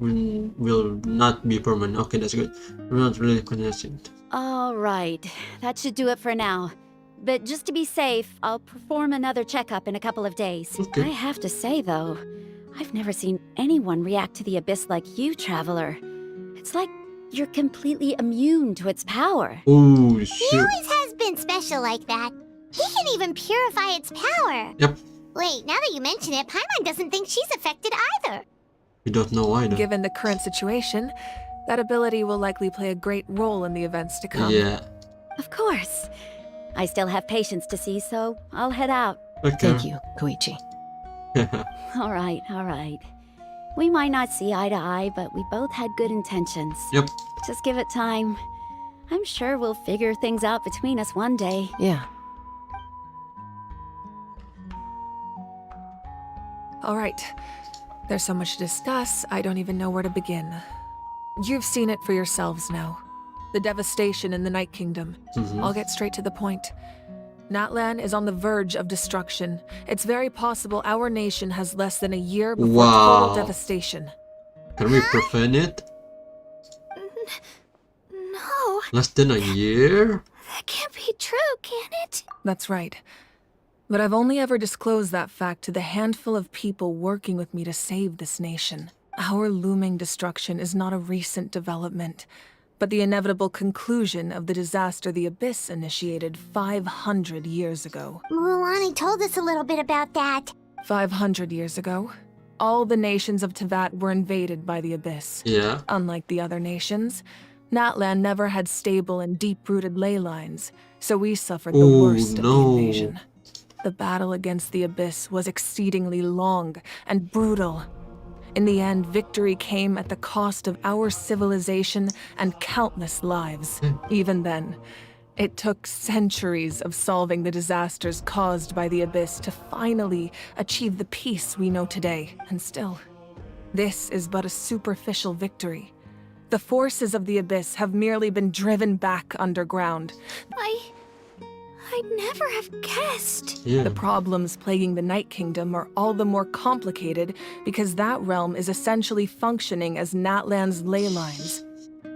Will not be permanent. Okay, that's good. We're not really connected. All right, that should do it for now. But just to be safe, I'll perform another checkup in a couple of days. Okay. I have to say, though, I've never seen anyone react to the Abyss like you, Traveler. It's like you're completely immune to its power. Oh, He shit. always has been special like that. He can even purify its power. Yep. Wait, now that you mention it, Paimon doesn't think she's affected either. We don't know why, though. Given the current situation, that ability will likely play a great role in the events to come. Yeah. Of course. I still have patients to see, so I'll head out. Okay. Thank you, Koichi. All right, all right. We might not see eye to eye, but we both had good intentions. Yep. Just give it time. I'm sure we'll figure things out between us one day. Yeah. All right. There's so much to discuss, I don't even know where to begin. You've seen it for yourselves now. The devastation in the Night Kingdom. I'll get straight to the point. Natlan is on the verge of destruction. It's very possible our nation has less than a year before total devastation. Can we prevent it? No, Less than a year? that can't be true, can it? That's right. But I've only ever disclosed that fact to the handful of people working with me to save this nation. Our looming destruction is not a recent development, but the inevitable conclusion of the disaster the Abyss initiated 500 years ago. Mualani told us a little bit about that. 500 years ago, all the nations of Teyvat were invaded by the Abyss. Yeah. Unlike the other nations, Natlan never had stable and deep-rooted ley lines, so we suffered the worst of the invasion. The battle against the Abyss was exceedingly long and brutal. In the end, victory came at the cost of our civilization and countless lives. Even then, it took centuries of solving the disasters caused by the Abyss to finally achieve the peace we know today. And still, this is but a superficial victory. The forces of the Abyss have merely been driven back underground. I'd never have guessed. The problems plaguing the Night Kingdom are all the more complicated because that realm is essentially functioning as Natlan's ley lines.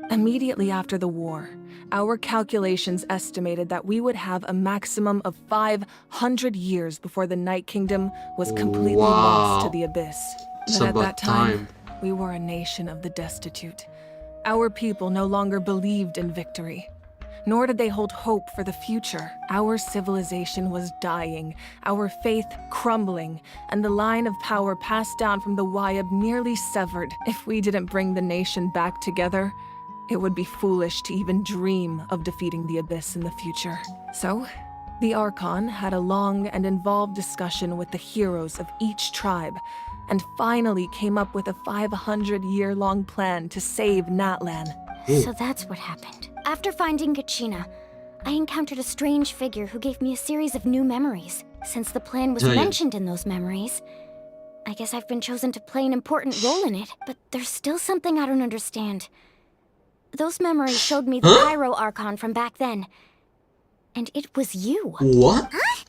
Immediately after the war, our calculations estimated that we would have a maximum of 500 years before the Night Kingdom was completely lost to the Abyss. It's But at about that time, we were a nation of the destitute. Our people no longer believed in victory, nor did they hold hope for the future. Our civilization was dying, our faith crumbling, and the line of power passed down from the Wyab nearly severed. If we didn't bring the nation back together, it would be foolish to even dream of defeating the Abyss in the future. So, the Archon had a long and involved discussion with the heroes of each tribe, and finally came up with a 500-year-long plan to save Natlan. So that's what happened. After finding Kachina, I encountered a strange figure who gave me a series of new memories. Since the plan was mentioned in those memories, I guess I've been chosen to play an important role in it. But there's still something I don't understand. Those memories showed me the Pyro Archon from back then. And it was you. What? Huh?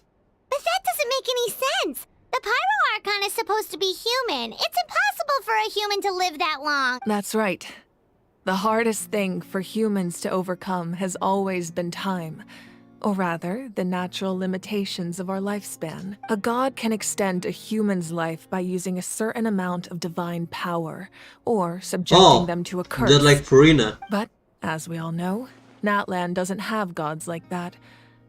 But that doesn't make any sense. The Pyro Archon is supposed to be human. It's impossible for a human to live that long. That's right. The hardest thing for humans to overcome has always been time. Or rather, the natural limitations of our lifespan. A god can extend a human's life by using a certain amount of divine power, or subjecting them to a curse. They're like Farina. But, as we all know, Natlan doesn't have gods like that.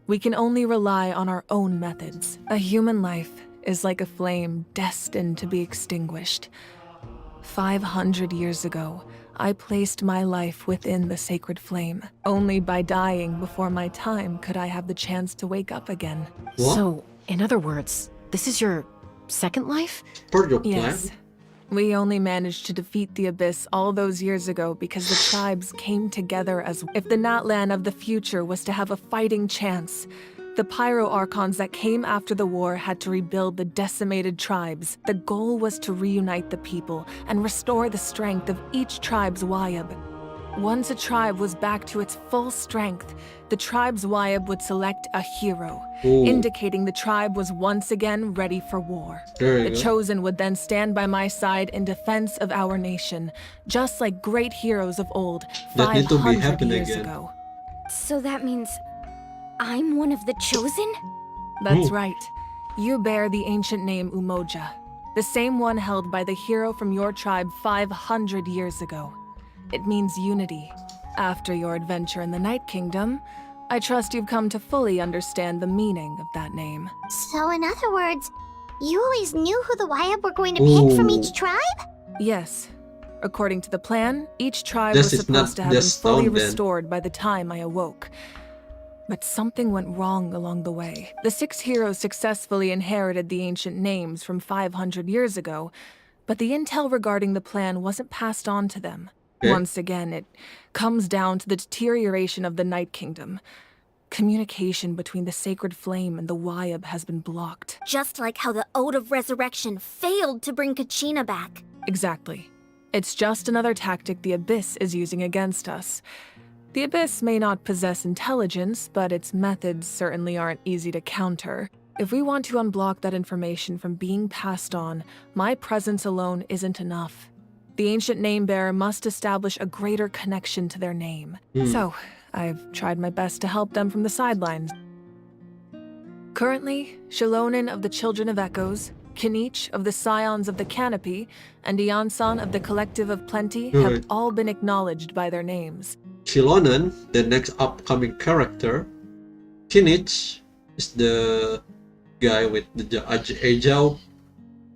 We can only rely on our own methods. A human life is like a flame destined to be extinguished. 500 years ago, I placed my life within the sacred flame. Only by dying before my time could I have the chance to wake up again. What? So, in other words, this is your second life? Part of your plan? Yes. We only managed to defeat the Abyss all those years ago because the tribes came together as if the Natlan of the future was to have a fighting chance. The Pyro Archons that came after the war had to rebuild the decimated tribes. The goal was to reunite the people and restore the strength of each tribe's Wyab. Once a tribe was back to its full strength, the tribe's Wyab would select a hero, indicating the tribe was once again ready for war. The Chosen would then stand by my side in defense of our nation, just like great heroes of old 500 years ago. So that means I'm one of the Chosen? That's right. You bear the ancient name Umoja, the same one held by the hero from your tribe 500 years ago. It means unity. After your adventure in the Night Kingdom, I trust you've come to fully understand the meaning of that name. So in other words, you always knew who the Wyab were going to pick from each tribe? Yes. According to the plan, each tribe was supposed to have been fully restored by the time I awoke. But something went wrong along the way. The 6 heroes successfully inherited the ancient names from 500 years ago, but the intel regarding the plan wasn't passed on to them. Once again, it comes down to the deterioration of the Night Kingdom. Communication between the Sacred Flame and the Wyab has been blocked. Just like how the Ode of Resurrection failed to bring Kachina back. Exactly. It's just another tactic the Abyss is using against us. The Abyss may not possess intelligence, but its methods certainly aren't easy to counter. If we want to unblock that information from being passed on, my presence alone isn't enough. The ancient name-bearer must establish a greater connection to their name. So, I've tried my best to help them from the sidelines. Currently, Shilonin of the Children of Echoes, Kinich of the Scions of the Canopy, and Iansan of the Collective of Plenty have all been acknowledged by their names. Shilonin, the next upcoming character. Kinich is the guy with the Ajao.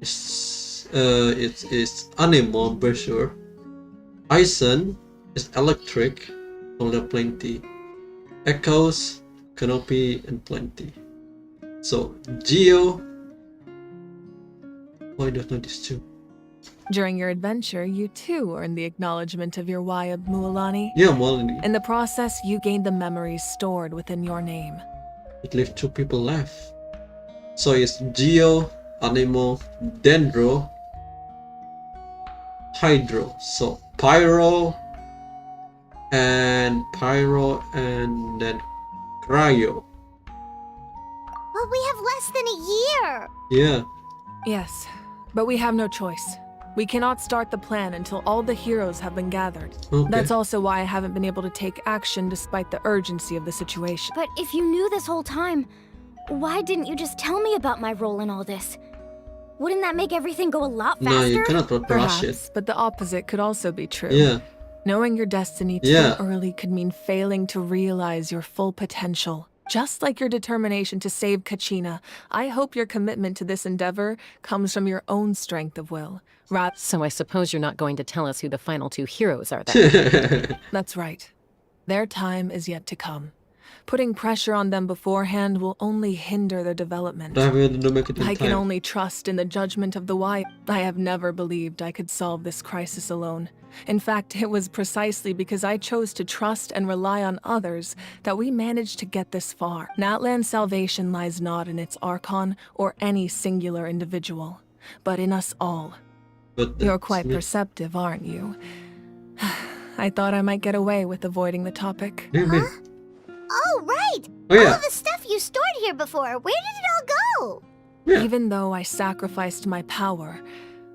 It's Animal Berserker. Ison is Electric, only Plenty. Echoes, Canopy, and Plenty. So, Geo. Why don't know these two? During your adventure, you too earned the acknowledgement of your Wyab, Mualani. Yeah, Mualani. In the process, you gained the memories stored within your name. It left 2 people left. So it's Geo, Anemo, Dendro, Hydro. So Pyro, and Pyro, and then Cryo. But we have less than a year. Yeah. Yes, but we have no choice. We cannot start the plan until all the heroes have been gathered. Okay. That's also why I haven't been able to take action despite the urgency of the situation. But if you knew this whole time, why didn't you just tell me about my role in all this? Wouldn't that make everything go a lot faster? No, you cannot rush Perhaps, it. but the opposite could also be true. Yeah. Knowing your destiny too early could mean failing to realize your full potential. Just like your determination to save Kachina, I hope your commitment to this endeavor comes from your own strength of will. So I suppose you're not going to tell us who the final two heroes are then. That's right. Their time is yet to come. Putting pressure on them beforehand will only hinder their development. I can only trust in the judgment of the wise. I have never believed I could solve this crisis alone. In fact, it was precisely because I chose to trust and rely on others that we managed to get this far. Natlan's salvation lies not in its Archon or any singular individual, but in us all. You're quite perceptive, aren't you? I thought I might get away with avoiding the topic. Oh, right! Oh, yeah. All the stuff you stored here before, where did it all go? Even though I sacrificed my power,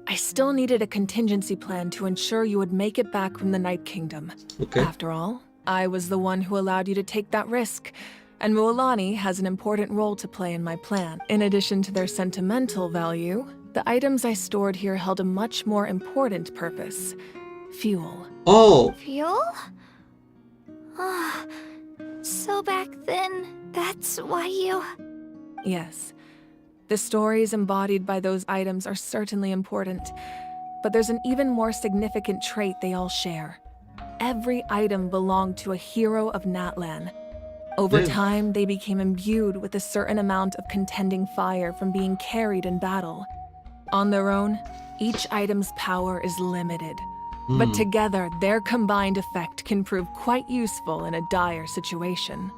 I still needed a contingency plan to ensure you would make it back from the Night Kingdom. Okay. After all, I was the one who allowed you to take that risk, and Mualani has an important role to play in my plan. In addition to their sentimental value, the items I stored here held a much more important purpose. Fuel. Oh! Fuel? Ah, so back then, that's why you... Yes. The stories embodied by those items are certainly important, but there's an even more significant trait they all share. Every item belonged to a hero of Natlan. Over time, they became imbued with a certain amount of contending fire from being carried in battle. On their own, each item's power is limited, but together, their combined effect can prove quite useful in a dire situation.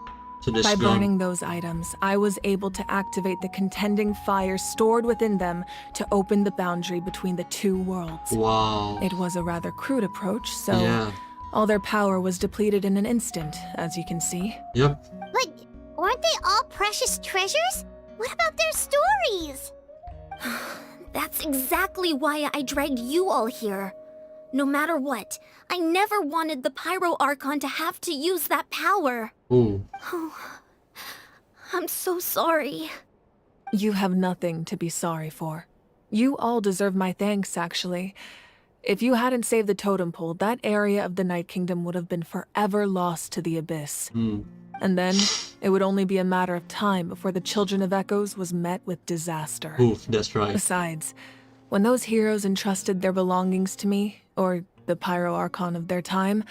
By burning those items, I was able to activate the contending fire stored within them to open the boundary between the two worlds. Wow. It was a rather crude approach, so all their power was depleted in an instant, as you can see. Yep. But weren't they all precious treasures? What about their stories? That's exactly why I dragged you all here. No matter what, I never wanted the Pyro Archon to have to use that power. Ooh. Oh, I'm so sorry. You have nothing to be sorry for. You all deserve my thanks, actually. If you hadn't saved the totem pole, that area of the Night Kingdom would have been forever lost to the Abyss. And then, it would only be a matter of time before the Children of Echoes was met with disaster. Oof, that's right. Besides, when those heroes entrusted their belongings to me, or the Pyro Archon of their time,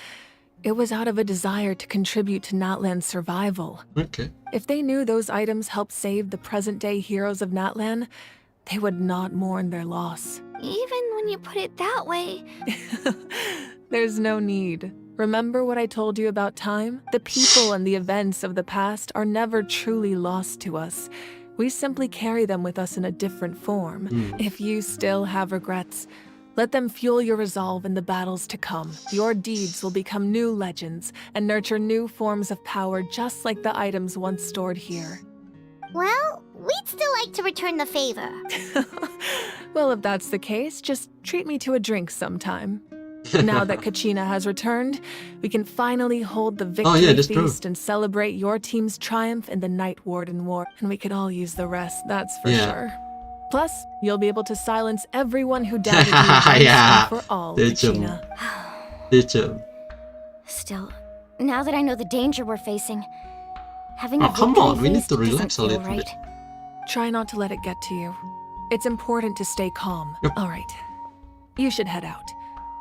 it was out of a desire to contribute to Natlan's survival. Okay. If they knew those items helped save the present-day heroes of Natlan, they would not mourn their loss. Even when you put it that way... There's no need. Remember what I told you about time? The people and the events of the past are never truly lost to us. We simply carry them with us in a different form. If you still have regrets, let them fuel your resolve in the battles to come. Your deeds will become new legends and nurture new forms of power just like the items once stored here. Well, we'd still like to return the favor. Well, if that's the case, just treat me to a drink sometime. Now that Kachina has returned, we can finally hold the victory feast and celebrate your team's triumph in the Night Warden War. And we could all use the rest, that's for sure. Plus, you'll be able to silence everyone who doubted you once and for all, Kachina. Still, now that I know the danger we're facing, having a come victory on, we need feast to relax a doesn't feel little bit. Try not to let it get to you. It's important to stay calm. All right. You should head out.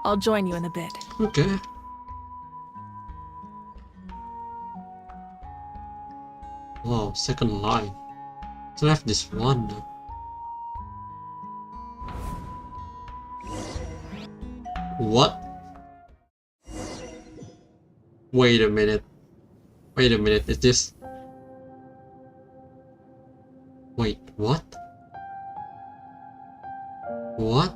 I'll join you in a bit. Okay. Wow, second line. So I have this one now. What? Wait a minute. Wait a minute, is this... Wait, what? What?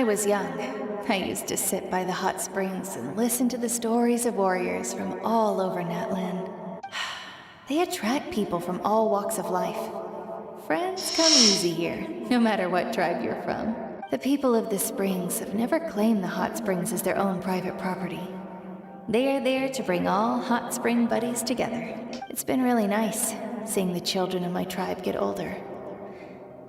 was young, I used to sit by the hot springs and listen to the stories of warriors from all over Natlan. They attract people from all walks of life. Friends come easy here, no matter what tribe you're from. The people of the springs have never claimed the hot springs as their own private property. They are there to bring all hot spring buddies together. It's been really nice, seeing the children of my tribe get older.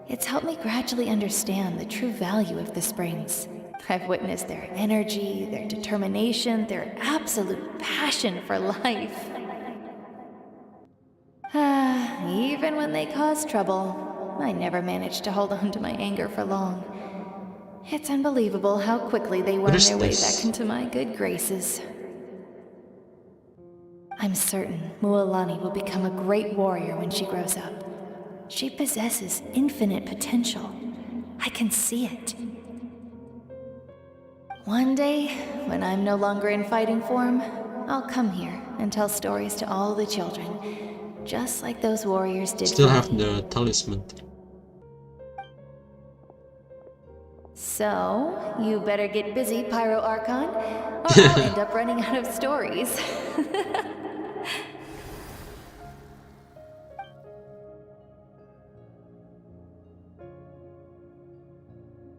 It's helped me gradually understand the true value of the springs. I've witnessed their energy, their determination, their absolute passion for life. Even when they cause trouble, I never managed to hold on to my anger for long. It's unbelievable how quickly they worm their way back into my good graces. I'm certain Mualani will become a great warrior when she grows up. She possesses infinite potential. I can see it. One day, when I'm no longer in fighting form, I'll come here and tell stories to all the children, just like those warriors did. Still have the talisman. So, you better get busy, Pyro Archon, or I'll end up running out of stories.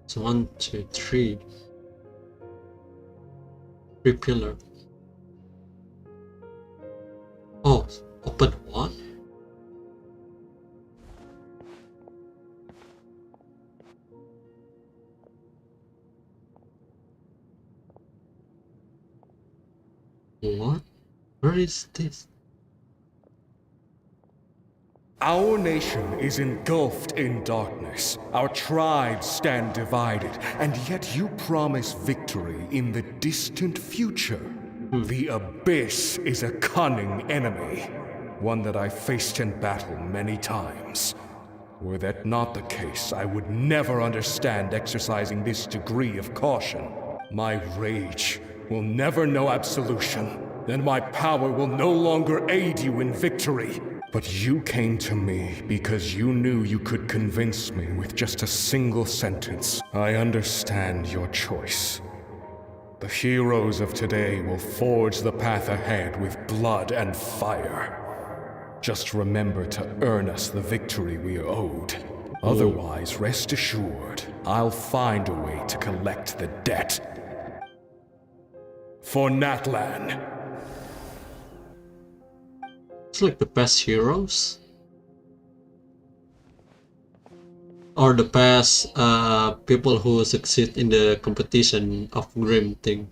So 1, 2, 3. 3 pillar. Oh, open one? What? Where is this? Our nation is engulfed in darkness. Our tribes stand divided, and yet you promise victory in the distant future. The Abyss is a cunning enemy, one that I faced in battle many times. Were that not the case, I would never understand exercising this degree of caution. My rage will never know absolution, and my power will no longer aid you in victory. But you came to me because you knew you could convince me with just a single sentence. I understand your choice. The heroes of today will forge the path ahead with blood and fire. Just remember to earn us the victory we are owed. Otherwise, rest assured, I'll find a way to collect the debt. For Natlan. It's like the best heroes, or the best people who succeed in the competition of Grim thing.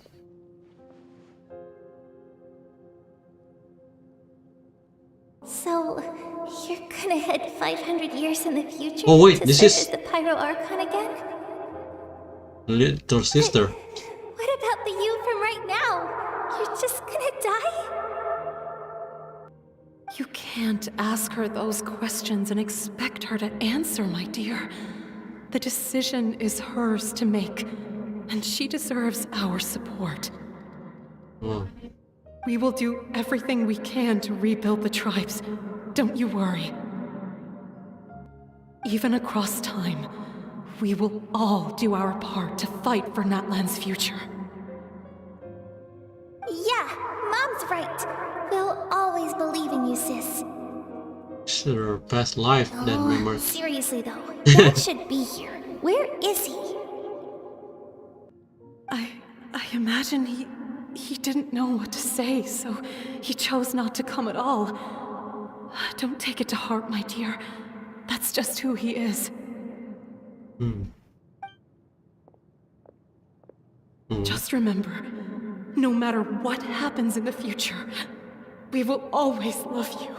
So, you're gonna head 500 years in the future Oh wait, to this serve is as the Pyro Archon again? little sister. What about the you from right now? You're just gonna die? You can't ask her those questions and expect her to answer, my dear. The decision is hers to make, and she deserves our support. Oh. We will do everything we can to rebuild the tribes. Don't you worry. Even across time, we will all do our part to fight for Natlan's future. Yeah, Mom's right. We'll always believe in you, sis. Sure, past life then memory. Seriously though, Dad should be here. Where is he? I imagine he didn't know what to say, so he chose not to come at all. Don't take it to heart, my dear. That's just who he is. Just remember, no matter what happens in the future, we will always love you.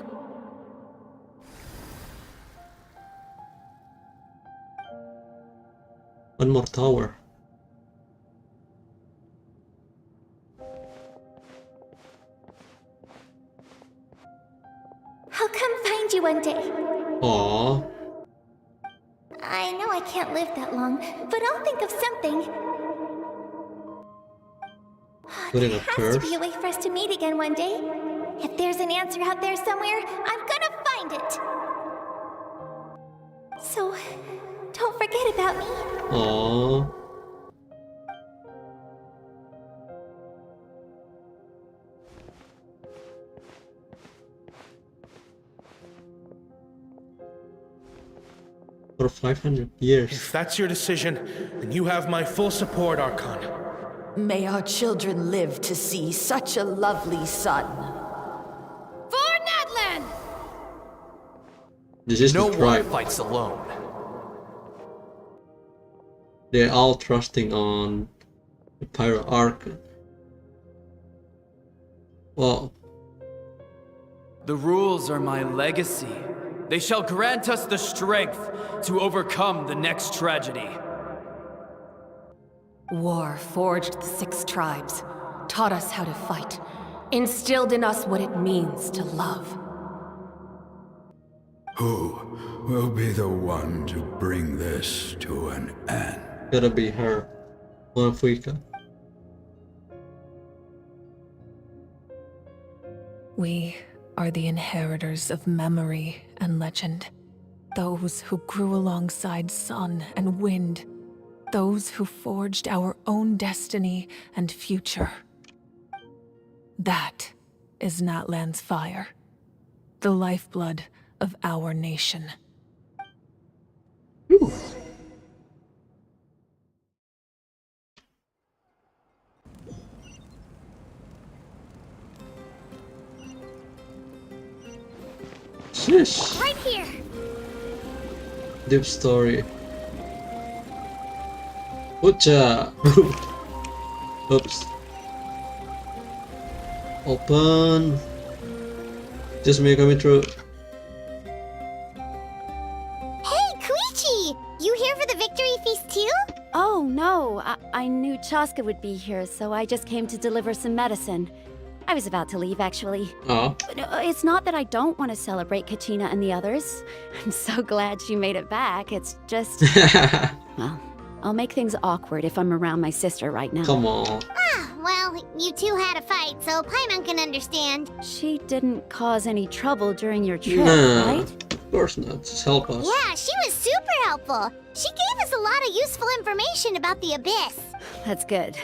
One more tower. I'll come find you one day. Aww. I know I can't live that long, but I'll think of something. Putting a There has curve. to be a way for us to meet again one day. If there's an answer out there somewhere, I'm gonna find it. So, don't forget about me. Aww. For 500 years. If that's your decision, then you have my full support, Archon. May our children live to see such a lovely son. For Natlan! This is no the tribe. one fights alone. They're all trusting on the Pyro Archon. Well, the rules are my legacy. They shall grant us the strength to overcome the next tragedy. War forged the 6 tribes, taught us how to fight, instilled in us what it means to love. Who will be the one to bring this to an end? Gotta be her. Africa. We are the inheritors of memory and legend. Those who grew alongside sun and wind. Those who forged our own destiny and future. That is Natlan's fire. The lifeblood of our nation. Ooh. Sheesh. Right here. Deep story. Ucha. Oops. Open. Just me coming through. Hey, Koichi! You here for the victory feast too? Oh, no. I knew Chaska would be here, so I just came to deliver some medicine. I was about to leave, actually. Oh. It's not that I don't want to celebrate Kachina and the others. I'm so glad she made it back. It's just... well, I'll make things awkward if I'm around my sister right now. Come on. Ah, well, you two had a fight, so Paimon can understand. She didn't cause any trouble during your trip, Nah, right? of course not. Just help us. Yeah, she was super helpful. She gave us a lot of useful information about the Abyss. That's good.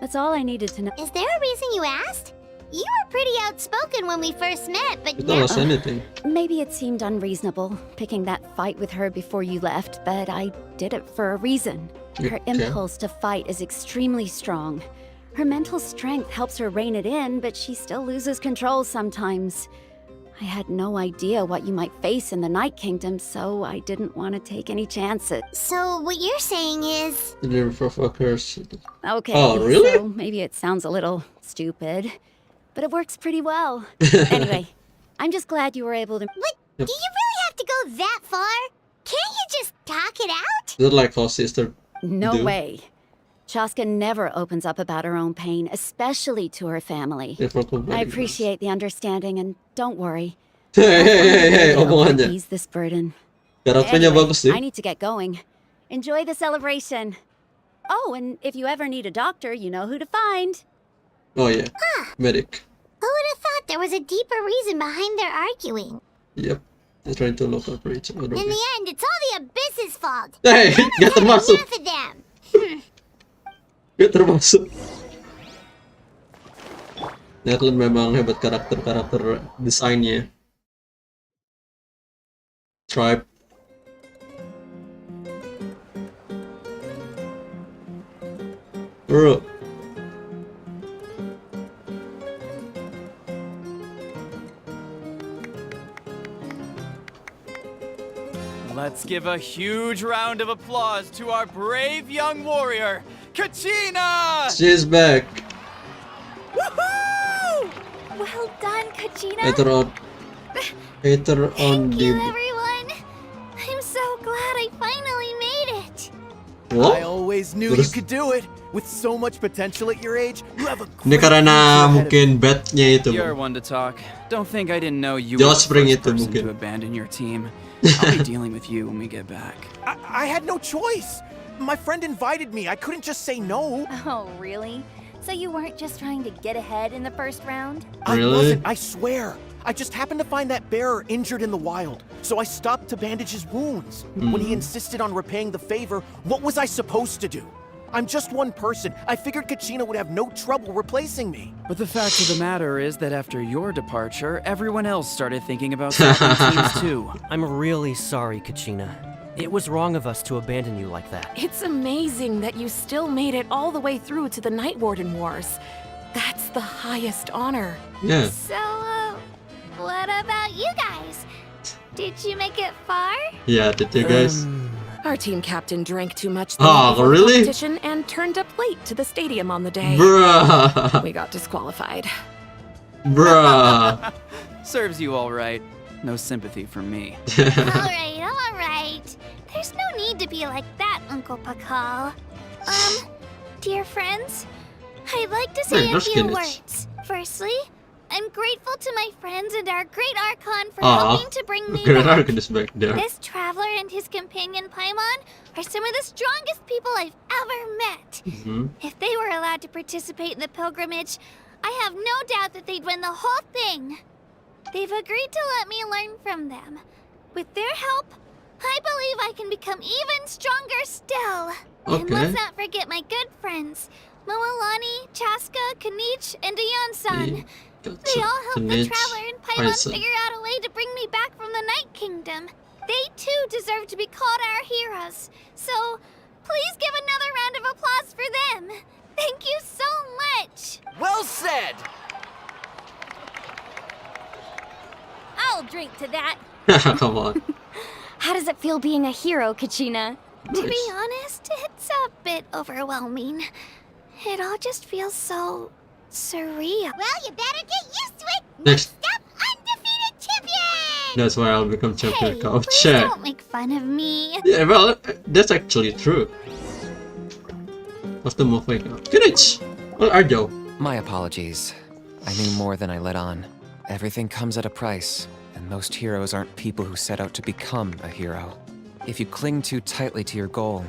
That's all I needed to know. Is there a reason you asked? You were pretty outspoken when we first met, but You now... tell us anything. Maybe it seemed unreasonable, picking that fight with her before you left, but I did it for a reason. Her Okay. impulse to fight is extremely strong. Her mental strength helps her rein it in, but she still loses control sometimes. I had no idea what you might face in the Night Kingdom, so I didn't want to take any chances. So what you're saying is... The never fuckers. Okay, Oh, really? so maybe it sounds a little stupid, but it works pretty well. Anyway, I'm just glad you were able to... But do you really have to go that far? Can't you just talk it out? Is it like how sister No do? way. Chaska never opens up about her own pain, especially to her family. Yeah, for complaining. I appreciate the understanding, and don't worry. Hey, omongan dyan. Ease this burden. Karakter niya Anyway, bagus eh. I need to get going. Enjoy the celebration. Oh, and if you ever need a doctor, you know who to find. Oh yeah. Medic. Who would have thought there was a deeper reason behind their arguing? Yep. They're trying to look up each other. In the end, it's all the Abyss's fault. Hey, get termasuk. Enough of them. Get termasuk. Natlan memang hebat karakter desainnya. Tribe. Bro. Let's give a huge round of applause to our brave young warrior, Kachina! She's back. Woohoo! Well done, Kachina. Later on Thank you, the... everyone. I'm so glad I finally made it. What? I always knew you could do it. With so much potential at your age, you have a Ini karena mungkin batnya itu. You're one to talk. Don't think I didn't know you Josh were the Spring first itu person mungkin. to abandon your team. I'll be dealing with you when we get back. I had no choice. My friend invited me. I couldn't just say no. Oh, really? So you weren't just trying to get ahead in the first round? I wasn't, I swear. I just happened to find that bearer injured in the wild, so I stopped to bandage his wounds. When he insisted on repaying the favor, what was I supposed to do? I'm just one person. I figured Kachina would have no trouble replacing me. But the fact of the matter is that after your departure, everyone else started thinking about swapping teams too. I'm really sorry, Kachina. It was wrong of us to abandon you like that. It's amazing that you still made it all the way through to the Night Warden Wars. That's the highest honor. Yeah. So, what about you guys? Did you make it far? Yeah, did you guys? Our team captain drank too much the Oh, night before the really? competition and turned up late to the stadium on the day. Bruh. We got disqualified. Bruh. Serves you all right. No sympathy from me. Alright. There's no need to be like that, Uncle Pakal. Dear friends, I'd like to say Hey, a that's few good. words. Firstly, I'm grateful to my friends and our great Archon for Aw, helping to bring me Great back. Archon is back there. This traveler and his companion Paimon are some of the strongest people I've ever met. Mhm. If they were allowed to participate in the pilgrimage, I have no doubt that they'd win the whole thing. They've agreed to let me learn from them. With their help, I believe I can become even stronger still. And Okay. let's not forget my good friends, Moalani, Chaska, Kanich, and Ayan-san. They all helped the Kanich, Traveler and Paimon Ayan-san. figure out a way to bring me back from the Night Kingdom. They too deserve to be called our heroes. So, please give another round of applause for them. Thank you so much. Well said! I'll drink to that. Come on. How does it feel being a hero, Kachina? To be honest, it's a bit overwhelming. It all just feels so surreal. Well, you better get used to it. Next. Up, undefeated champion! That's why I'll become champion. Hey, Coach. please Check. don't make fun of me. Yeah, well, that's actually true. What's the move like? Kanich! Where are you? My apologies. I knew more than I let on. Everything comes at a price, and most heroes aren't people who set out to become a hero. If you cling too tightly to your goal,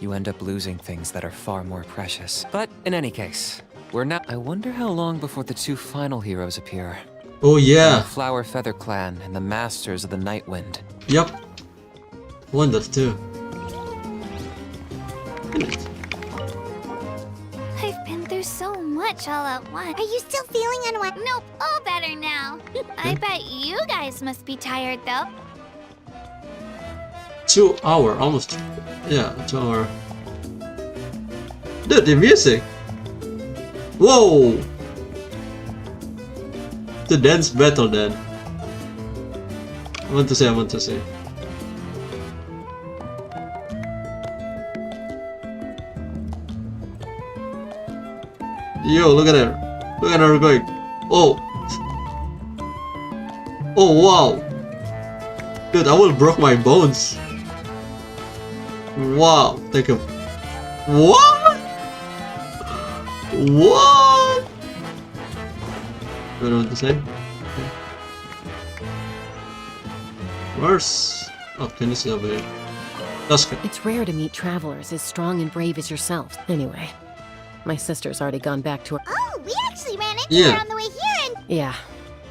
you end up losing things that are far more precious. But in any case, we're not. I wonder how long before the two final heroes appear. Oh yeah. The Flower Feather Clan and the Masters of the Night Wind. Yup. Wonder too. I've been through so much all at once. Are you still feeling unwell? Nope, all better now. I bet you guys must be tired though. 2 hour, almost. Yeah, 2 hour. Dude, the music. Whoa. The dance battle then. I want to say. Yo, look at her. Look at her going. Oh. Oh, wow. Dude, I will broke my bones. Wow. Thank you. What? What? What do you want to say? Where's... Oh, can you see over here? That's good. It's rare to meet travelers as strong and brave as yourselves. Anyway, my sister's already gone back to her. Oh, we actually ran into her on the way here and... Yeah.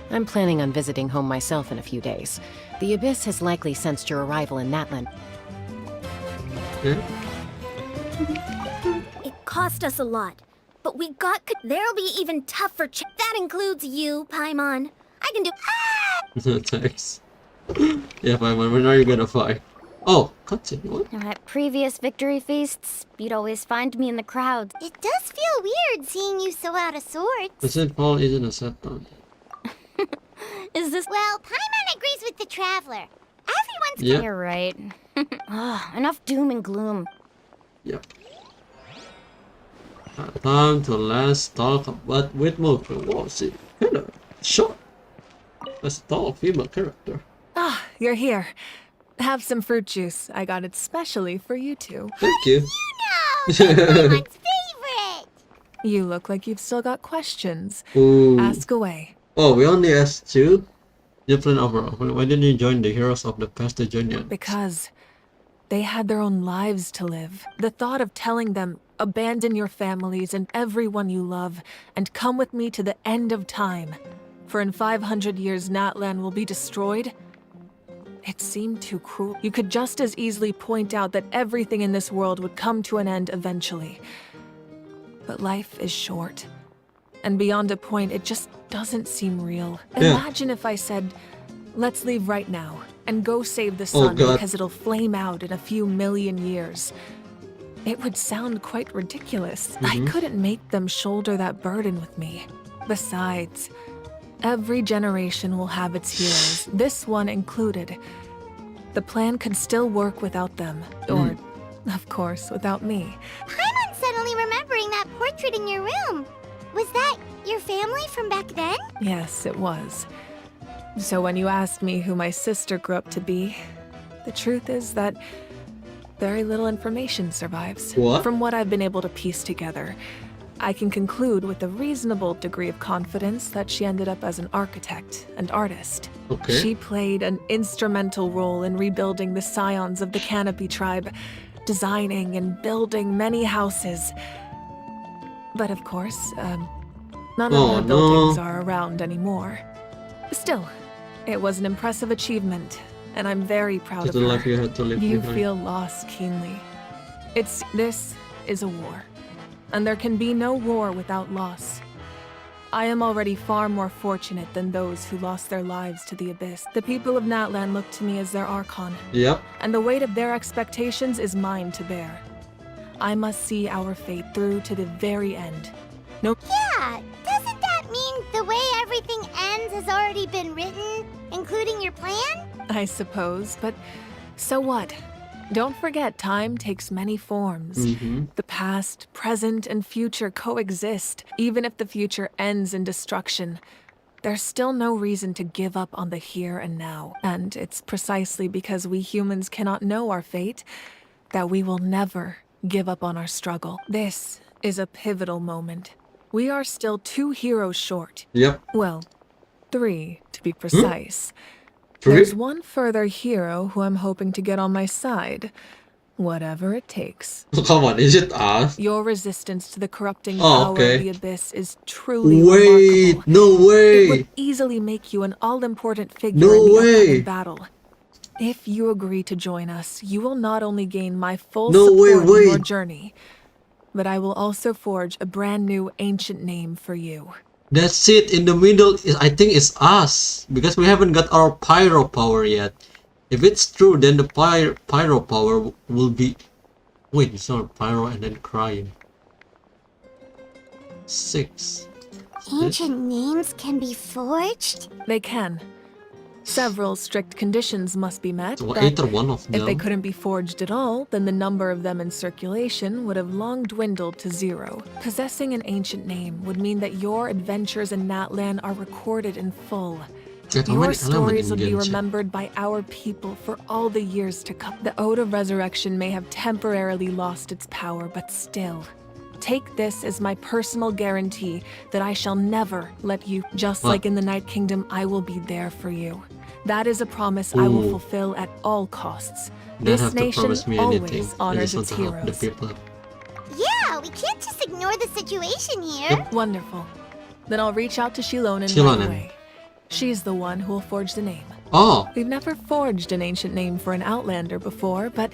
I'm planning on visiting home myself in a few days. The Abyss has likely sensed your arrival in Natlan. It cost us a lot, but we got. There'll be even tougher. That includes you, Paimon. I can do. Thanks. Yeah, Paimon, when are you gonna fight? Oh, continue. What? At previous victory feasts, you'd always find me in the crowd. It does feel weird seeing you so out of sorts. The St. Paul isn't a set on. Is this? Well, Paimon agrees with the Traveler. Everyone's... Yeah. You're right. Enough doom and gloom. Yep. Time to let's talk about with Moku. Whoa, see, hello, short. That's a tall female character. Ah, you're here. Have some fruit juice. I got it specially for you two. Thank you. That's Paimon's favorite! You look like you've still got questions. Ooh. Ask away. Oh, we only asked two. Different overall. Why didn't you join the Heroes of the Past Union? Because they had their own lives to live. The thought of telling them, abandon your families and everyone you love, and come with me to the end of time. For in 500 years, Natlan will be destroyed. It seemed too cruel. You could just as easily point out that everything in this world would come to an end eventually. But life is short. And beyond a point, it just doesn't seem real. Yeah. Imagine if I said, let's leave right now. and go save the sun God. because it'll flame out in a few million years. It would sound quite ridiculous. I couldn't make them shoulder that burden with me. Besides, every generation will have its heroes, this one included. The plan could still work without them, or, of course, without me. I'm suddenly remembering that portrait in your room. Was that your family from back then? Yes, it was. So when you asked me who my sister grew up to be, the truth is that very little information survives. What? From what I've been able to piece together, I can conclude with a reasonable degree of confidence that she ended up as an architect and artist. Okay. She played an instrumental role in rebuilding the scions of the Canopy tribe, designing and building many houses. But of course, none of her buildings are around anymore. Still, it was an impressive achievement, and I'm very proud of her. life you had to live You behind. feel loss keenly. This is a war, and there can be no war without loss. I am already far more fortunate than those who lost their lives to the Abyss. The people of Natlan look to me as their Archon, Yep. and the weight of their expectations is mine to bear. I must see our fate through to the very end. No. Yeah, doesn't that mean the way everything ends has already been written, including your plan? I suppose, but so what? Don't forget, time takes many forms. The past, present, and future coexist. Even if the future ends in destruction, there's still no reason to give up on the here and now. And it's precisely because we humans cannot know our fate that we will never give up on our struggle. This is a pivotal moment. We are still 2 heroes short. Yep. Well, 3 to be precise. 3? There's one further hero who I'm hoping to get on my side. Whatever it takes. Come on, is it us? Your resistance to the corrupting Oh, power okay. of the Abyss is truly Wait, remarkable. no way. It would easily make you an all-important figure No in the way. upcoming battle. If you agree to join us, you will not only gain my full No support way, in your wait. journey, but I will also forge a brand new ancient name for you. That shit in the middle is, I think, is us, because we haven't got our pyro power yet. If it's true, then the pyro power will be. Wait, it's not pyro and then crying. 6. Ancient names can be forged? They can. Several strict conditions must be met, So but either one of if they them. couldn't be forged at all, then the number of them in circulation would have long dwindled to 0. Possessing an ancient name would mean that your adventures in Natlan are recorded in full. Wait, how Your many stories elements would in be Genshin? remembered by our people for all the years to come. The Ode of Resurrection may have temporarily lost its power, but still. Take this as my personal guarantee that I shall never let you, just What? like in the Night Kingdom, I will be there for you. That is a promise I will Ooh. fulfill at all costs. Don't This have to nation promise me anything. always I honors just its want to help the heroes. people. Yeah, we can't just ignore the situation here. Wonderful. Then I'll reach out to Shilonen right Shilonen. away. She's the one who will forge the name. Oh, We've never forged an ancient name for an Outlander before, but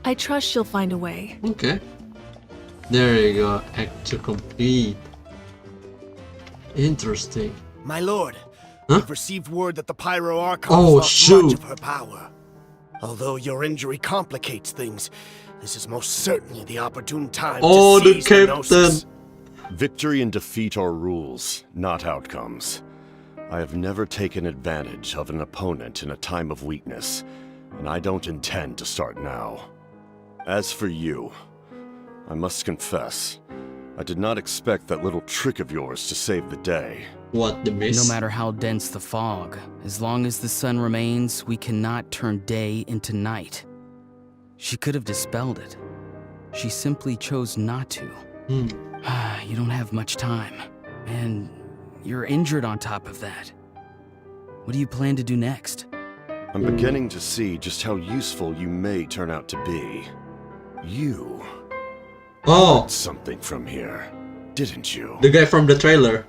I trust she'll find a way. okay. There you go. Act to complete. Interesting. My lord, Huh? we've received word that the Pyro Archon Oh, lost shoot. much of her power. Although your injury complicates things, this is most certainly the opportune time Oh, to the seize captain. Gnosis. Victory and defeat are rules, not outcomes. I have never taken advantage of an opponent in a time of weakness, and I don't intend to start now. As for you, I must confess, I did not expect that little trick of yours to save the day. What, the mist? No matter how dense the fog, as long as the sun remains, we cannot turn day into night. She could have dispelled it. She simply chose not to. You don't have much time, and you're injured on top of that. What do you plan to do next? I'm beginning to see just how useful you may turn out to be. You learned something from here, didn't you? The guy from the trailer.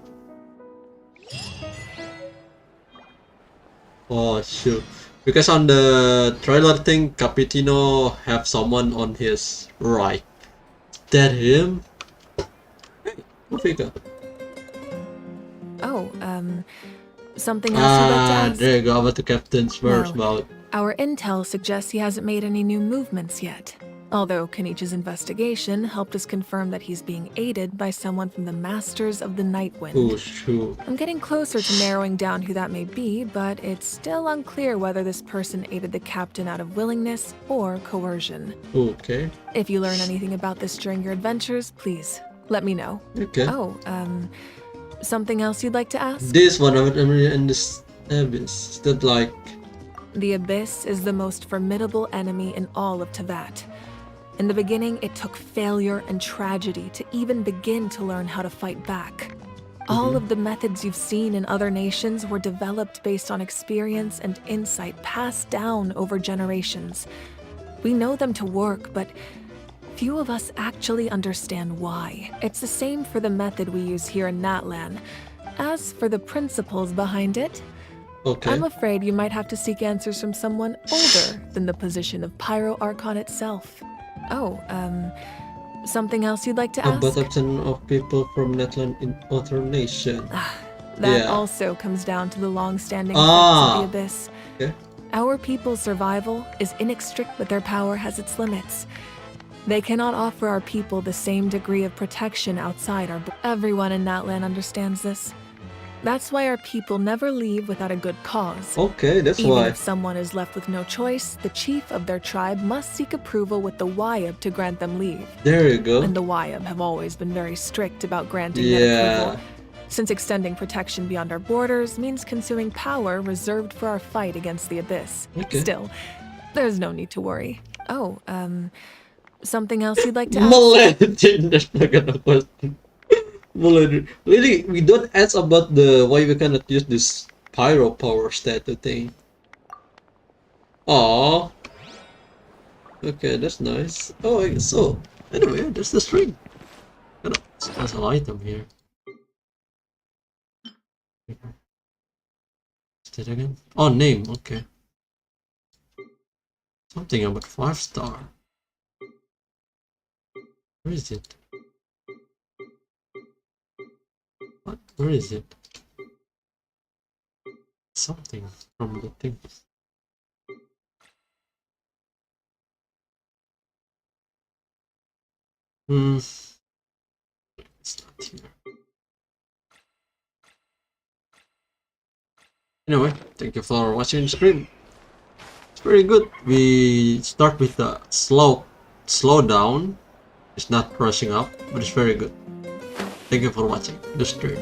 Oh shoot. Because on the trailer thing, Capitino have someone on his right. Is that him? Hey, what figure? Oh, something else you'd like to ask? There you go, about the captain's verse Well, about Our intel suggests he hasn't made any new movements yet. Although Kenichi's investigation helped us confirm that he's being aided by someone from the Masters of the Nightwind. Oh, sure. I'm getting closer to narrowing down who that may be, but it's still unclear whether this person aided the captain out of willingness or coercion. Okay. If you learn anything about this during your adventures, please let me know. Okay. Oh, something else you'd like to ask? This one, I'm really in this abyss. Is that like... The Abyss is the most formidable enemy in all of Teyvat. In the beginning, it took failure and tragedy to even begin to learn how to fight back. All of the methods you've seen in other nations were developed based on experience and insight passed down over generations. We know them to work, but few of us actually understand why. It's the same for the method we use here in Natlan. As for the principles behind it, okay. I'm afraid you might have to seek answers from someone older than the position of Pyro Archon itself. Oh, something else you'd like to ask? About a ton of people from Natlan in other nations. That also comes down to the long-standing effects of the Abyss. Okay. Our people's survival is inextricable, but their power has its limits. They cannot offer our people the same degree of protection outside our borders. Everyone in Natlan understands this. That's why our people never leave without a good cause. Okay, that's Even why. if someone is left with no choice, the chief of their tribe must seek approval with the Wayab to grant them leave. There you go. And the Wayab have always been very strict about granting that approval, since extending protection beyond our borders means consuming power reserved for our fight against the Abyss. Okay. Still, there's no need to worry. Oh, something else you'd like to ask? Millennium, that's not gonna question. Millennium. Really, we don't ask about the why we cannot use this pyro power statue thing. Aww. Okay, that's nice. Oh, I guess so. Anyway, that's the string. There's an item here. Is that again? Oh, name. Okay. Something about 5-star. Where is it? What? Where is it? Something from the thing. It's not here. Anyway, thank you for watching the stream. It's very good. We start with the slow down. It's not rushing up, but it's very good. Thank you for watching the stream.